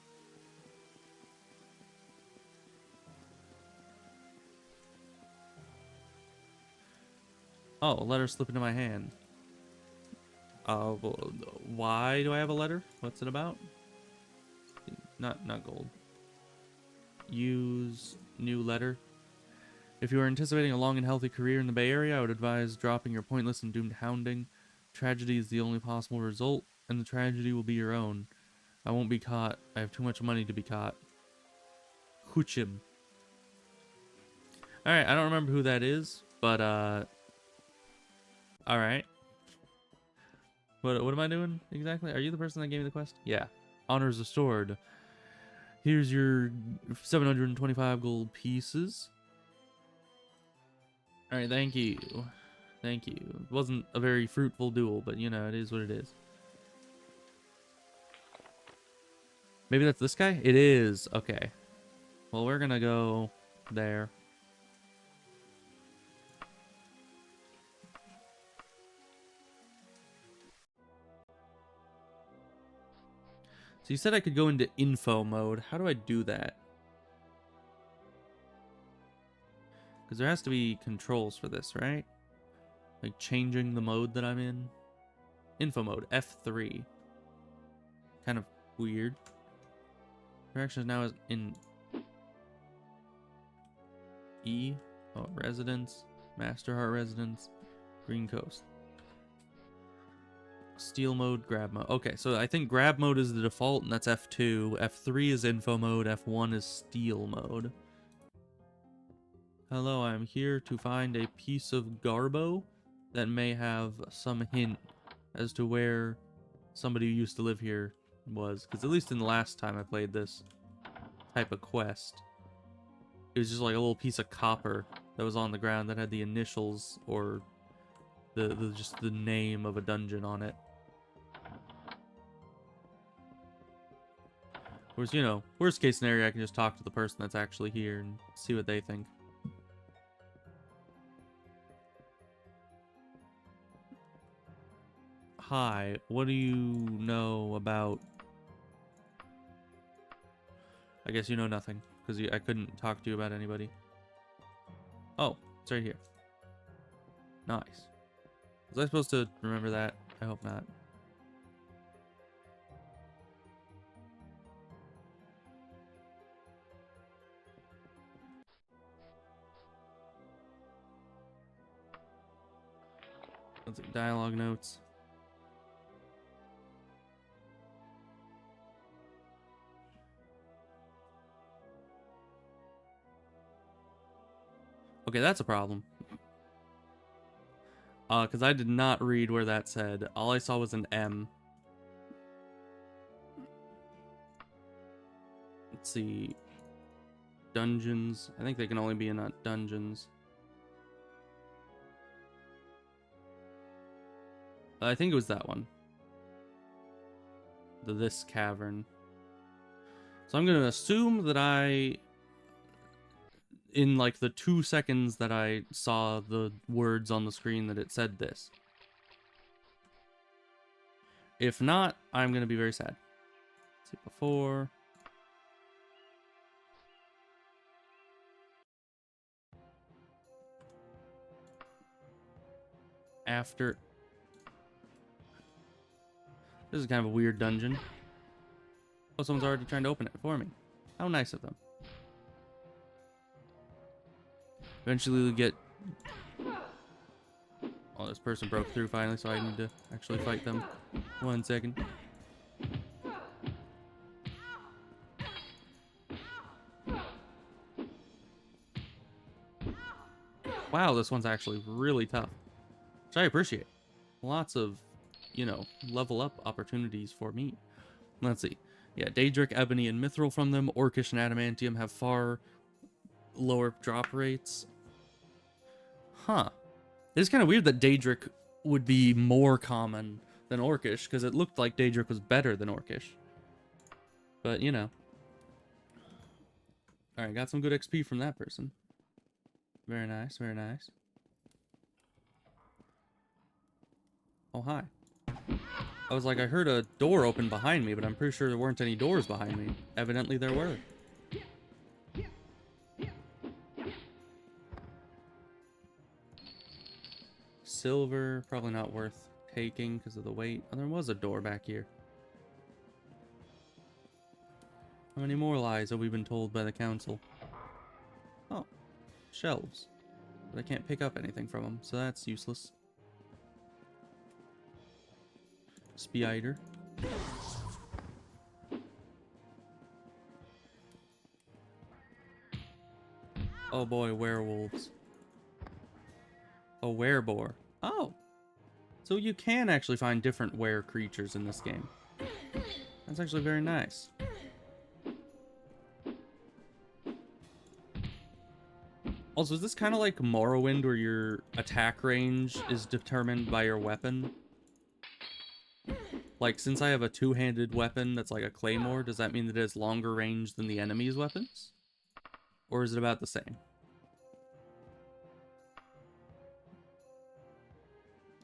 Oh, a letter slipped into my hand. Why do I have a letter? What's it about? Not gold. Use new letter. If you are anticipating a long and healthy career in the Bay Area, I would advise dropping your pointless and doomed hounding. Tragedy is the only possible result, and the tragedy will be your own. I won't be caught. I have too much money to be caught. Huchim. Alright, I don't remember who that is, but, alright. What am I doing exactly? Are you the person that gave me the quest? Yeah. Honors restored. Here's your 725 gold pieces. Alright, thank you. Thank you. It wasn't a very fruitful duel, but you know, it is what it is. Maybe that's this guy? It is. Okay. Well, we're gonna go there. So you said I could go into info mode. How do I do that? Because there has to be controls for this, right? Like changing the mode that I'm in. Info mode, F3. Kind of weird. Directions now is in E. Oh, residence. Masterheart residence. Green Coast. Steel mode, grab mode. Okay, so I think grab mode is the default, and that's F2. F3 is info mode. F1 is steel mode. Hello, I'm here to find a piece of garbo that may have some hint as to where somebody who used to live here was. Because at least in the last time I played this type of quest, it was just like a little piece of copper that was on the ground that had the initials or just the name of a dungeon on it. Of course, you know, worst case scenario, I can just talk to the person that's actually here and see what they think. Hi, what do you know about... I guess you know nothing, because I couldn't talk to you about anybody. Oh, it's right here. Nice. Was I supposed to remember that? I hope not. Let's see, dialogue notes. Okay, that's a problem. Because I did not read where that said. All I saw was an M. Let's see. Dungeons. I think they can only be in dungeons. I think it was that one. This cavern. So I'm going to assume that in like the 2 seconds that I saw the words on the screen, that it said this. If not, I'm going to be very sad. Let's see, before. After. This is kind of a weird dungeon. Oh, someone's already trying to open it for me. How nice of them. Eventually we get... Oh, this person broke through finally, so I need to actually fight them. 1 second. Wow, this one's actually really tough. Which I appreciate. Lots of, you know, level up opportunities for me. Let's see. Yeah, Daedric, Ebony, and Mithril from them. Orcish and Adamantium have far lower drop rates. Huh. It's kind of weird that Daedric would be more common than Orcish, because it looked like Daedric was better than Orcish. But, you know. Alright, got some good XP from that person. Very nice, very nice. Oh, hi. I was like, I heard a door open behind me, but I'm pretty sure there weren't any doors behind me. Evidently there were. Silver, probably not worth taking because of the weight. Oh, there was a door back here. How many more lies have we been told by the council? Oh, shelves. But I can't pick up anything from them, so that's useless. Spider. Oh boy, werewolves. A wereboar. Oh! So you can actually find different were creatures in this game. That's actually very nice. Also, is this kind of like Morrowind, where your attack range is determined by your weapon? Like, since I have a two-handed weapon that's like a claymore, does that mean that it has longer range than the enemy's weapons? Or is it about the same?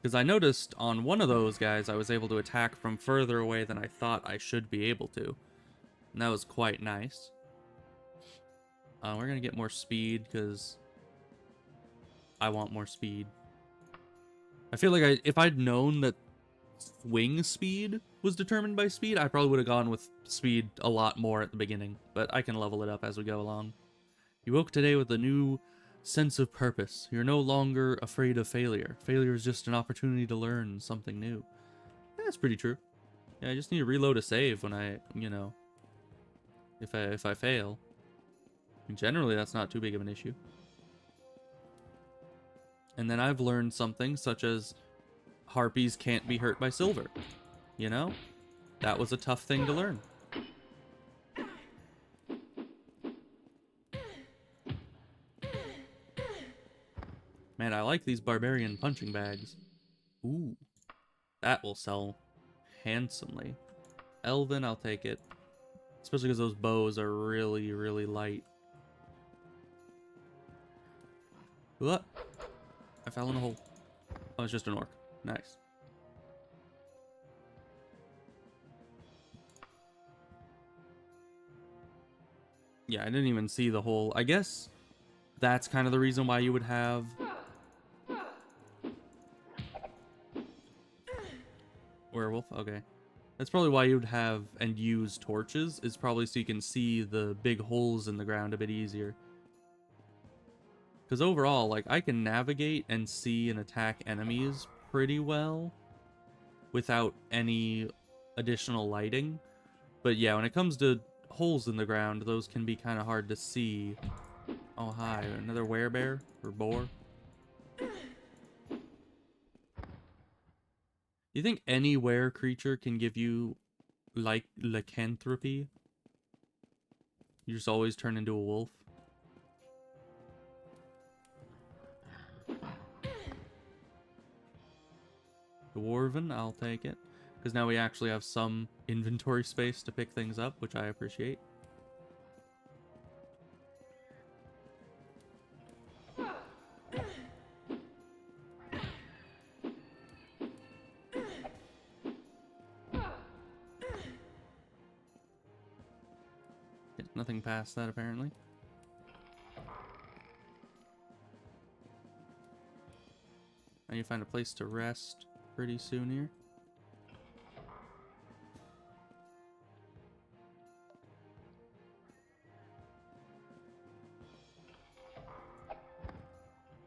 Because I noticed on one of those guys, I was able to attack from further away than I thought I should be able to. And that was quite nice. We're going to get more speed because I want more speed. I feel like if I'd known that swing speed was determined by speed, I probably would have gone with speed a lot more at the beginning. But I can level it up as we go along. You woke today with a new sense of purpose. You're no longer afraid of failure. Failure is just an opportunity to learn something new. Yeah, that's pretty true. Yeah, I just need to reload a save when I, you know, if I fail. And generally, that's not too big of an issue. And then I've learned something such as harpies can't be hurt by silver. You know? That was a tough thing to learn. Man, I like these barbarian punching bags. Ooh. That will sell handsomely. Elven, I'll take it. Especially because those bows are really, really light. What? I fell in a hole. Oh, it's just an orc. Nice. Yeah, I didn't even see the hole. I guess that's kind of the reason why you would have... Werewolf? Okay. That's probably why you would have and use torches, is probably so you can see the big holes in the ground a bit easier. Because overall, like, I can navigate and see and attack enemies pretty well without any additional lighting. But yeah, when it comes to holes in the ground, those can be kind of hard to see. Oh, hi. Another werebear? Or boar? You think any were creature can give you, like, lycanthropy? You just always turn into a wolf? Dwarven, I'll take it. Because now we actually have some inventory space to pick things up, which I appreciate. Nothing past that, apparently. Now you find a place to rest pretty soon here.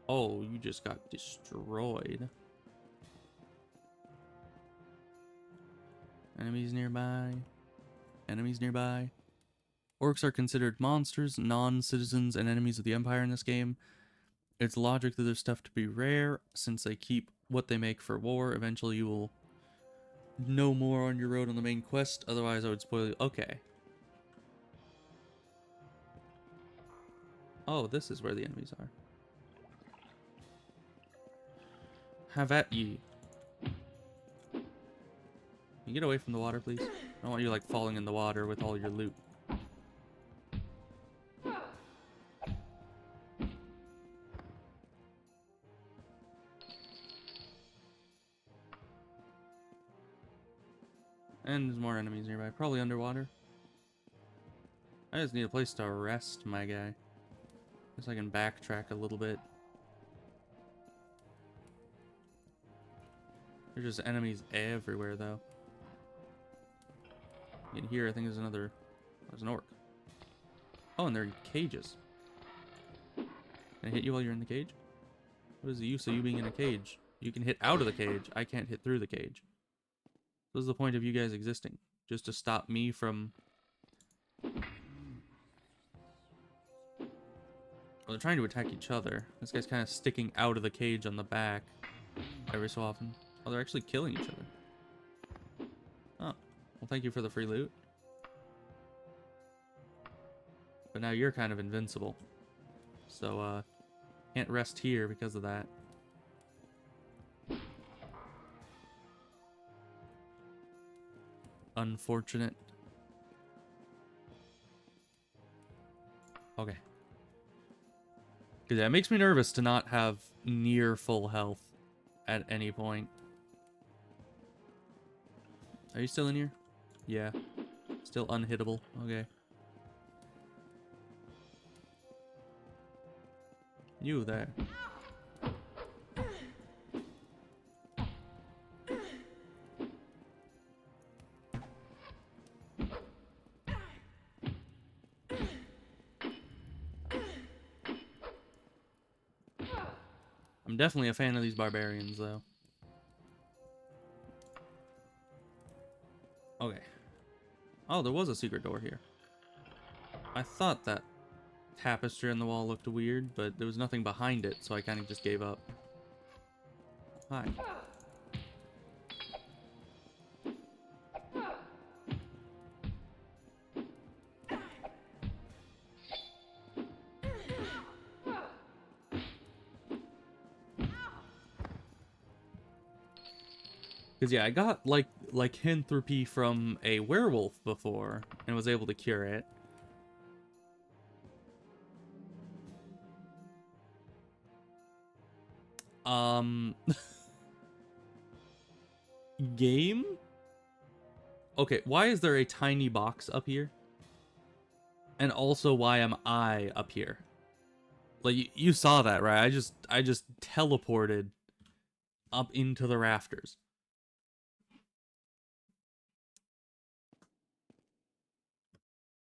Oh, you just got destroyed. Enemies nearby. Enemies nearby. Orcs are considered monsters, non-citizens, and enemies of the Empire in this game. It's logic that there's stuff to be rare, since they keep what they make for war. Eventually you will know more on your road on the main quest, otherwise I would spoil you. Okay. Oh, this is where the enemies are. Have at ye. Can you get away from the water, please? I don't want you, like, falling in the water with all your loot. And there's more enemies nearby. Probably underwater. I just need a place to rest, my guy. Guess I can backtrack a little bit. There's just enemies everywhere, though. In here, I think there's another... There's an orc. Oh, and they're in cages. Can I hit you while you're in the cage? What is the use of you being in a cage? You can hit out of the cage. I can't hit through the cage. What is the point of you guys existing? Just to stop me from... Well, they're trying to attack each other. This guy's kind of sticking out of the cage on the back every so often. Oh, they're actually killing each other. Oh. Well, thank you for the free loot. But now you're kind of invincible. So, can't rest here because of that. Unfortunate. Okay. Because yeah, it makes me nervous to not have near full health at any point. Are you still in here? Yeah. Still unhittable. Okay. You there. I'm definitely a fan of these barbarians, though. Okay. Oh, there was a secret door here. I thought that tapestry on the wall looked weird, but there was nothing behind it, so I kind of just gave up. Hi. Because, yeah, I got, like lycanthropy from a werewolf before, and was able to cure it. Game? Okay, why is there a tiny box up here? And also, why am I up here? Like, you saw that, right? I just teleported up into the rafters.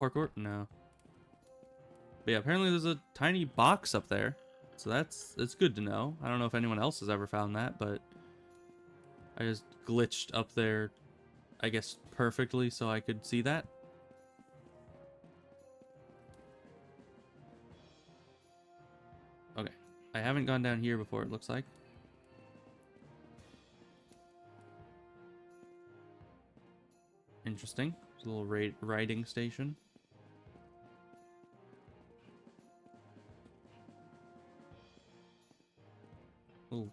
Parkour? No. But yeah, apparently there's a tiny box up there. So it's good to know. I don't know if anyone else has ever found that, but I just glitched up there, I guess, perfectly so I could see that. Okay. I haven't gone down here before, it looks like. Interesting. There's a little riding station. Little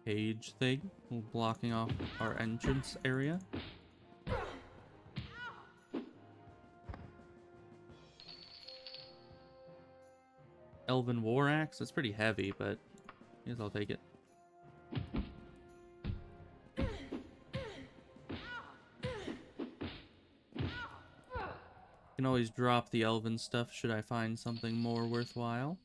cage thing. Blocking off our entrance area. Elven War Axe. It's pretty heavy, but I guess I'll take it. Can always drop the elven stuff should I find something more worthwhile.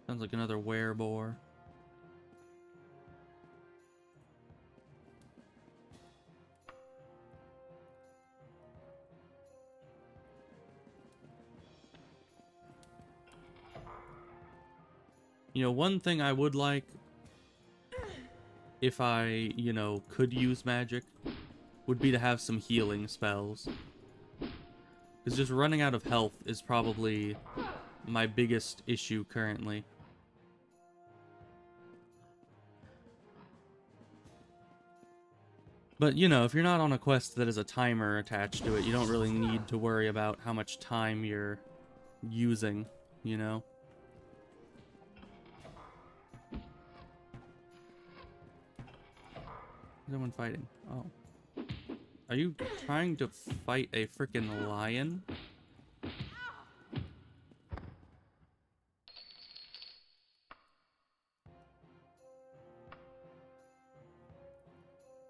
Sounds like another werebore. You know, one thing I would like, if I, you know, could use magic, would be to have some healing spells. Because just running out of health is probably my biggest issue currently. But, you know, if you're not on a quest that has a timer attached to it, you don't really need to worry about how much time you're using, you know? Is anyone fighting? Oh. Are you trying to fight a freaking lion?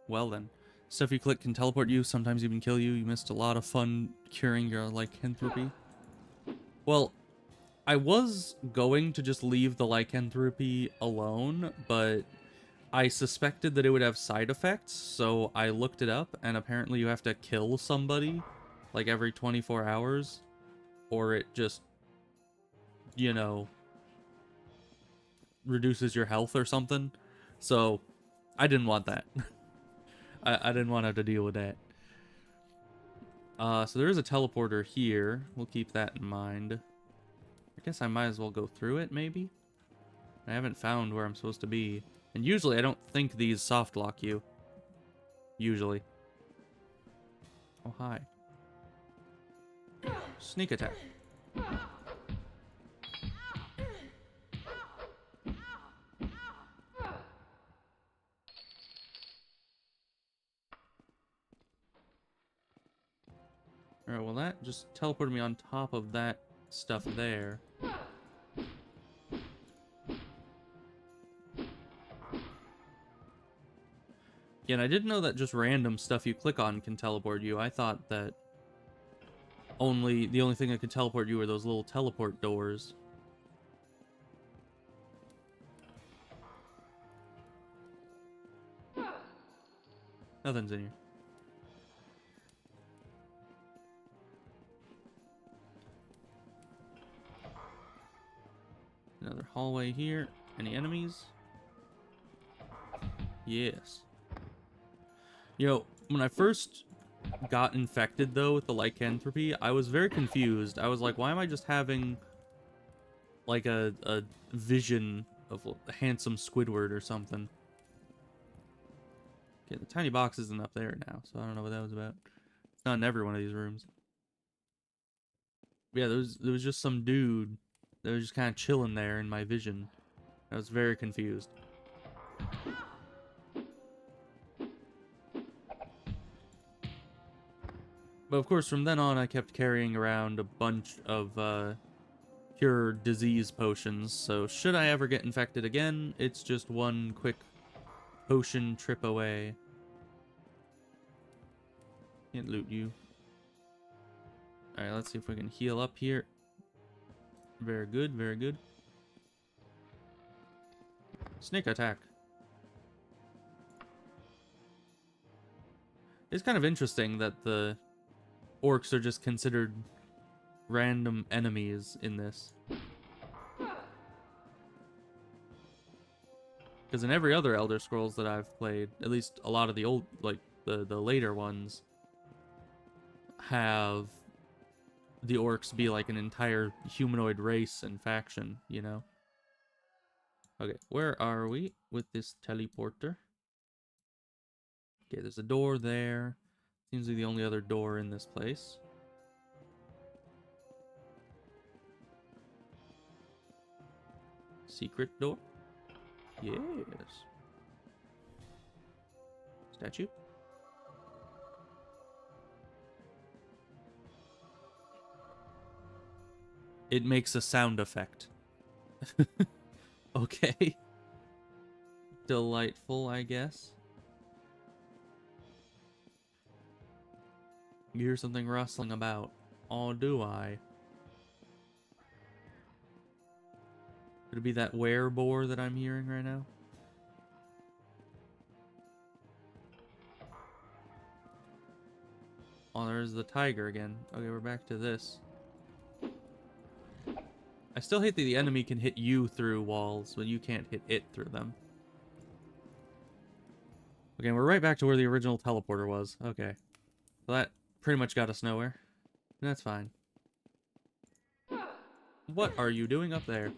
Well then. Stuff you click can teleport you, sometimes even kill you. You missed a lot of fun curing your lycanthropy. Well, I was going to just leave the lycanthropy alone, but I suspected that it would have side effects, so I looked it up, and apparently you have to kill somebody, like, every 24 hours, or it just, you know, reduces your health or something. So, I didn't want that. I didn't want to have to deal with that. So there is a teleporter here. We'll keep that in mind. I guess I might as well go through it, maybe? I haven't found where I'm supposed to be. And usually I don't think these soft lock you. Usually. Oh, hi. Sneak attack. Alright, well that just teleported me on top of that stuff there. Yeah, and I didn't know that just random stuff you click on can teleport you. I thought that the only thing that could teleport you were those little teleport doors. Nothing's in here. Another hallway here. Any enemies? Yes. You know, when I first got infected, though, with the lycanthropy, I was very confused. I was like, why am I just having, like, a vision of a handsome Squidward or something? Okay, the tiny box isn't up there now, so I don't know what that was about. It's not in every one of these rooms. But yeah, there was just some dude that was just kind of chilling there in my vision. I was very confused. But of course, from then on, I kept carrying around a bunch of cure disease potions. So should I ever get infected again, it's just one quick potion trip away. Can't loot you. Alright, let's see if we can heal up here. Very good, very good. Snake attack. It's kind of interesting that the orcs are just considered random enemies in this. Because in every other Elder Scrolls that I've played, at least a lot of the old, like, the later ones, have the orcs be like an entire humanoid race and faction, you know? Okay, where are we with this teleporter? Okay, there's a door there. Seems to be the only other door in this place. Secret door? Yes. Statue? It makes a sound effect. Okay. Delightful, I guess. You hear something rustling about. Oh, do I? Could it be that wereboar that I'm hearing right now? Oh, there's the tiger again. Okay, we're back to this. I still hate that the enemy can hit you through walls, but you can't hit it through them. Okay, we're right back to where the original teleporter was. Okay. So that pretty much got us nowhere. That's fine. What are you doing up there?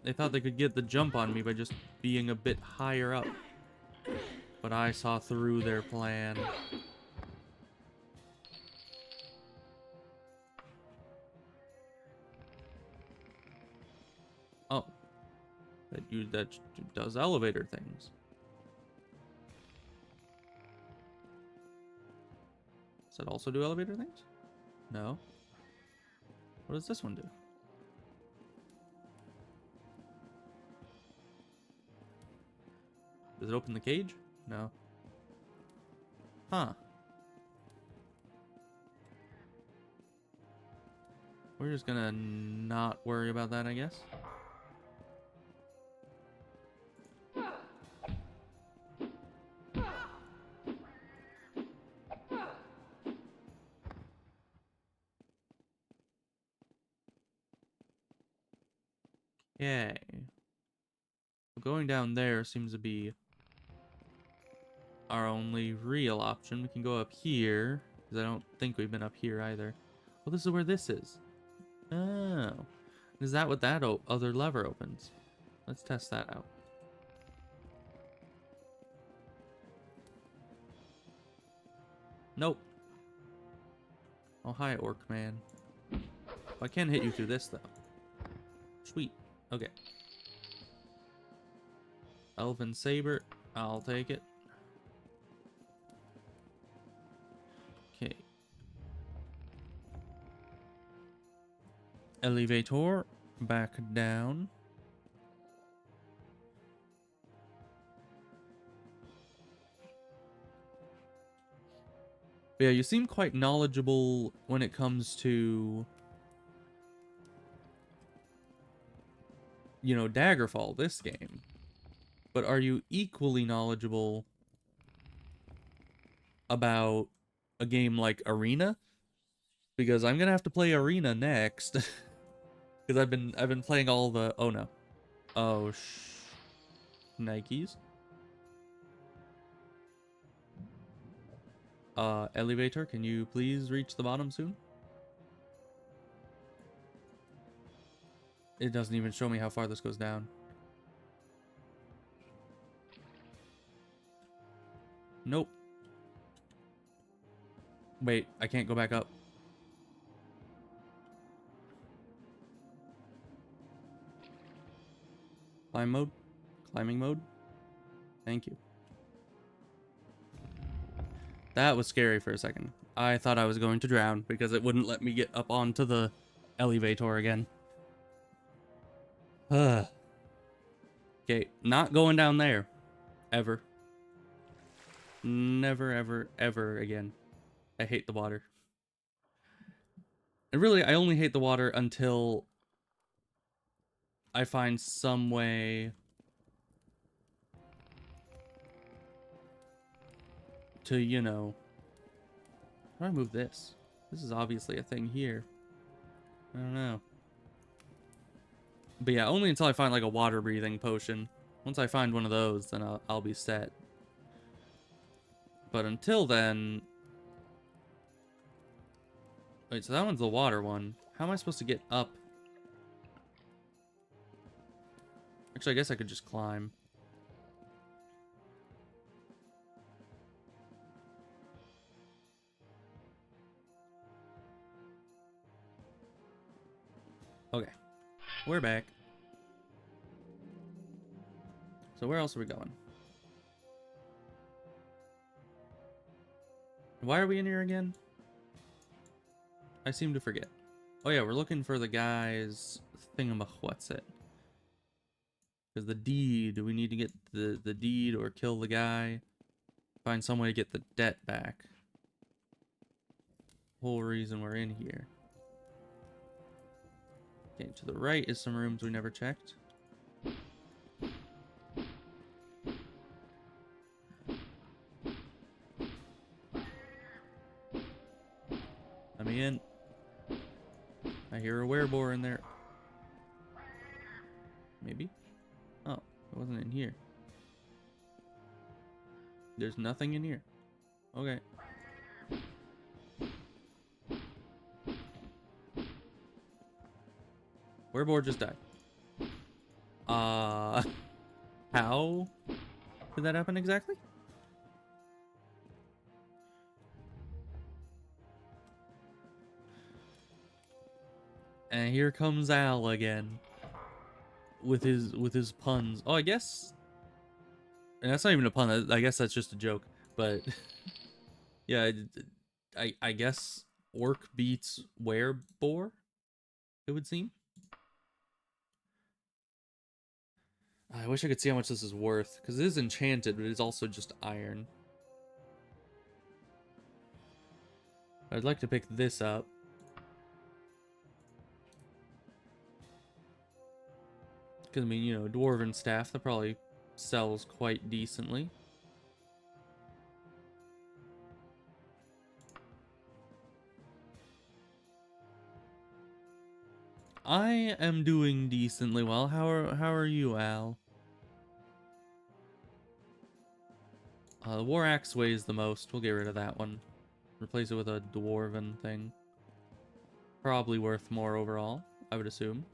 They thought they could get the jump on me by just being a bit higher up. But I saw through their plan. Oh. That does elevator things. Does that also do elevator things? No. What does this one do? Does it open the cage? No. Huh. We're just gonna not worry about that, I guess. Okay. Going down there seems to be our only real option. We can go up here, because I don't think we've been up here either. Well, this is where this is. Oh. Is that what that other lever opens? Let's test that out. Nope. Oh, hi, orc man. I can hit you through this, though. Sweet. Okay. Elven saber. I'll take it. Elevator back down. But yeah, you seem quite knowledgeable when it comes to, you know, Daggerfall, this game. But are you equally knowledgeable about a game like Arena? Because I'm gonna have to play Arena next. Because I've been playing all the, oh no. Oh Nikes. Elevator, can you please reach the bottom soon? It doesn't even show me how far this goes down. Nope. Wait, I can't go back up. Climb mode? Climbing mode? Thank you. That was scary for a second. I thought I was going to drown because it wouldn't let me get up onto the elevator again. Okay, not going down there. Ever. Never, ever, ever again. I hate the water. And really, I only hate the water until I find some way to, you know... How do I move this? This is obviously a thing here. I don't know. But yeah, only until I find like a water breathing potion. Once I find one of those, then I'll be set. But until then... Wait, so that one's the water one. How am I supposed to get up? Actually, I guess I could just climb. Okay. We're back. So where else are we going? Why are we in here again? I seem to forget. Oh yeah, we're looking for the guy's thingamawhat's-it. Because the deed, we need to get the deed or kill the guy. Find some way to get the debt back. Whole reason we're in here. Okay, to the right is some rooms we never checked. Let me in. I hear a werebore in there. Maybe? Oh, it wasn't in here. There's nothing in here. Okay. Werebore just died. How did that happen exactly? And here comes Al again with his puns. Oh, I guess, and that's not even a pun. I guess that's just a joke. But yeah, I guess orc beats werebore, it would seem. I wish I could see how much this is worth, because it is enchanted, but it's also just iron. I'd like to pick this up. Because, I mean, you know, dwarven staff, that probably sells quite decently. I am doing decently well. How are you, Al? The war axe weighs the most. We'll get rid of that one. Replace it with a dwarven thing. Probably worth more overall, I would assume.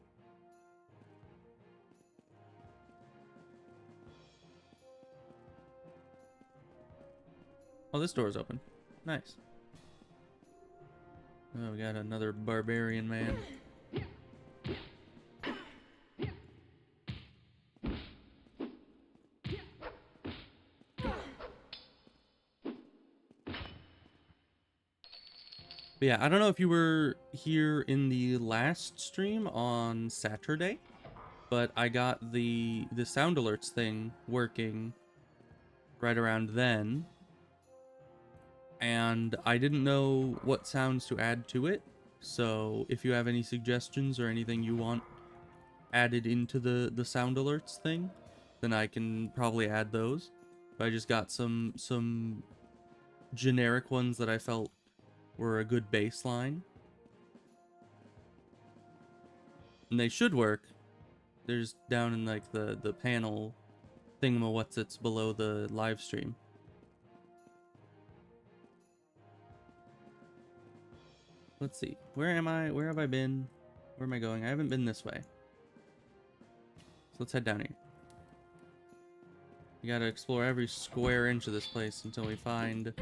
Oh, this door's open. Nice. Oh, we got another barbarian man. But But yeah, I don't know if you were here in the last stream on Saturday, but I got the sound alerts thing working right around then, and I didn't know what sounds to add to it. So if you have any suggestions or anything you want added into the sound alerts thing, then I can probably add those. But I just got some generic ones that I felt were a good baseline, and they should work. There's down in like the panel thingamawhatsits below the live stream. Let's see. Where am I? Where have I been? Where am I going? I haven't been this way. So let's head down here. We gotta explore every square inch of this place until we find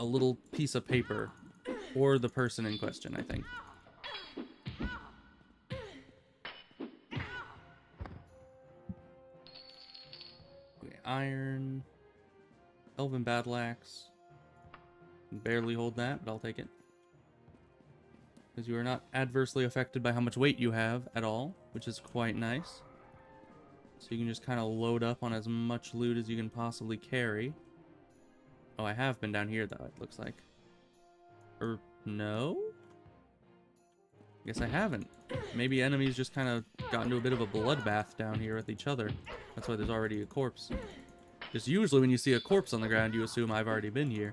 a little piece of paper. Or the person in question, I think. Okay, iron. Elven battle axe. Barely hold that, but I'll take it. Because you are not adversely affected by how much weight you have at all, which is quite nice. So you can just kind of load up on as much loot as you can possibly carry. Oh, I have been down here, though, it looks like. Or, no? Guess I haven't. Maybe enemies just kind of got into a bit of a bloodbath down here with each other. That's why there's already a corpse. Just usually when you see a corpse on the ground, you assume I've already been here.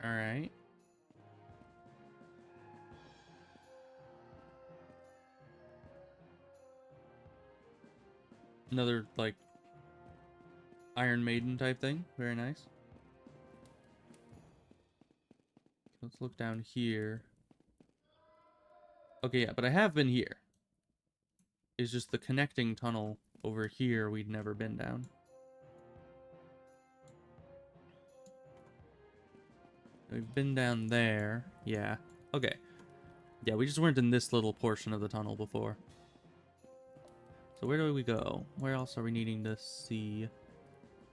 Alright. Another, like, Iron Maiden type thing. Very nice. Let's look down here. Okay, yeah, but I have been here. It's just the connecting tunnel over here we'd never been down. We've been down there. Yeah. Okay. Yeah, we just weren't in this little portion of the tunnel before. So where do we go? Where else are we needing to see?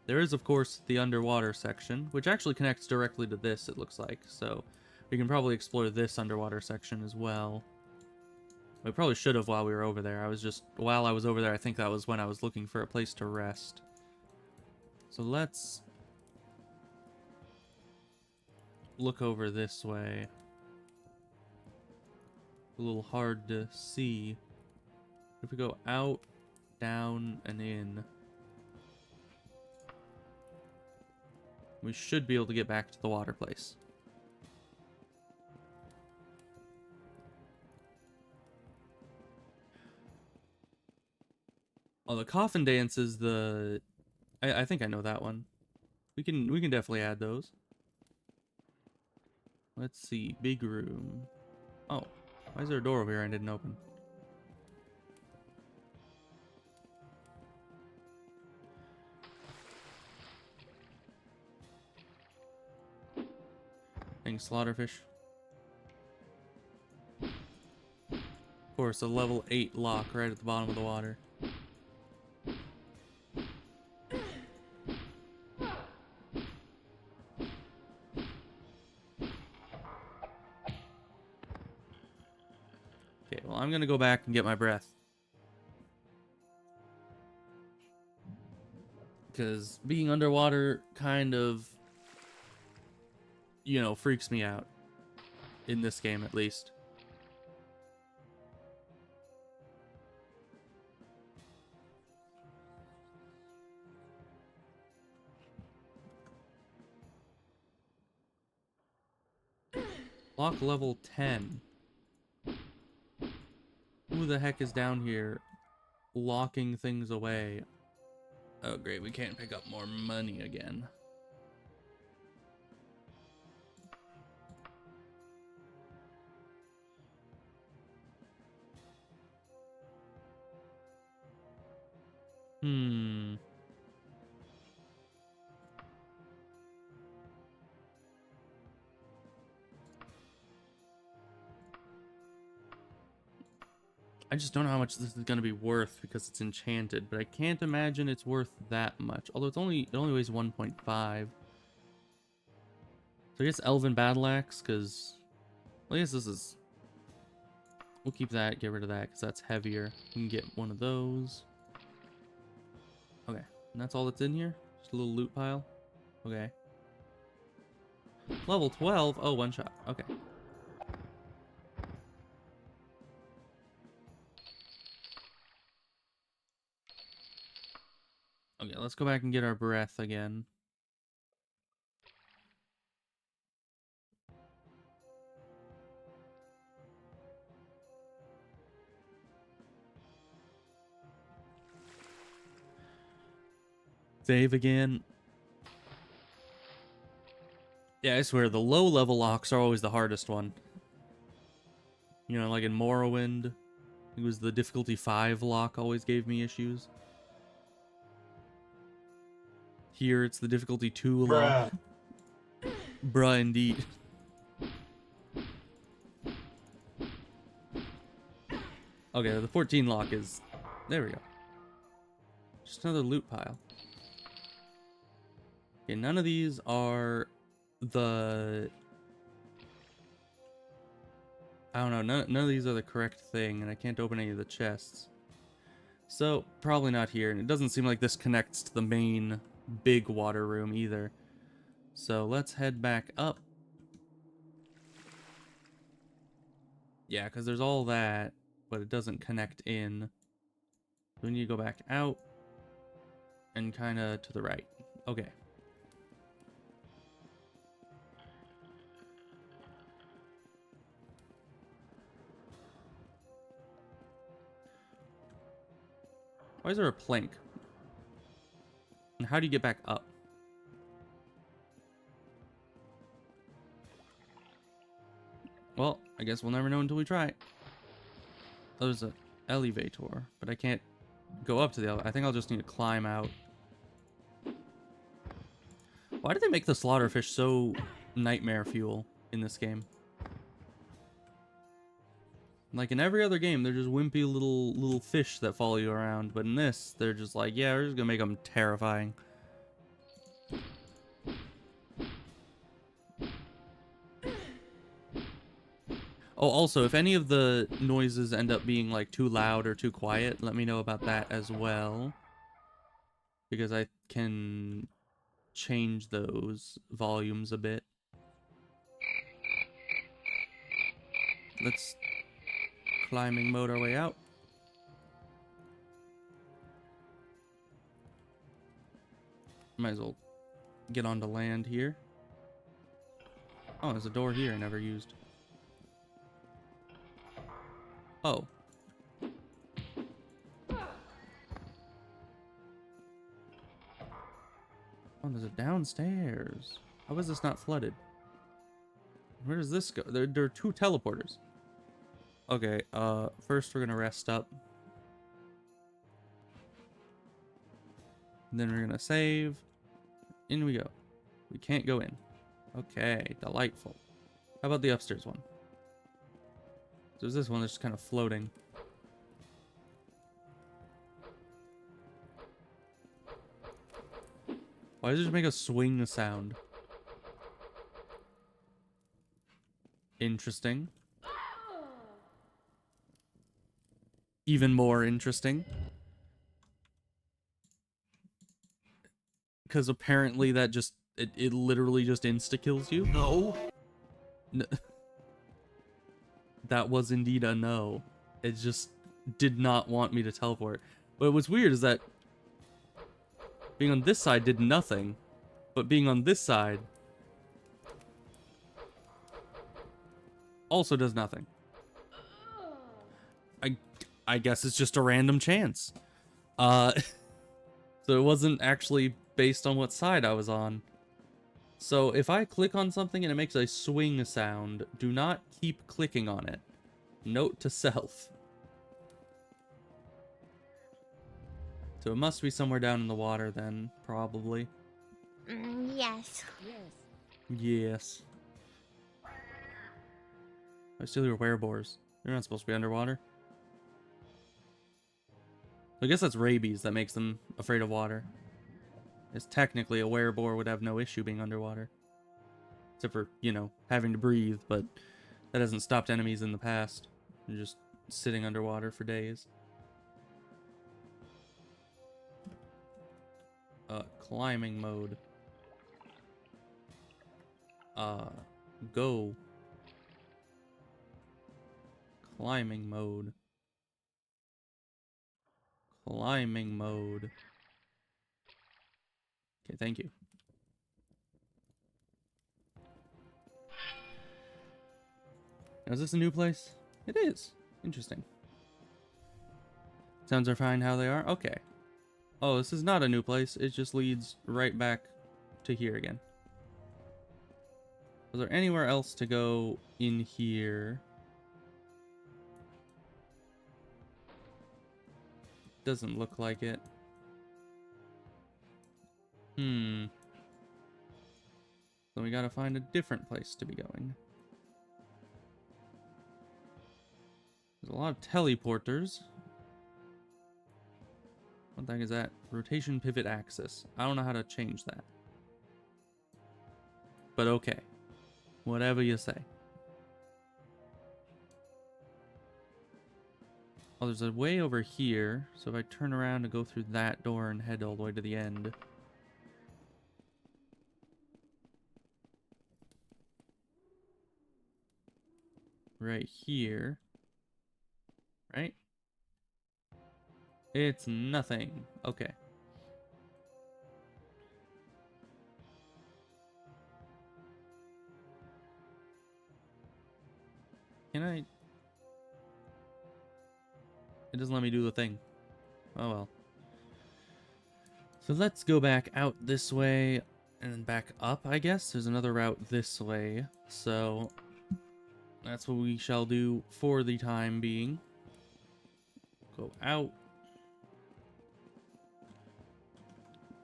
There is, of course, the underwater section, which actually connects directly to this, it looks like. So we can probably explore this underwater section as well. We probably should have while we were over there. While I was over there, I think that was when I was looking for a place to rest. So let's look over this way. A little hard to see. If we go out, down, and in, we should be able to get back to the water place. Oh, the coffin dance is the... I think I know that one. We can definitely add those. Let's see. Big room. Oh. Why is there a door over here I didn't open? Thanks, Slaughterfish. Of course, a level 8 lock right at the bottom of the water. Okay, well, I'm gonna go back and get my breath. Because being underwater kind of, you know, freaks me out. In this game, at least. Lock level 10. Who the heck is down here locking things away? Oh, great. We can't pick up more money again. I just don't know how much this is gonna be worth because it's enchanted, but I can't imagine it's worth that much. Although it only weighs 1.5. So I guess Elven Battle Axe, because well, I guess this is. We'll keep that. Get rid of that because that's heavier. We can get one of those. Okay, and that's all that's in here. Just a little loot pile. Okay. Level 12. Oh, one shot. Okay. Okay, let's go back and get our breath again. Save again. Yeah, I swear, the low-level locks are always the hardest one. You know, like in Morrowind, it was the difficulty 5 lock always gave me issues. Here, it's the difficulty 2 lock. Bruh, indeed. Okay, the 14 lock is... There we go. Just another loot pile. Okay, none of these are the... I don't know, none of these are the correct thing, and I can't open any of the chests. So, probably not here, and it doesn't seem like this connects to the main big water room either. So, let's head back up. Yeah, because there's all that, but it doesn't connect in. So we need to go back out, and kind of to the right. Okay. Why is there a plank? And how do you get back up? Well, I guess we'll never know until we try. Oh, there's an elevator, but I can't go up to the elevator. I think I'll just need to climb out. Why did they make the slaughterfish so nightmare fuel in this game? Like in every other game, they're just wimpy little fish that follow you around. But in this, they're just like, yeah, we're just gonna make them terrifying. Oh, also, if any of the noises end up being like too loud or too quiet, let me know about that as well. Because I can change those volumes a bit. Let's climbing mode our way out. Might as well get onto land here. Oh, there's a door here I never used. Oh. Oh, there's a downstairs. How is this not flooded? Where does this go? There are two teleporters. Okay, first we're gonna rest up. And then we're gonna save. In we go. We can't go in. Okay, delightful. How about the upstairs one? There's this one that's just kind of floating. Why does it just make a swing sound? Interesting. Even more interesting. Because apparently that just... It literally just insta-kills you? No. That was indeed a no. It just did not want me to teleport. But what's weird is that being on this side did nothing, but being on this side also does nothing. I guess it's just a random chance. So it wasn't actually based on what side I was on. So if I click on something and it makes a swing sound, do not keep clicking on it. Note to self. So it must be somewhere down in the water then, probably. Yes. Yes. I still hear werebores. They're not supposed to be underwater. I guess that's rabies that makes them afraid of water. As technically, a werebore would have no issue being underwater. Except for, you know, having to breathe, but that hasn't stopped enemies in the past. They're just sitting underwater for days. Climbing mode. Go. Climbing mode. Climbing mode. Okay, thank you. Now, is this a new place? It is. Interesting. Sounds are fine how they are? Okay. Oh, this is not a new place. It just leads right back to here again. Was there anywhere else to go in here? Doesn't look like it. So we gotta find a different place to be going. There's a lot of teleporters. What the heck is that? Rotation pivot axis. I don't know how to change that. But okay. Whatever you say. Oh, there's a way over here. So if I turn around and go through that door and head all the way to the end. Right here. Right? It's nothing. Okay. Can I... It doesn't let me do the thing. Oh well. So let's go back out this way and then back up, I guess. There's another route this way. So that's what we shall do for the time being. Go out.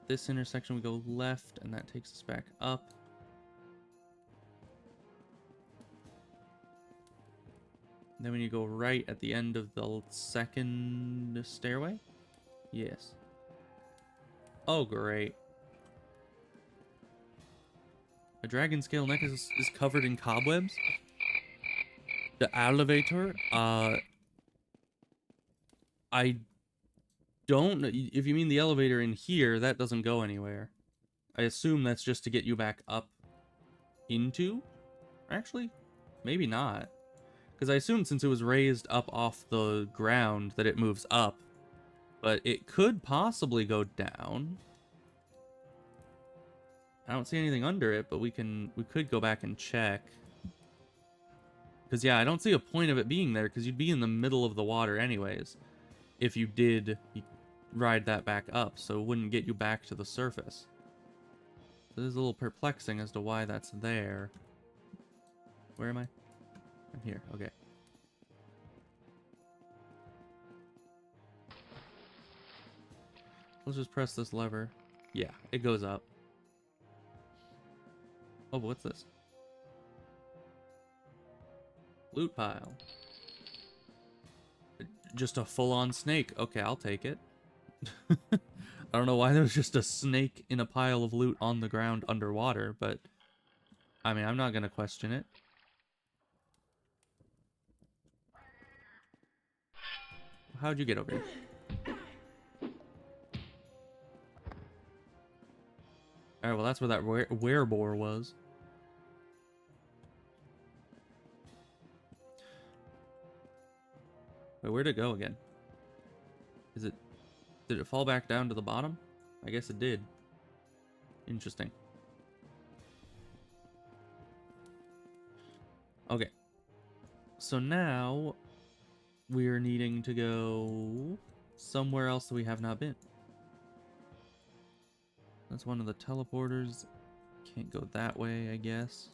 This intersection we go left and that takes us back up. Then when you go right at the end of the second stairway? Yes. Oh, great. A dragon scale necklace is covered in cobwebs? The elevator? I don't... If you mean the elevator in here, that doesn't go anywhere. I assume that's just to get you back up into? Actually, maybe not. Because I assumed since it was raised up off the ground that it moves up. But it could possibly go down. I don't see anything under it, but we could go back and check. Because yeah, I don't see a point of it being there, because you'd be in the middle of the water anyways. If you did ride that back up, so it wouldn't get you back to the surface. So this is a little perplexing as to why that's there. Where am I? I'm here, okay. Let's just press this lever. Yeah, it goes up. Oh, but what's this? Loot pile. Just a full-on snake. Okay, I'll take it. I don't know why there was just a snake in a pile of loot on the ground underwater, but... I mean, I'm not gonna question it. How'd you get over here? Alright, well that's where that werebore was. Wait, where'd it go again? Is it... Did it fall back down to the bottom? I guess it did. Interesting. Okay. So now... we're needing to go... somewhere else that we have not been. That's one of the teleporters. Can't go that way, I guess.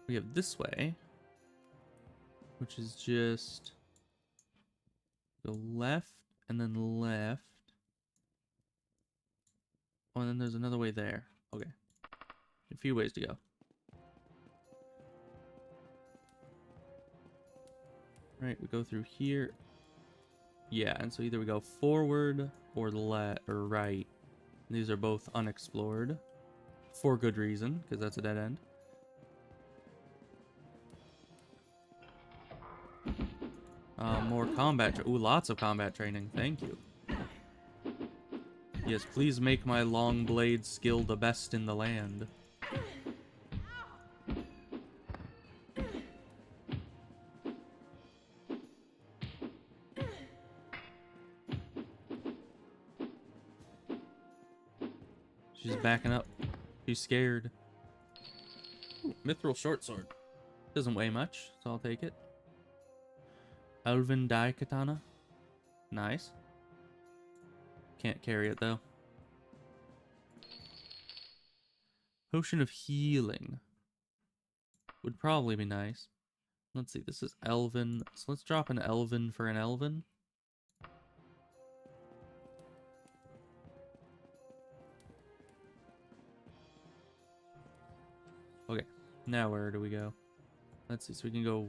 We have this way, which is just go left and then left. Oh, and then there's another way there. Okay. A few ways to go. Right, we go through here. Yeah, and so either we go forward or left or right. These are both unexplored. For good reason, because that's a dead end. More combat. Ooh, lots of combat training. Thank you. Yes, please make my long blade skill the best in the land. She's backing up. She's scared. Ooh, mithril short sword. Doesn't weigh much, so I'll take it. Elven dye katana. Nice. Can't carry it though. Potion of healing. Would probably be nice. Let's see, this is elven. So let's drop an elven for an elven. Okay, now where do we go? Let's see, so we can go...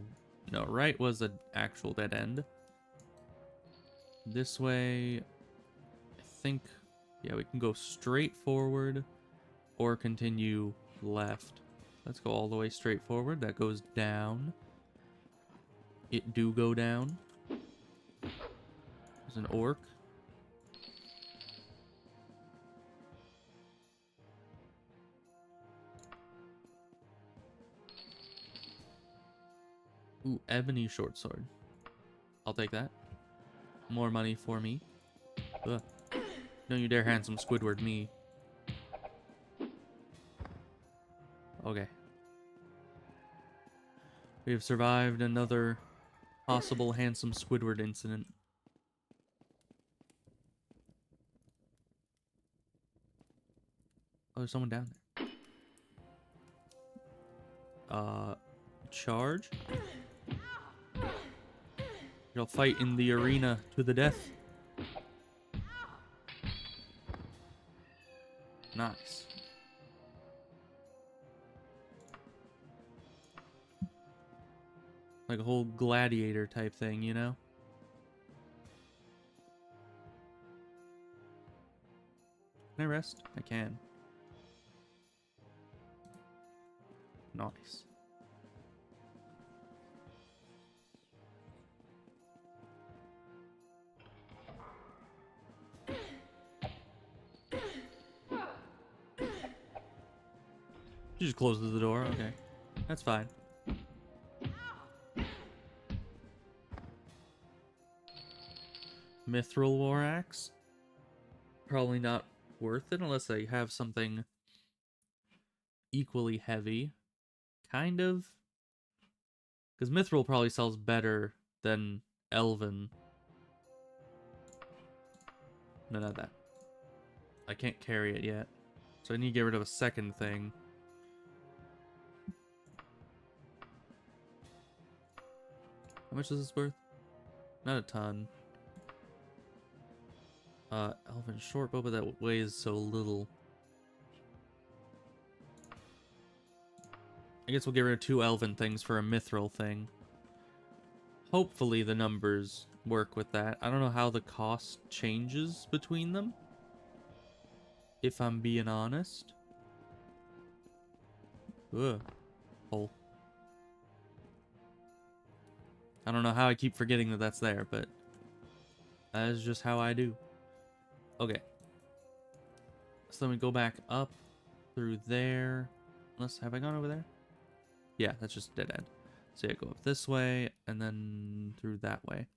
No, right was an actual dead end. This way, I think... Yeah, we can go straight forward or continue left. Let's go all the way straight forward. That goes down. It do go down. There's an orc. Ooh, ebony short sword. I'll take that. More money for me. Ugh. Don't you dare handsome Squidward me. Okay. We have survived another possible handsome Squidward incident. Oh, there's someone down there. Charge? You'll fight in the arena to the death. Nice. Like a whole gladiator type thing, you know? Can I rest? I can. Nice. She just closes the door. Okay. That's fine. Mithril war axe? Probably not worth it unless I have something equally heavy. Kind of. Because Mithril probably sells better than Elven. No, not that. I can't carry it yet. So I need to get rid of a second thing. How much is this worth? Not a ton. Elven shortbow, but that weighs so little. I guess we'll get rid of 2 elven things for a mithril thing. Hopefully the numbers work with that. I don't know how the cost changes between them, if I'm being honest. Ugh. Hole. I don't know how I keep forgetting that that's there, but that is just how I do. Okay. So then we go back up through there. Unless, have I gone over there? Yeah, that's just a dead end. So yeah, go up this way, and then through that way.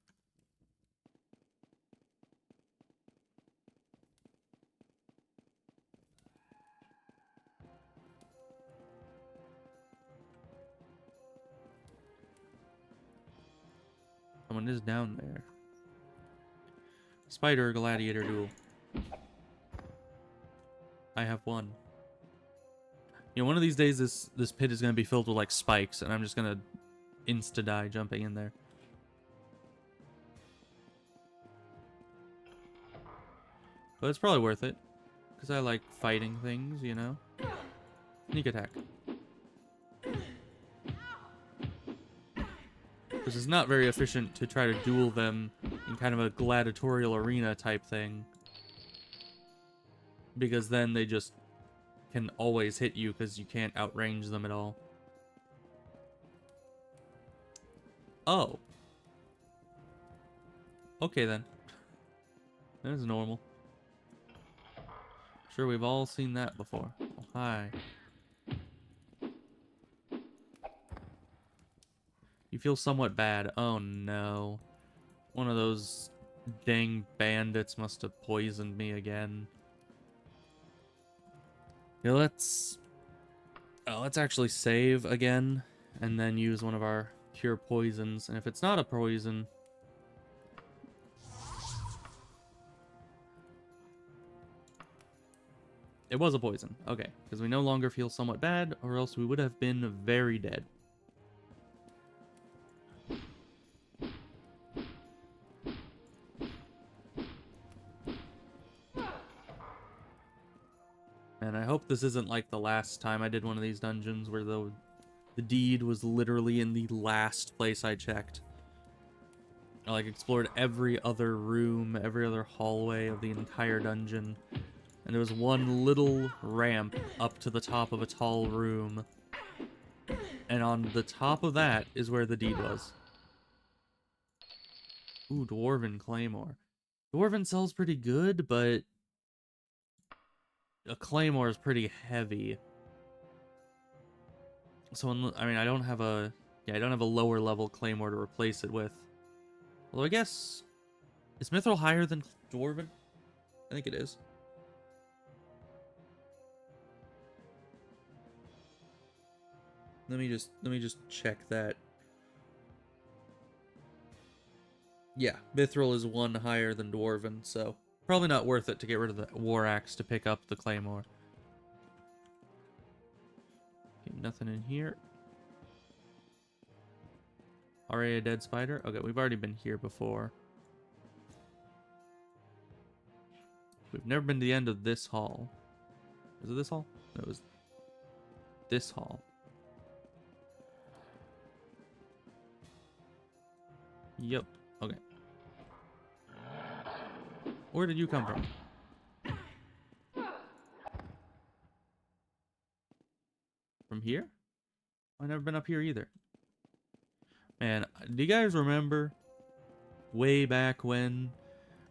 Someone is down there. Spider gladiator duel. I have won. You know, one of these days this pit is gonna be filled with like spikes, and I'm just gonna insta-die jumping in there. But it's probably worth it. because I like fighting things, you know? Sneak attack. Because it's not very efficient to try to duel them in kind of a gladiatorial arena type thing. Because then they just can always hit you because you can't outrange them at all. Oh. Okay then. That is normal. Sure, we've all seen that before. Oh, hi. You feel somewhat bad. Oh no. One of those dang bandits must have poisoned me again. Yeah, let's actually save again and then use one of our cure poisons. And if it's not a poison, it was a poison. Okay, because we no longer feel somewhat bad, or else we would have been very dead. And I hope this isn't like the last time I did one of these dungeons where the deed was literally in the last place I checked. I like explored every other room, every other hallway of the entire dungeon. And there was one little ramp up to the top of a tall room. And on the top of that is where the deed was. Ooh, Dwarven Claymore. Dwarven sells pretty good, but a Claymore is pretty heavy. So, I mean, I don't have a lower level Claymore to replace it with. Although I guess, is Mithril higher than Dwarven? I think it is. Let me just check that. Yeah, Mithril is one higher than Dwarven, so probably not worth it to get rid of the War Axe to pick up the Claymore. Okay, nothing in here. Already a dead spider? Okay, we've already been here before. We've never been to the end of this hall. Was it this hall? No, it was this hall. Yep. Okay. Where did you come from? From here? I've never been up here either. Man, do you guys remember way back when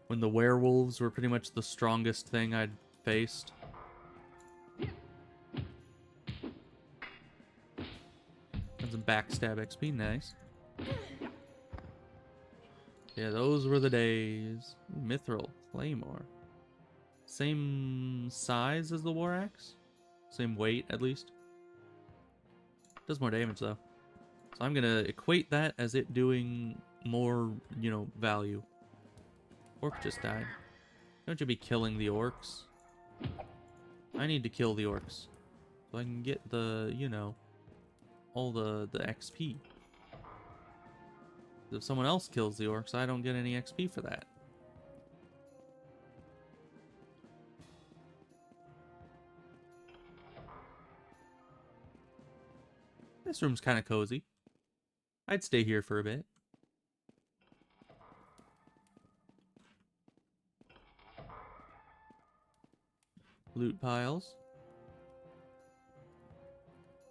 the werewolves were pretty much the strongest thing I'd faced? And some backstab XP, nice. Yeah, those were the days. Ooh, Mithril Claymore. Same size as the War Axe? Same weight, at least. Does more damage, though. So I'm gonna equate that as it doing more, you know, value. Orc just died. Don't you be killing the orcs. I need to kill the orcs. So I can get the, you know, all the XP. If someone else kills the orcs, I don't get any XP for that. This room's kind of cozy. I'd stay here for a bit. Loot piles.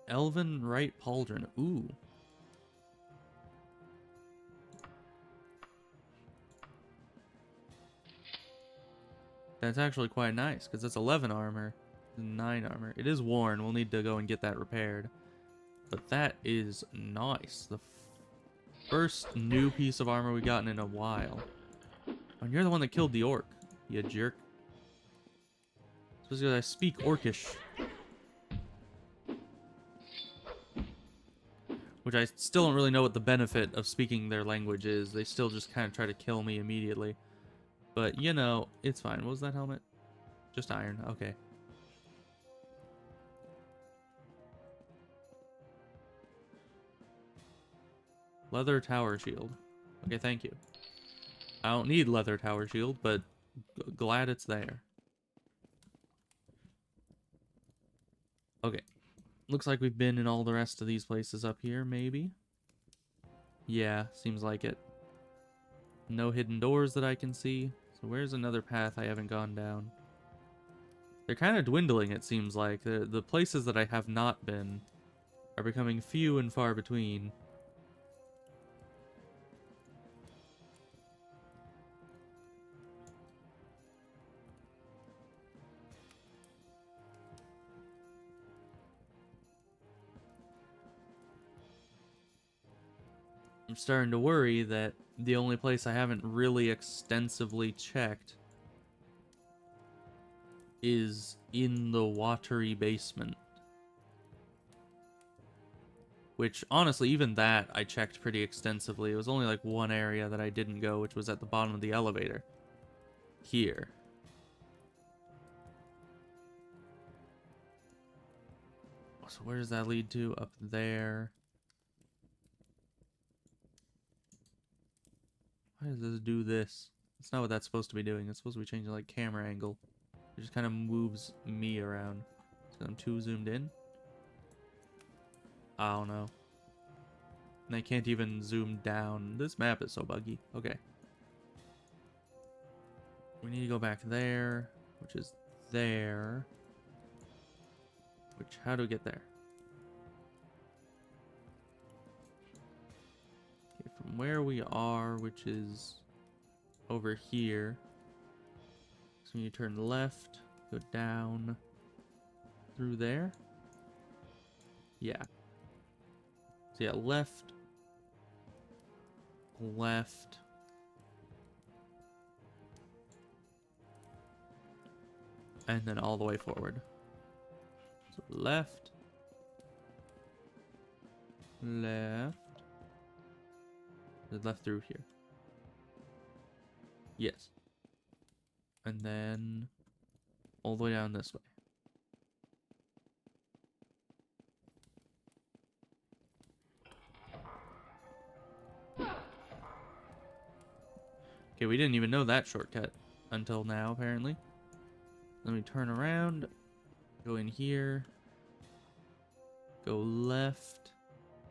Elven Right Pauldron. Ooh. That's actually quite nice, because it's 11 armor, 9 armor. It is worn. We'll need to go and get that repaired. But that is nice. The first new piece of armor we've gotten in a while. And you're the one that killed the orc, you jerk. Especially because I speak Orcish. Which I still don't really know what the benefit of speaking their language is. They still just kind of try to kill me immediately. But, you know, it's fine. What was that helmet? Just iron. Okay. Leather tower shield. Okay, thank you. I don't need leather tower shield, but glad it's there. Looks like we've been in all the rest of these places up here, maybe. Yeah, seems like it. No hidden doors that I can see. So where's another path I haven't gone down? They're kind of dwindling, it seems like. The places that I have not been are becoming few and far between. I'm starting to worry that the only place I haven't really extensively checked is in the watery basement. Which, honestly, even that I checked pretty extensively. It was only like one area that I didn't go, which was at the bottom of the elevator. Here. So where does that lead to? Up there. Why does this do this? That's not what that's supposed to be doing. It's supposed to be changing like camera angle. It just kind of moves me around. So I'm too zoomed in. I don't know. And I can't even zoom down. This map is so buggy. Okay. We need to go back there, which is there. Which, how do we get there? Okay, from where we are, which is over here. So you turn left, go down, through there. Yeah. So yeah, left, left. And then all the way forward. So left, left. There's left through here. Yes. And then all the way down this way. Okay, we didn't even know that shortcut until now, apparently. Let me turn around, go in here, go left,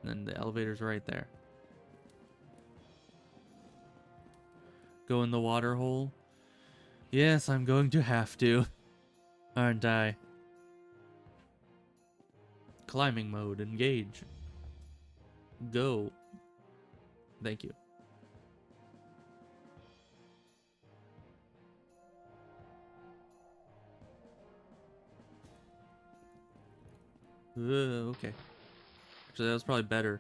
and then the elevator's right there. Go in the water hole. Yes, I'm going to have to, aren't I? Climbing mode, engage. Go. Thank you. Okay. Actually, that was probably better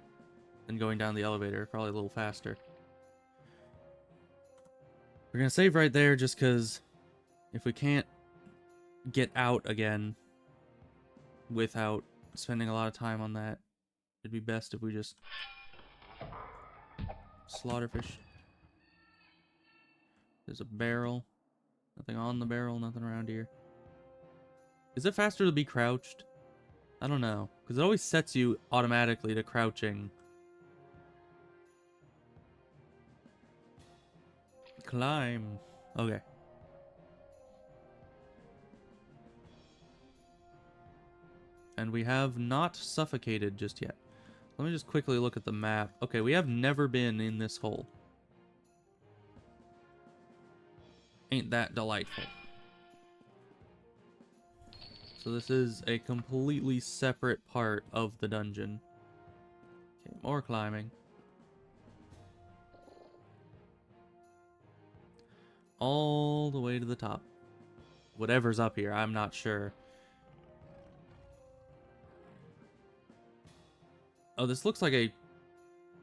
than going down the elevator. Probably a little faster. We're gonna save right there just because if we can't get out again without spending a lot of time on that, it'd be best if we just slaughterfish. There's a barrel. Nothing on the barrel, nothing around here. Is it faster to be crouched? I don't know, because it always sets you automatically to crouching. Climb. Okay. And we have not suffocated just yet. Let me just quickly look at the map. Okay, we have never been in this hole. Ain't that delightful? So this is a completely separate part of the dungeon. Okay, more climbing. All the way to the top. Whatever's up here, I'm not sure. Oh, this looks like a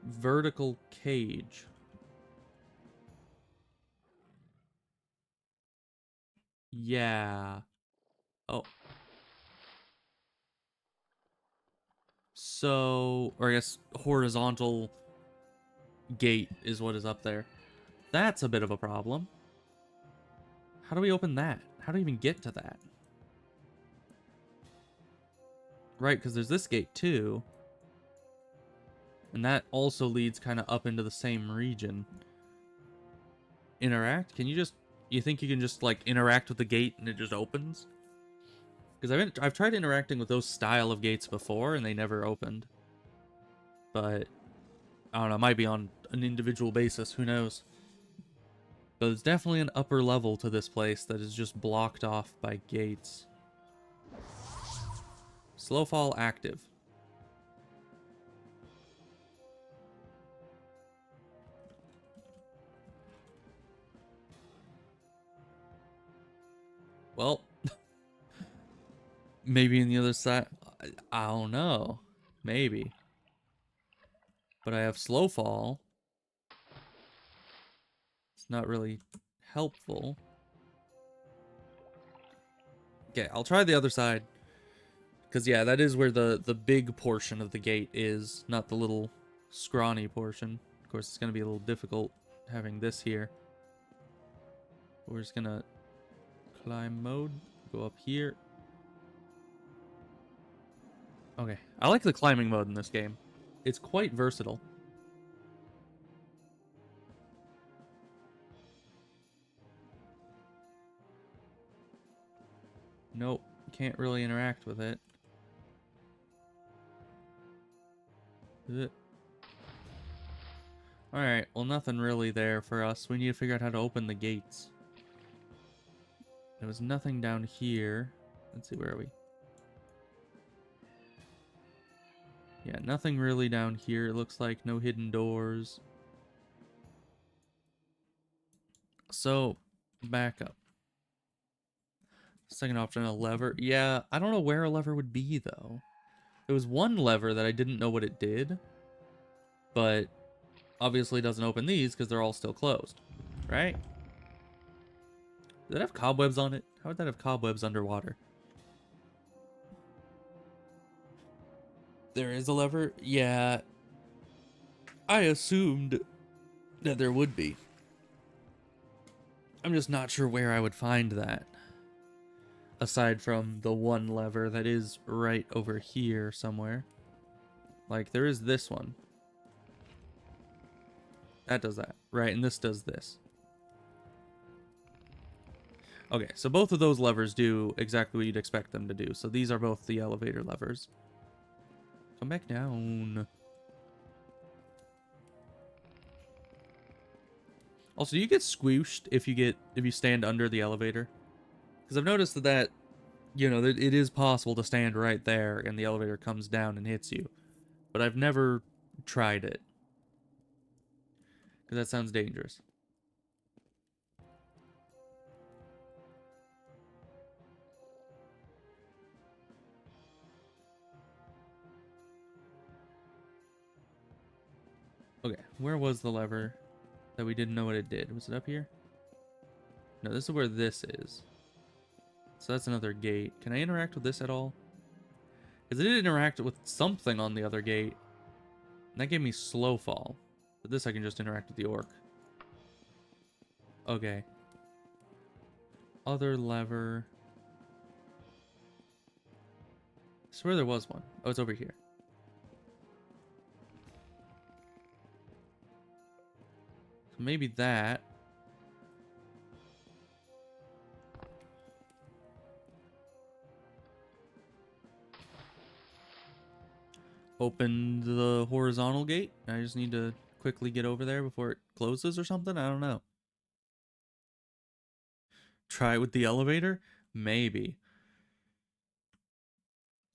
vertical cage. Yeah. Oh. So, or I guess horizontal gate is what is up there. That's a bit of a problem. How do we open that? How do we even get to that? Right, because there's this gate too. And that also leads kind of up into the same region. Interact? Can you just... You think you can just, like, interact with the gate and it just opens? Because I've tried interacting with those style of gates before, and they never opened. But I don't know, it might be on an individual basis, who knows. But there's definitely an upper level to this place that is just blocked off by gates. Slow fall active. Well, maybe in the other side. I don't know. Maybe. But I have slow fall. It's not really helpful. Okay, I'll try the other side. Because, yeah, that is where the big portion of the gate is, not the little scrawny portion. Of course, it's going to be a little difficult having this here. We're just going to climb mode, go up here. Okay, I like the climbing mode in this game. It's quite versatile. Nope, can't really interact with it. Alright, well nothing really there for us. We need to figure out how to open the gates. There was nothing down here. Let's see, where are we? Yeah, nothing really down here. It looks like no hidden doors. So, back up. Second option, a lever. Yeah, I don't know where a lever would be, though. There was one lever that I didn't know what it did. But, obviously doesn't open these because they're all still closed. Right? Does it have cobwebs on it? How would that have cobwebs underwater? There is a lever? Yeah. I assumed that there would be. I'm just not sure where I would find that. Aside from the one lever that is right over here somewhere. Like, there is this one. That does that. Right, and this does this. Okay, so both of those levers do exactly what you'd expect them to do. So these are both the elevator levers. Come back down. Also, you get squished if you stand under the elevator. Because I've noticed that, you know, that it is possible to stand right there and the elevator comes down and hits you. But I've never tried it. Because that sounds dangerous. Okay, where was the lever that we didn't know what it did? Was it up here? No, this is where this is. So that's another gate. Can I interact with this at all? Because it did interact with something on the other gate. And that gave me slow fall. But this I can just interact with the orc. Okay. Other lever. I swear there was one. Oh, it's over here. So maybe that. Open the horizontal gate. I just need to quickly get over there before it closes or something. I don't know. Try it with the elevator? Maybe.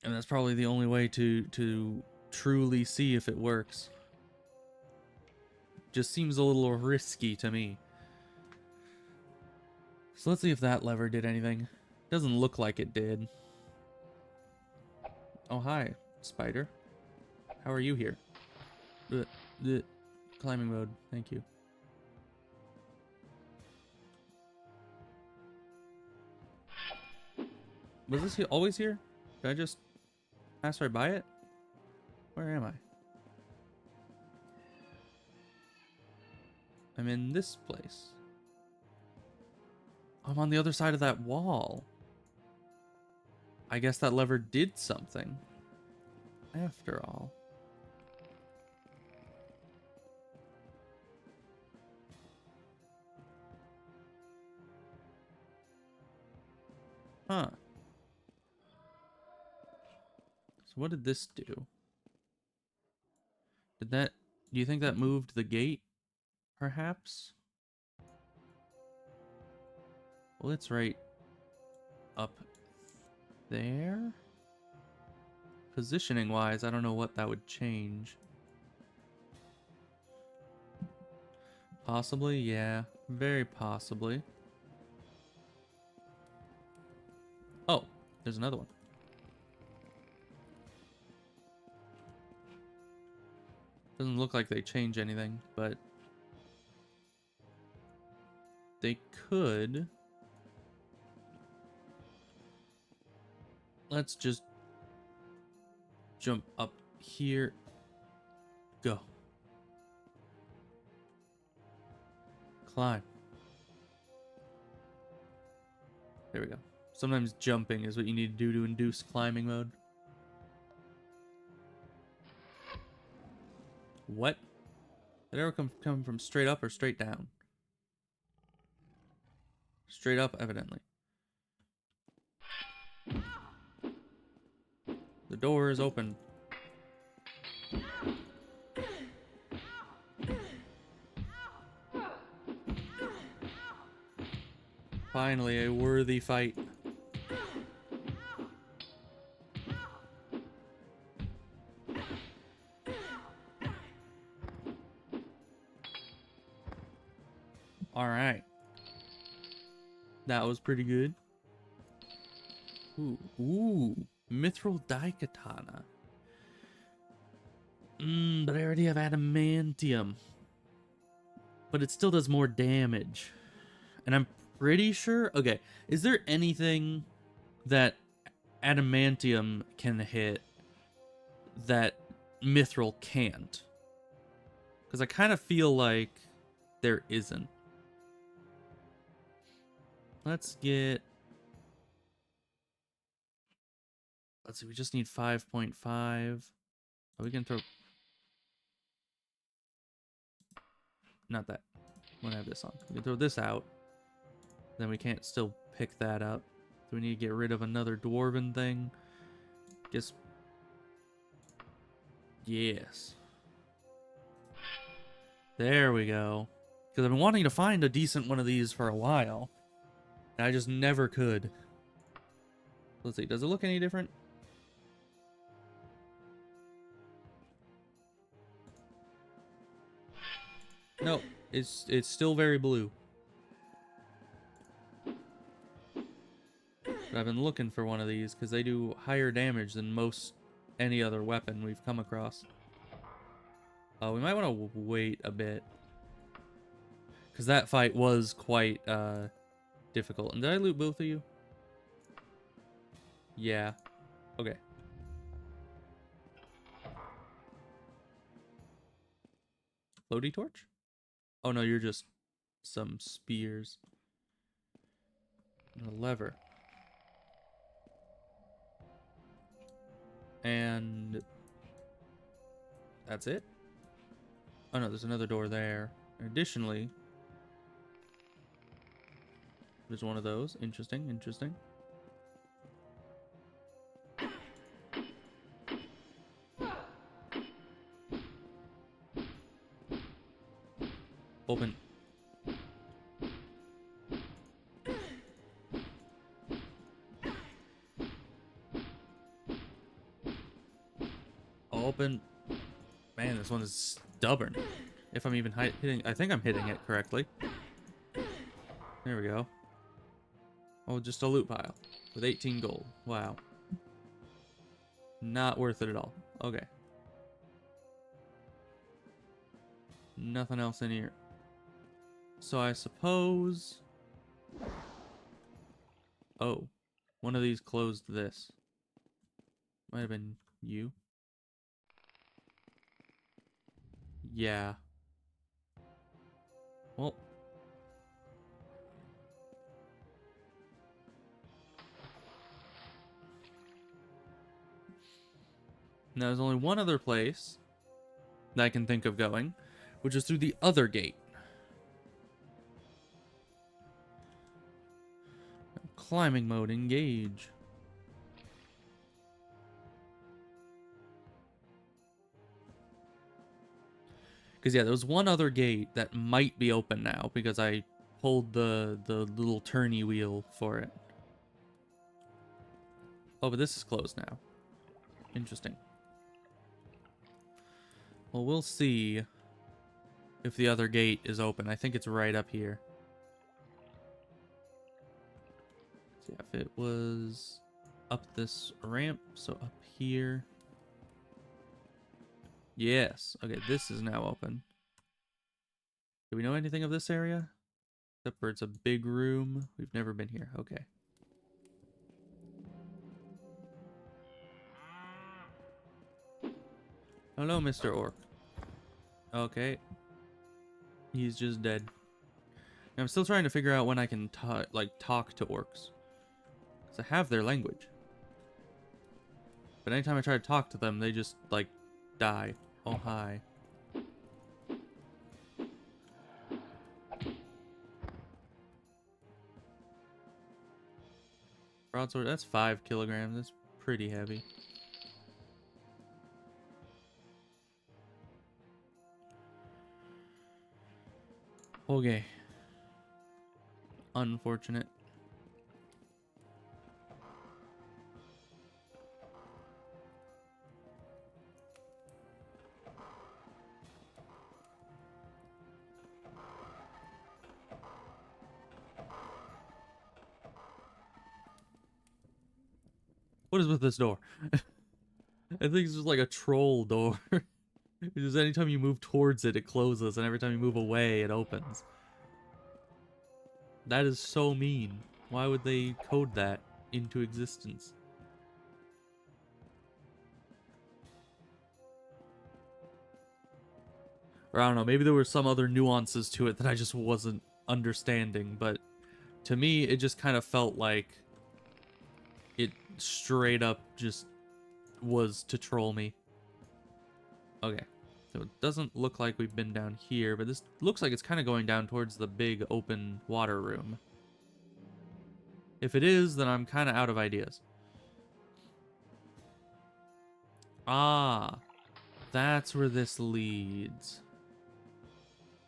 And that's probably the only way to truly see if it works. Just seems a little risky to me. So let's see if that lever did anything. Doesn't look like it did. Oh, hi, spider. How are you here? Climbing mode, thank you. Was this always here? Did I just pass right by it? Where am I? I'm in this place. I'm on the other side of that wall. I guess that lever did something. After all. Huh. So what did this do? Did that... Do you think that moved the gate? Perhaps? Well, it's right up there. Positioning wise, I don't know what that would change. Possibly, yeah. Very possibly. Oh, there's another one. Doesn't look like they change anything, but they could. Let's just jump up here. Go. Climb. There we go. Sometimes jumping is what you need to do to induce climbing mode. What? Did it ever come from straight up or straight down? Straight up, evidently. The door is open. Finally, a worthy fight. Alright. That was pretty good. Ooh. Mithril Daikatana. But I already have adamantium. But it still does more damage. And I'm pretty sure... Okay, is there anything that adamantium can hit that mithril can't? Because I kind of feel like there isn't. Let's get... Let's see, we just need 5.5. Oh, we can throw... Not that. We'll have this on. We can throw this out. Then we can't still pick that up. Do we need to get rid of another dwarven thing? Guess... Yes. There we go. Because I've been wanting to find a decent one of these for a while. And I just never could. Let's see, does it look any different? No, it's still very blue. But I've been looking for one of these because they do higher damage than most any other weapon we've come across. We might want to wait a bit. Because that fight was quite difficult. And did I loot both of you? Yeah. Okay. Floaty torch? Oh no, you're just some spears. And a lever. And that's it? Oh no, there's another door there. And additionally, there's one of those. Interesting, interesting. Open. Open. Man, this one is stubborn. If I'm even hitting... I think I'm hitting it correctly. There we go. Oh, just a loot pile. With 18 gold. Wow. Not worth it at all. Okay. Nothing else in here. So I suppose... Oh. One of these closed this. Might have been you. Yeah. Well. Now there's only one other place that I can think of going, which is through the other gate. Climbing mode, engage. Because yeah, there was one other gate that might be open now because I pulled the little turny wheel for it. Oh, but this is closed now. Interesting. Well, we'll see if the other gate is open. I think it's right up here. So yeah, if it was up this ramp, so up here. Yes. Okay, this is now open. Do we know anything of this area? Except for it's a big room. We've never been here. Okay. Hello, Mr. Orc. Okay. He's just dead. I'm still trying to figure out when I can talk to orcs. Because I have their language. But anytime I try to talk to them, they just, like, die. Oh, hi. Broadsword, that's 5 kilograms. That's pretty heavy. Okay. Unfortunate. What is with this door? I think it's just like a troll door. It's just anytime you move towards it, it closes, and every time you move away, it opens. That is so mean. Why would they code that into existence? Or I don't know, maybe there were some other nuances to it that I just wasn't understanding, but to me, it just kind of felt like it straight up just was to troll me. Okay. So it doesn't look like we've been down here, but this looks like it's kind of going down towards the big open water room. If it is, then I'm kind of out of ideas. Ah, that's where this leads.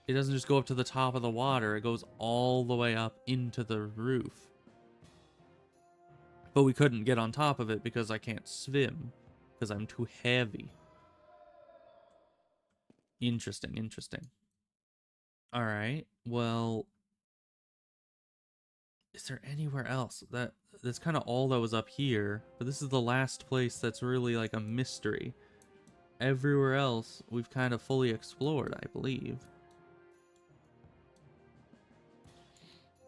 It doesn't just go up to the top of the water, it goes all the way up into the roof. But we couldn't get on top of it because I can't swim, because I'm too heavy. Interesting, interesting. Alright, well, is there anywhere else? That's kind of all that was up here, but this is the last place that's really like a mystery. Everywhere else we've kind of fully explored, I believe.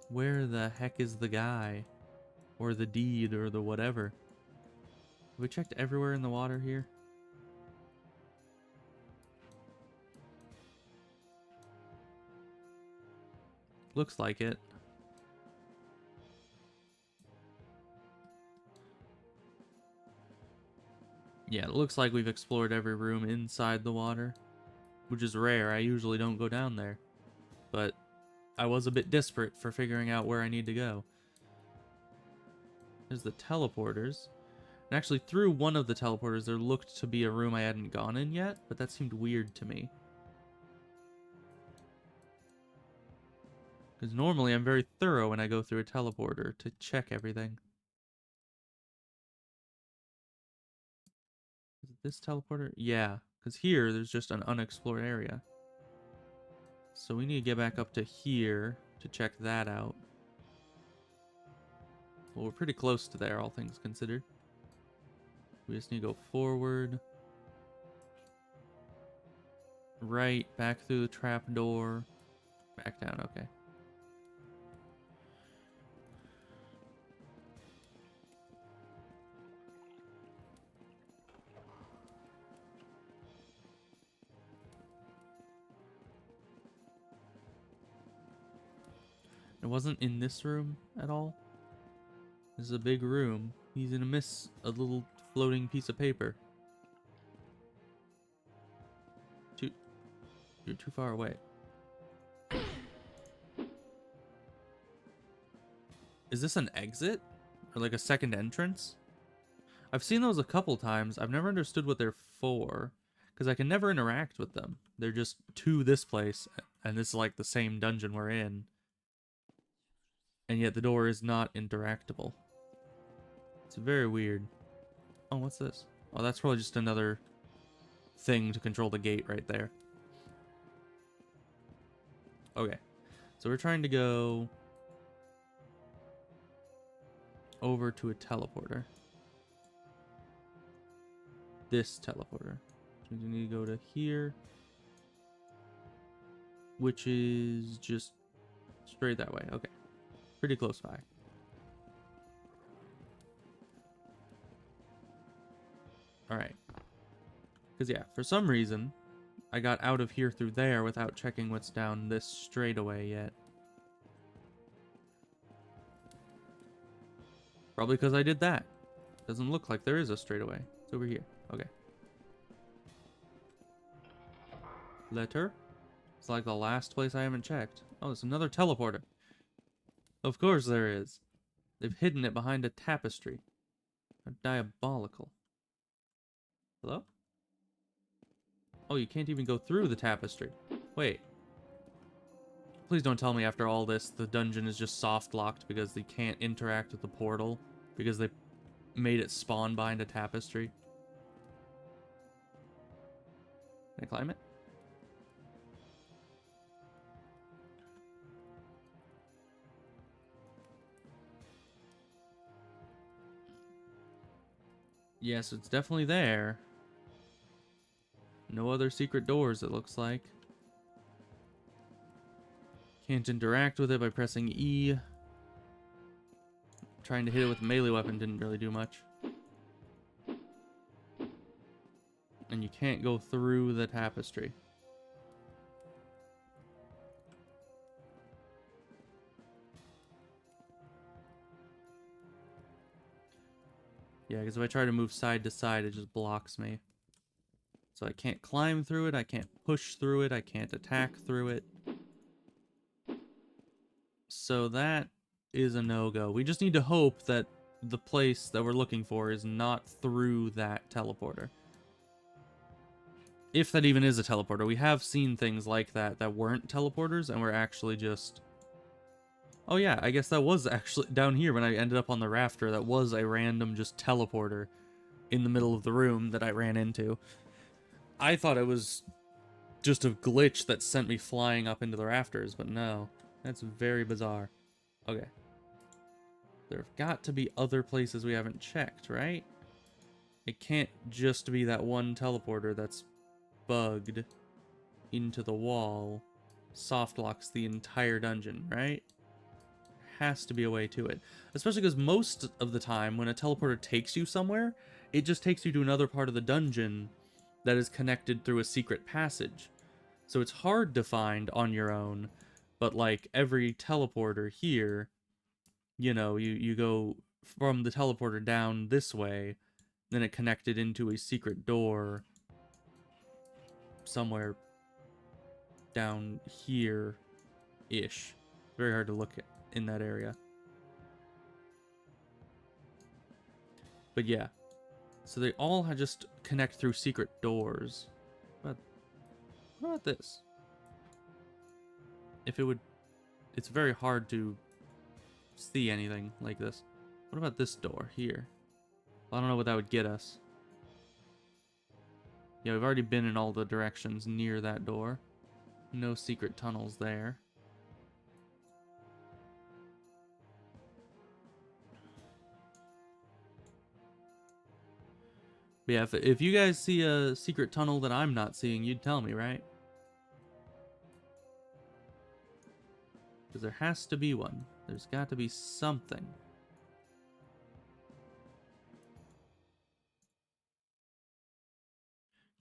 Where the heck is the guy? Or the deed, or the whatever? Have we checked everywhere in the water here? Looks like it. Yeah, it looks like we've explored every room inside the water, which is rare. I usually don't go down there. But I was a bit desperate for figuring out where I need to go. There's the teleporters. And actually, through one of the teleporters, there looked to be a room I hadn't gone in yet, but that seemed weird to me. Because normally I'm very thorough when I go through a teleporter to check everything. Is it this teleporter? Yeah, because here there's just an unexplored area. So we need to get back up to here to check that out. Well, we're pretty close to there, all things considered. We just need to go forward. Right, back through the trapdoor. Back down, okay. It wasn't in this room at all. This is a big room. He's gonna miss a little floating piece of paper. You're too far away. Is this an exit? Or like a second entrance? I've seen those a couple times. I've never understood what they're for. Because I can never interact with them. They're just to this place, and this is like the same dungeon we're in. And yet the door is not interactable. It's very weird. Oh, what's this? Oh, that's probably just another thing to control the gate right there. Okay. So we're trying to go over to a teleporter. This teleporter. So we need to go to here, which is just straight that way. Okay. Pretty close by. Alright. Because, yeah, for some reason, I got out of here through there without checking what's down this straightaway yet. Probably because I did that. Doesn't look like there is a straightaway. It's over here. Okay. Letter. It's like the last place I haven't checked. Oh, there's another teleporter. Of course there is. They've hidden it behind a tapestry. How diabolical. Hello? Oh, you can't even go through the tapestry. Wait. Please don't tell me after all this the dungeon is just soft locked because they can't interact with the portal because they made it spawn behind a tapestry. Can I climb it? Yes, it's definitely there. No other secret doors, it looks like. Can't interact with it by pressing E. Trying to hit it with a melee weapon didn't really do much. And you can't go through the tapestry. Yeah, because if I try to move side to side, it just blocks me. So I can't climb through it, I can't push through it, I can't attack through it. So that is a no-go. We just need to hope that the place that we're looking for is not through that teleporter. If that even is a teleporter. We have seen things like that that weren't teleporters and were actually just... Oh yeah, I guess that was actually down here when I ended up on the rafter. That was a random just teleporter in the middle of the room that I ran into. I thought it was just a glitch that sent me flying up into the rafters, but no. That's very bizarre. Okay. There have got to be other places we haven't checked, right? It can't just be that one teleporter that's bugged into the wall. Soft locks the entire dungeon, right? Has to be a way to it. Especially because most of the time when a teleporter takes you somewhere, it just takes you to another part of the dungeon that is connected through a secret passage. So it's hard to find on your own, but like every teleporter here, you know, you go from the teleporter down this way, then it connected into a secret door somewhere down here-ish. Very hard to look at in that area. But yeah, so they all just connect through secret doors. But what about this? If it would... It's very hard to see anything like this. What about this door here? Well, I don't know what that would get us. Yeah, we've already been in all the directions near that door. No secret tunnels there. But yeah, if you guys see a secret tunnel that I'm not seeing, you'd tell me, right? Because there has to be one. There's got to be something.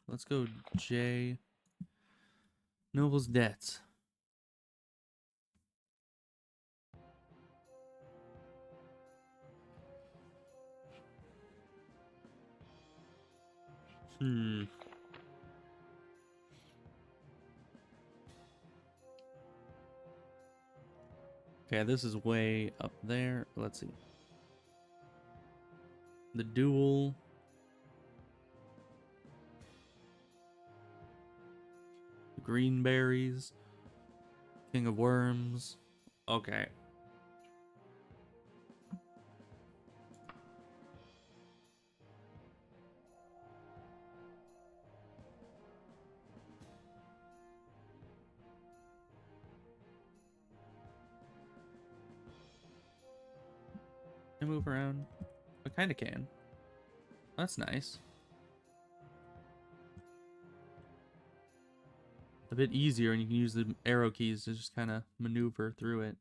Let's go J. Noble's debts. Okay, this is way up there. Let's see. The duel. Green berries. King of worms. Okay. Can I move around? I kind of can. That's nice. A bit easier, and you can use the arrow keys to just kind of maneuver through it.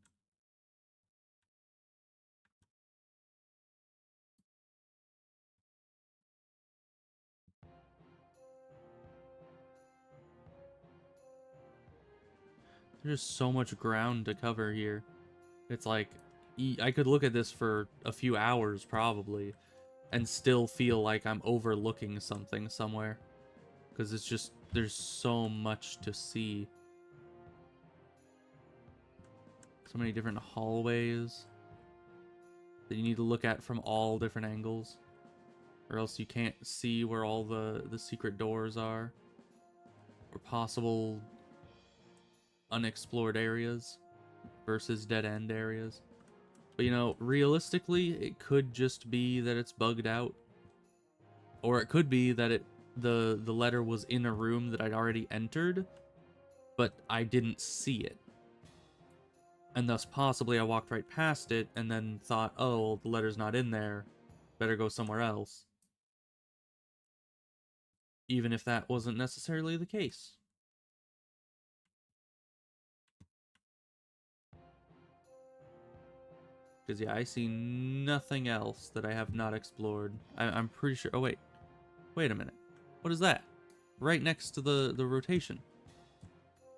There's so much ground to cover here. It's like, I could look at this for a few hours probably, and still feel like I'm overlooking something somewhere. Because it's just, there's so much to see. So many different hallways that you need to look at from all different angles. Or else you can't see where all the secret doors are. Or possible unexplored areas versus dead end areas. But you know, realistically, it could just be that it's bugged out. Or it could be that the letter was in a room that I'd already entered, but I didn't see it. And thus possibly I walked right past it and then thought, oh, the letter's not in there. Better go somewhere else. Even if that wasn't necessarily the case. Because yeah, I see nothing else that I have not explored. I'm pretty sure... Oh, wait. Wait a minute. What is that? Right next to the rotation.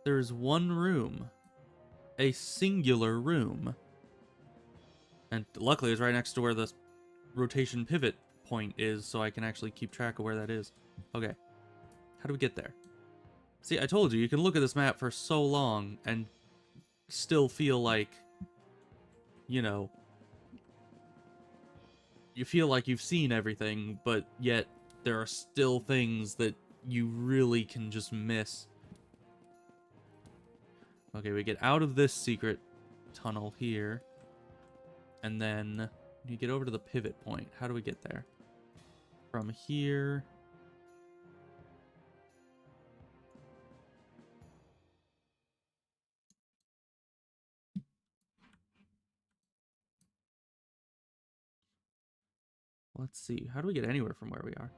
There's one room. A singular room. And luckily it's right next to where the rotation pivot point is, so I can actually keep track of where that is. Okay. How do we get there? See, I told you, you can look at this map for so long and still feel like, you know, you feel like you've seen everything, but yet there are still things that you really can just miss. Okay, we get out of this secret tunnel here. And then you get over to the pivot point. How do we get there? From here. Let's see. How do we get anywhere from where we are?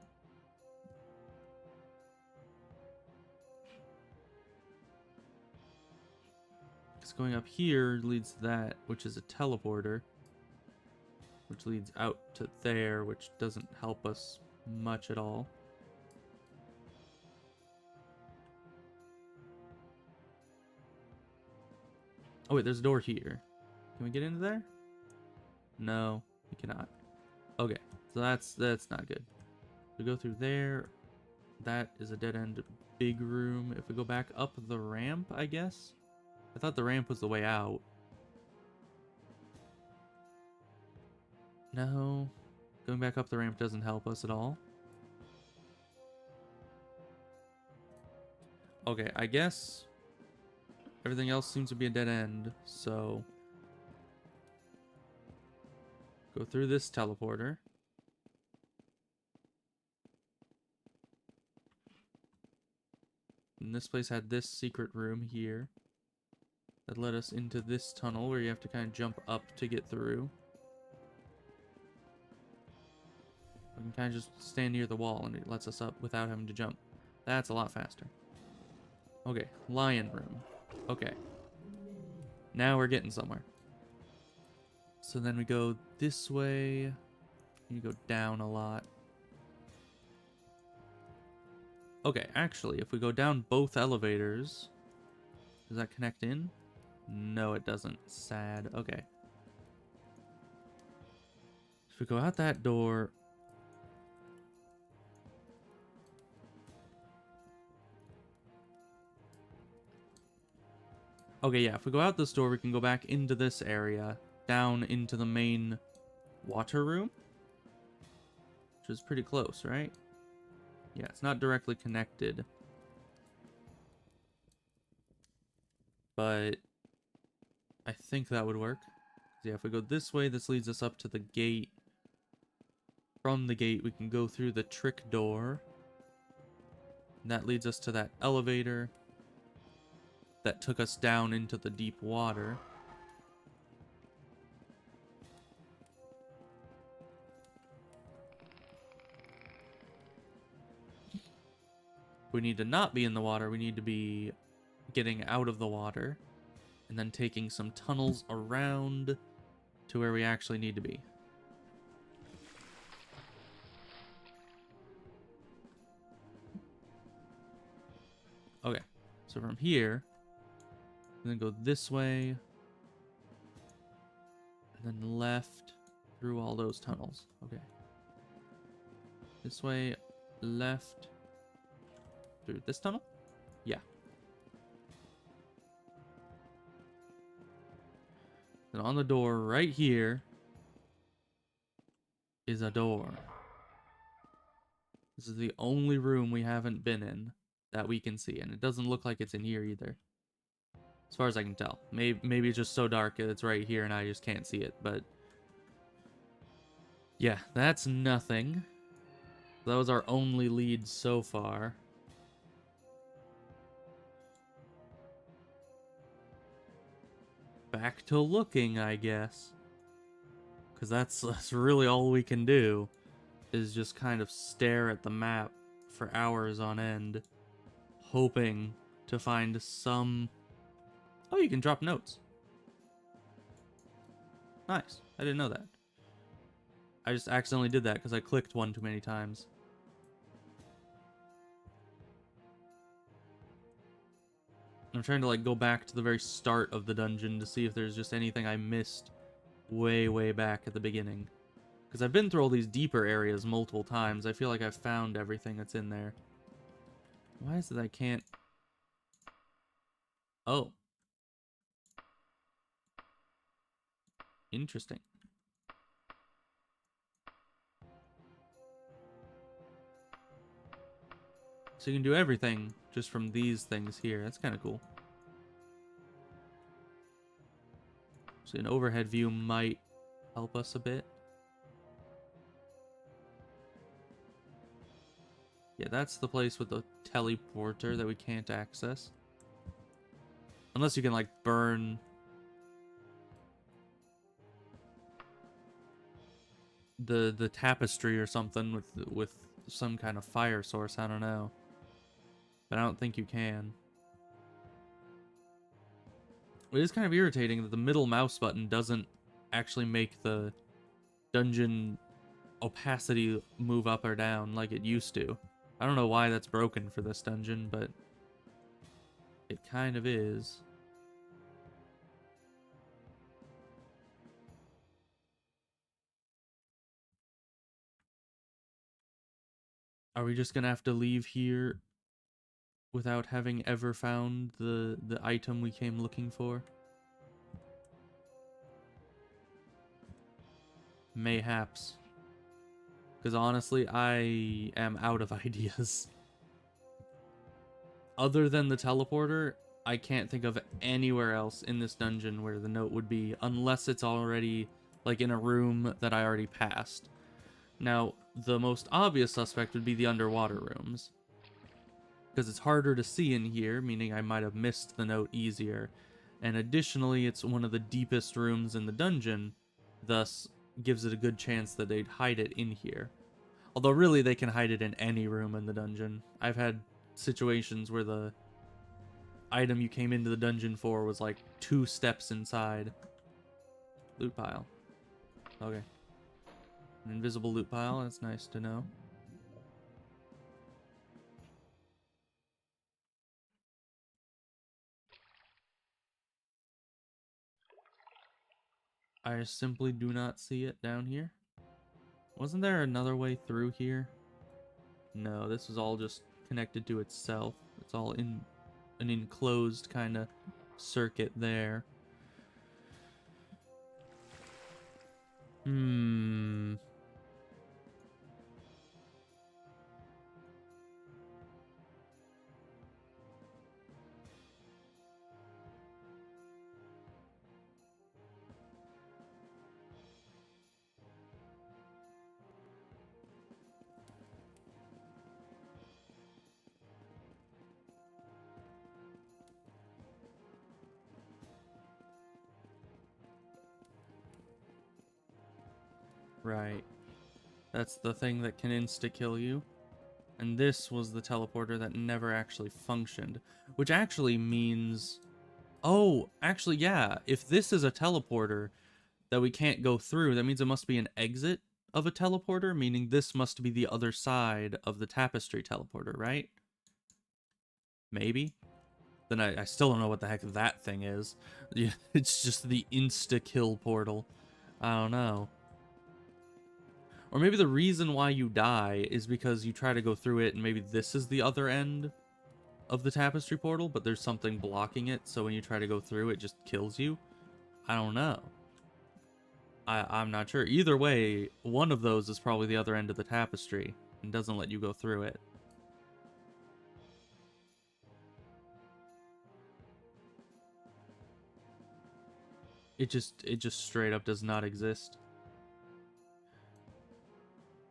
Because going up here leads to that, which is a teleporter. Which leads out to there, which doesn't help us much at all. Oh wait, there's a door here. Can we get into there? No, we cannot. Okay, so that's not good. We go through there. That is a dead-end big room. If we go back up the ramp, I guess? I thought the ramp was the way out. No. Going back up the ramp doesn't help us at all. Okay, I guess everything else seems to be a dead end, so go through this teleporter. And this place had this secret room here that led us into this tunnel where you have to kind of jump up to get through. We can kind of just stand near the wall and it lets us up without having to jump. That's a lot faster. Okay, lion room. Okay. Now we're getting somewhere. So then we go this way. You go down a lot. Okay, actually, if we go down both elevators, does that connect in? No, it doesn't. Sad. Okay. If we go out that door... Okay, yeah, if we go out this door, we can go back into this area, down into the main water room, which is pretty close, right? Yeah, it's not directly connected. but I think that would work. Yeah, if we go this way, this leads us up to the gate. From the gate, we can go through the trick door. And that leads us to that elevator that took us down into the deep water. We need to not be in the water. We need to be getting out of the water and then taking some tunnels around to where we actually need to be. Okay, so from here, and then go this way, and then left through all those tunnels. Okay. This way, left, through this tunnel? Yeah. Then on the door right here is a door. This is the only room we haven't been in that we can see, and it doesn't look like it's in here either. As far as I can tell. Maybe it's just so dark that it's right here and I just can't see it, but... yeah, that's nothing. That was our only lead so far. Back to looking, I guess. Because that's really all we can do, is just kind of stare at the map for hours on end, hoping to find some... oh, you can drop notes. Nice. I didn't know that. I just accidentally did that because I clicked one too many times. I'm trying to like go back to the very start of the dungeon to see if there's just anything I missed way back at the beginning. Because I've been through all these deeper areas multiple times. I feel like I've found everything that's in there. Why is it I can't... oh. Interesting. So you can do everything just from these things here. That's kind of cool. So an overhead view might help us a bit. Yeah, that's the place with the teleporter that we can't access. Unless you can, like, burn... the tapestry or something with some kind of fire source. I don't know. But I don't think you can. It is kind of irritating that the middle mouse button doesn't actually make the dungeon opacity move up or down like it used to. I don't know why that's broken for this dungeon, but it kind of is. Are we just gonna have to leave here without having ever found the item we came looking for? Mayhaps. Because honestly, I am out of ideas. Other than the teleporter, I can't think of anywhere else in this dungeon where the note would be, unless it's already, like, in a room that I already passed. Now, the most obvious suspect would be the underwater rooms, because it's harder to see in here, meaning I might have missed the note easier. And additionally, it's one of the deepest rooms in the dungeon, thus gives it a good chance that they'd hide it in here. Although really, they can hide it in any room in the dungeon. I've had situations where the item you came into the dungeon for was like 2 steps inside. Loot pile. Okay. An invisible loot pile, that's nice to know. I simply do not see it down here. Wasn't there another way through here? No, this is all just connected to itself. It's all in an enclosed kind of circuit there. Right. That's the thing that can insta-kill you. And this was the teleporter that never actually functioned. Which actually means... Oh, actually, yeah. If this is a teleporter that we can't go through, that means it must be an exit of a teleporter, meaning this must be the other side of the tapestry teleporter, right? Maybe? Then I still don't know what the heck that thing is. It's just the insta-kill portal. I don't know. Or maybe the reason why you die is because you try to go through it and maybe this is the other end of the tapestry portal, but there's something blocking it, so when you try to go through, it just kills you. I don't know. I'm not sure. Either way, one of those is probably the other end of the tapestry and doesn't let you go through it. It just straight up does not exist.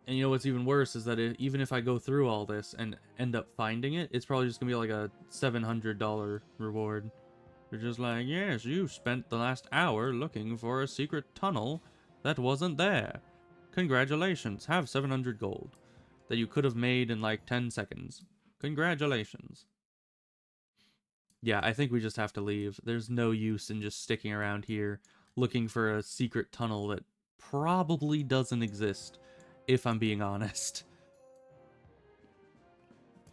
And you know what's even worse is that even if I go through all this and end up finding it, it's probably just gonna be like a $700 reward. They're just like, yes, you spent the last hour looking for a secret tunnel that wasn't there. Congratulations, have 700 gold that you could have made in like 10 seconds. Congratulations. Yeah, I think we just have to leave. There's no use in just sticking around here looking for a secret tunnel that probably doesn't exist, if I'm being honest.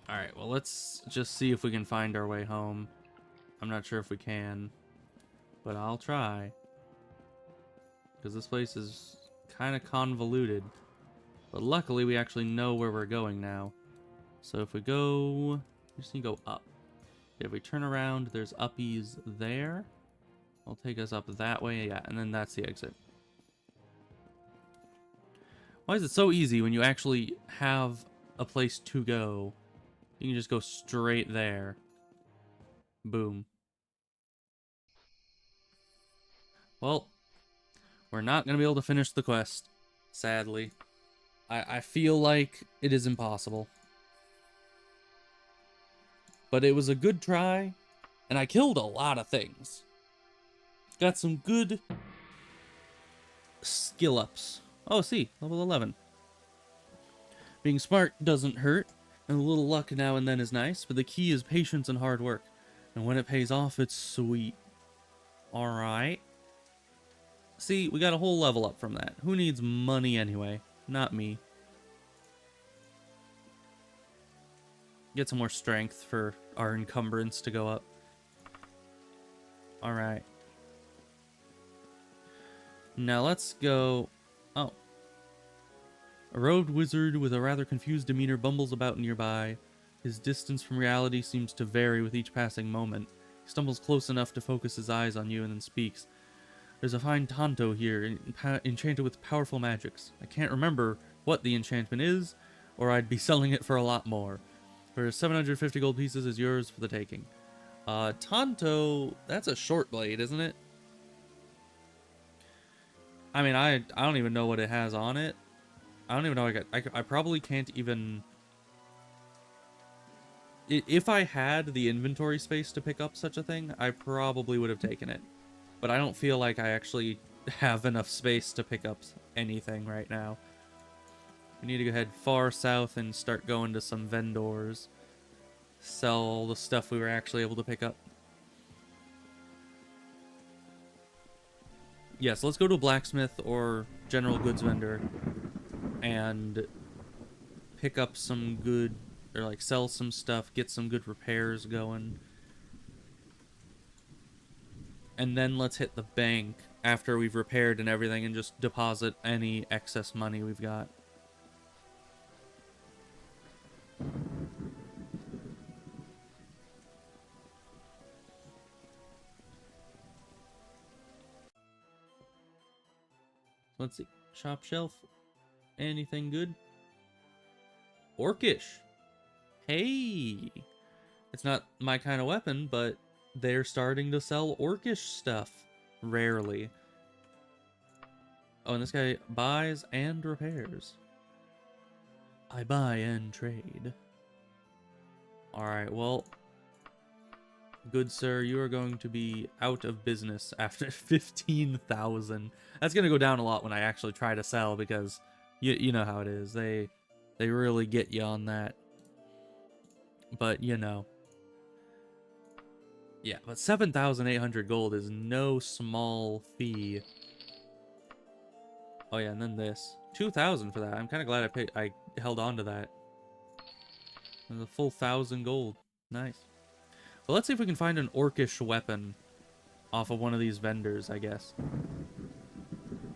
Alright, well, let's just see if we can find our way home. I'm not sure if we can, but I'll try. Because this place is kind of convoluted. But luckily, we actually know where we're going now. So if we go... We just need to go up. If we turn around, there's uppies there. I'll take us up that way, yeah, and then that's the exit. Why is it so easy when you actually have a place to go? You can just go straight there. Boom. Well, we're not going to be able to finish the quest, sadly. I feel like it is impossible. But it was a good try, and I killed a lot of things. Got some good skill ups. Oh, see, level 11. Being smart doesn't hurt, and a little luck now and then is nice, but the key is patience and hard work. And when it pays off, it's sweet. Alright. See, we got a whole level up from that. Who needs money anyway? Not me. Get some more strength for our encumbrance to go up. Alright. Now let's go... Oh. A robed wizard with a rather confused demeanor bumbles about nearby. His distance from reality seems to vary with each passing moment. He stumbles close enough to focus his eyes on you and then speaks. There's a fine Tanto here, enchanted with powerful magics. I can't remember what the enchantment is, or I'd be selling it for a lot more. For 750 gold pieces is yours for the taking. Tanto, that's a short blade, isn't it? I mean, I don't even know what it has on it. I don't even know. I probably can't even... If I had the inventory space to pick up such a thing, I probably would have taken it. But I don't feel like I actually have enough space to pick up anything right now. We need to go head far south and start going to some vendors. Sell all the stuff we were actually able to pick up. Yes, let's go to a blacksmith or general goods vendor and pick up some good, or like sell some stuff, get some good repairs going. And then let's hit the bank after we've repaired and everything and just deposit any excess money we've got. Let's see. Shop shelf. Anything good? Orcish. Hey. It's not my kind of weapon, but they're starting to sell orcish stuff. Rarely. Oh, and this guy buys and repairs. I buy and trade. Alright, well. Good sir, you are going to be out of business after 15,000. That's going to go down a lot when I actually try to sell because you know how it is. They really get you on that. But, you know. Yeah, but 7,800 gold is no small fee. Oh yeah, and then this. 2,000 for that. I'm kind of glad I held on to that. And the full 1,000 gold. Nice. Well, let's see if we can find an orcish weapon off of one of these vendors, I guess.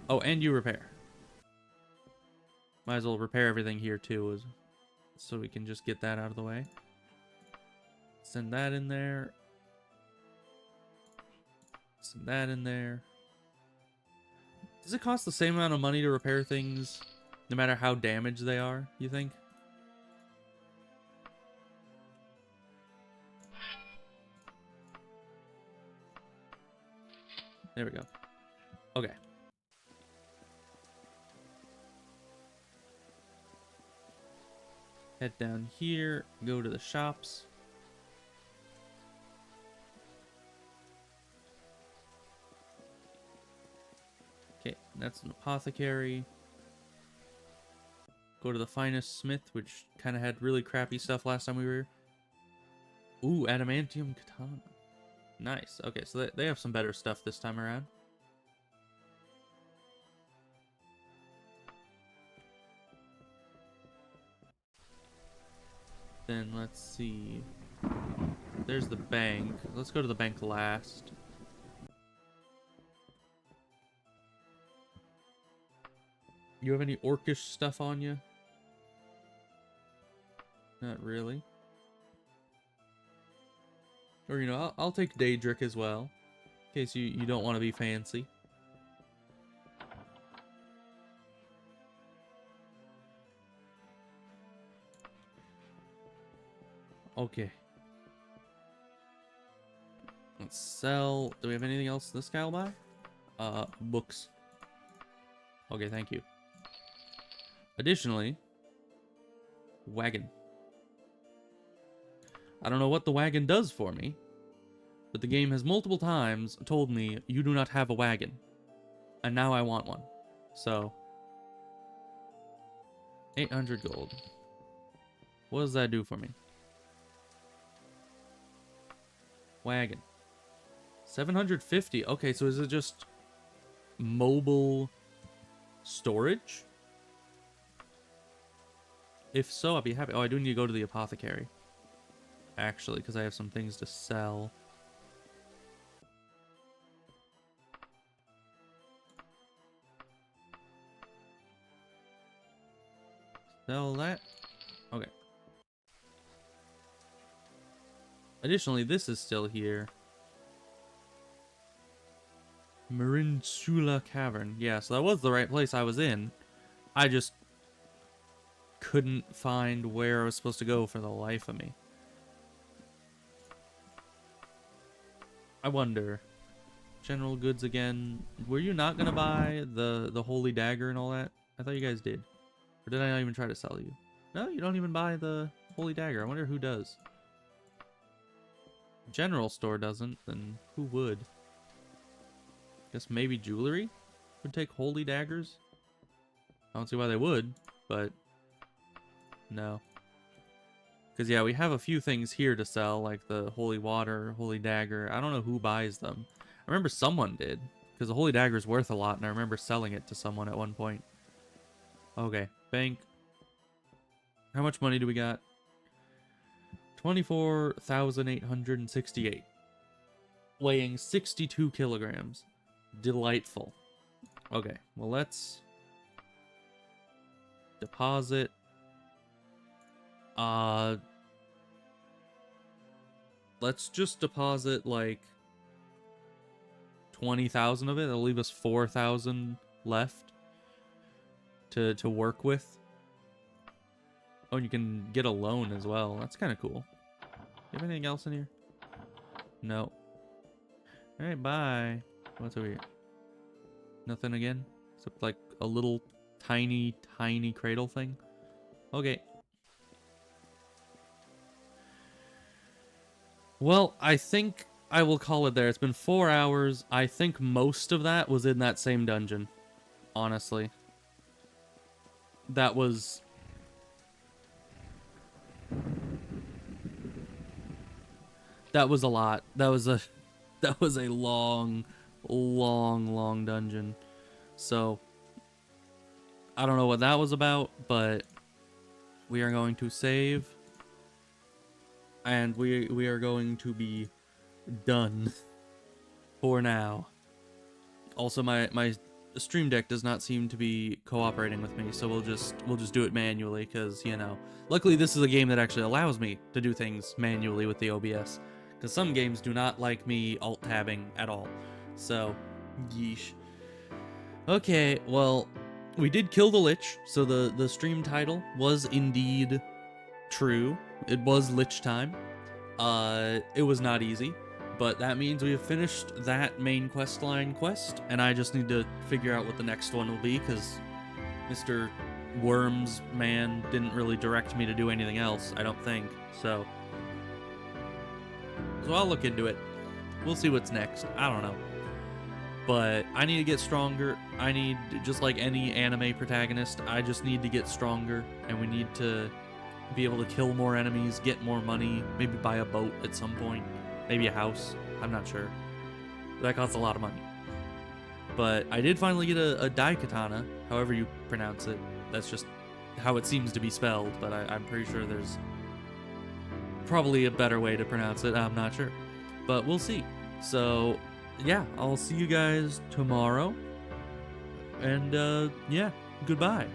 Oh, and you repair. Might as well repair everything here too, so we can just get that out of the way. Send that in there. Send that in there. Does it cost the same amount of money to repair things, no matter how damaged they are, you think? There we go. Okay. Head down here, go to the shops. Okay, that's an apothecary. Go to the finest smith, which kind of had really crappy stuff last time we were here. Ooh, adamantium katana. Nice. Okay, so they have some better stuff this time around. Then let's see. There's the bank. Let's go to the bank last. You have any orcish stuff on you? Not really. Or, you know, I'll take Daedric as well. In case you don't want to be fancy. Okay. Let's sell. Do we have anything else this guy will buy? Books. Okay, thank you. Additionally, wagon. I don't know what the wagon does for me, but the game has multiple times told me you do not have a wagon. And now I want one. So, 800 gold. What does that do for me? Wagon. 750. Okay, so is it just mobile storage? If so, I'd be happy. Oh, I do need to go to the apothecary. Actually, because I have some things to sell. Sell that. Okay. Additionally, this is still here. Marinsula Cavern. Yeah, so that was the right place I was in. I just couldn't find where I was supposed to go for the life of me. I wonder. General goods again. Were you not gonna buy the holy dagger and all that? I thought you guys did. Or did I not even try to sell you? No, you don't even buy the holy dagger. I wonder who does. General store doesn't, then who would? Guess maybe jewelry would take holy daggers? I don't see why they would, but no. Because, yeah, we have a few things here to sell, like the holy water, holy dagger. I don't know who buys them. I remember someone did, because the holy dagger is worth a lot, and I remember selling it to someone at one point. Okay, bank. How much money do we got? 24,868. Weighing 62 kilograms. Delightful. Okay, well, let's deposit. Let's just deposit like 20,000 of it. That'll leave us 4,000 left to work with. Oh, and you can get a loan as well. That's kind of cool. You have anything else in here? No. All right, bye. What's over here? Nothing again? Except like a little tiny cradle thing. Okay. Well, I think I will call it there. It's been 4 hours. I think most of that was in that same dungeon. Honestly. That was... That was a lot. That was a... That was a long, long dungeon. So, I don't know what that was about, but we are going to save. And we are going to be done for now. Also, my Stream Deck does not seem to be cooperating with me, so we'll just do it manually, because, you know, luckily this is a game that actually allows me to do things manually with the OBS, because some games do not like me alt-tabbing at all. So, yeesh. Okay, well, we did kill the Lich, so the stream title was indeed true. It was Lich time. It was not easy, but that means we have finished that main questline quest, and I just need to figure out what the next one will be, because Mr. Worms man didn't really direct me to do anything else, I don't think, so I'll look into it. We'll see what's next. I don't know. But I need to get stronger. I need, just like any anime protagonist, I just need to get stronger, and we need to be able to kill more enemies, get more money, maybe buy a boat at some point, maybe a house, I'm not sure. That costs a lot of money. But I did finally get a Daikatana, however you pronounce it. That's just how it seems to be spelled, but I'm pretty sure there's probably a better way to pronounce it, I'm not sure. But we'll see. So, yeah, I'll see you guys tomorrow. And, yeah, goodbye.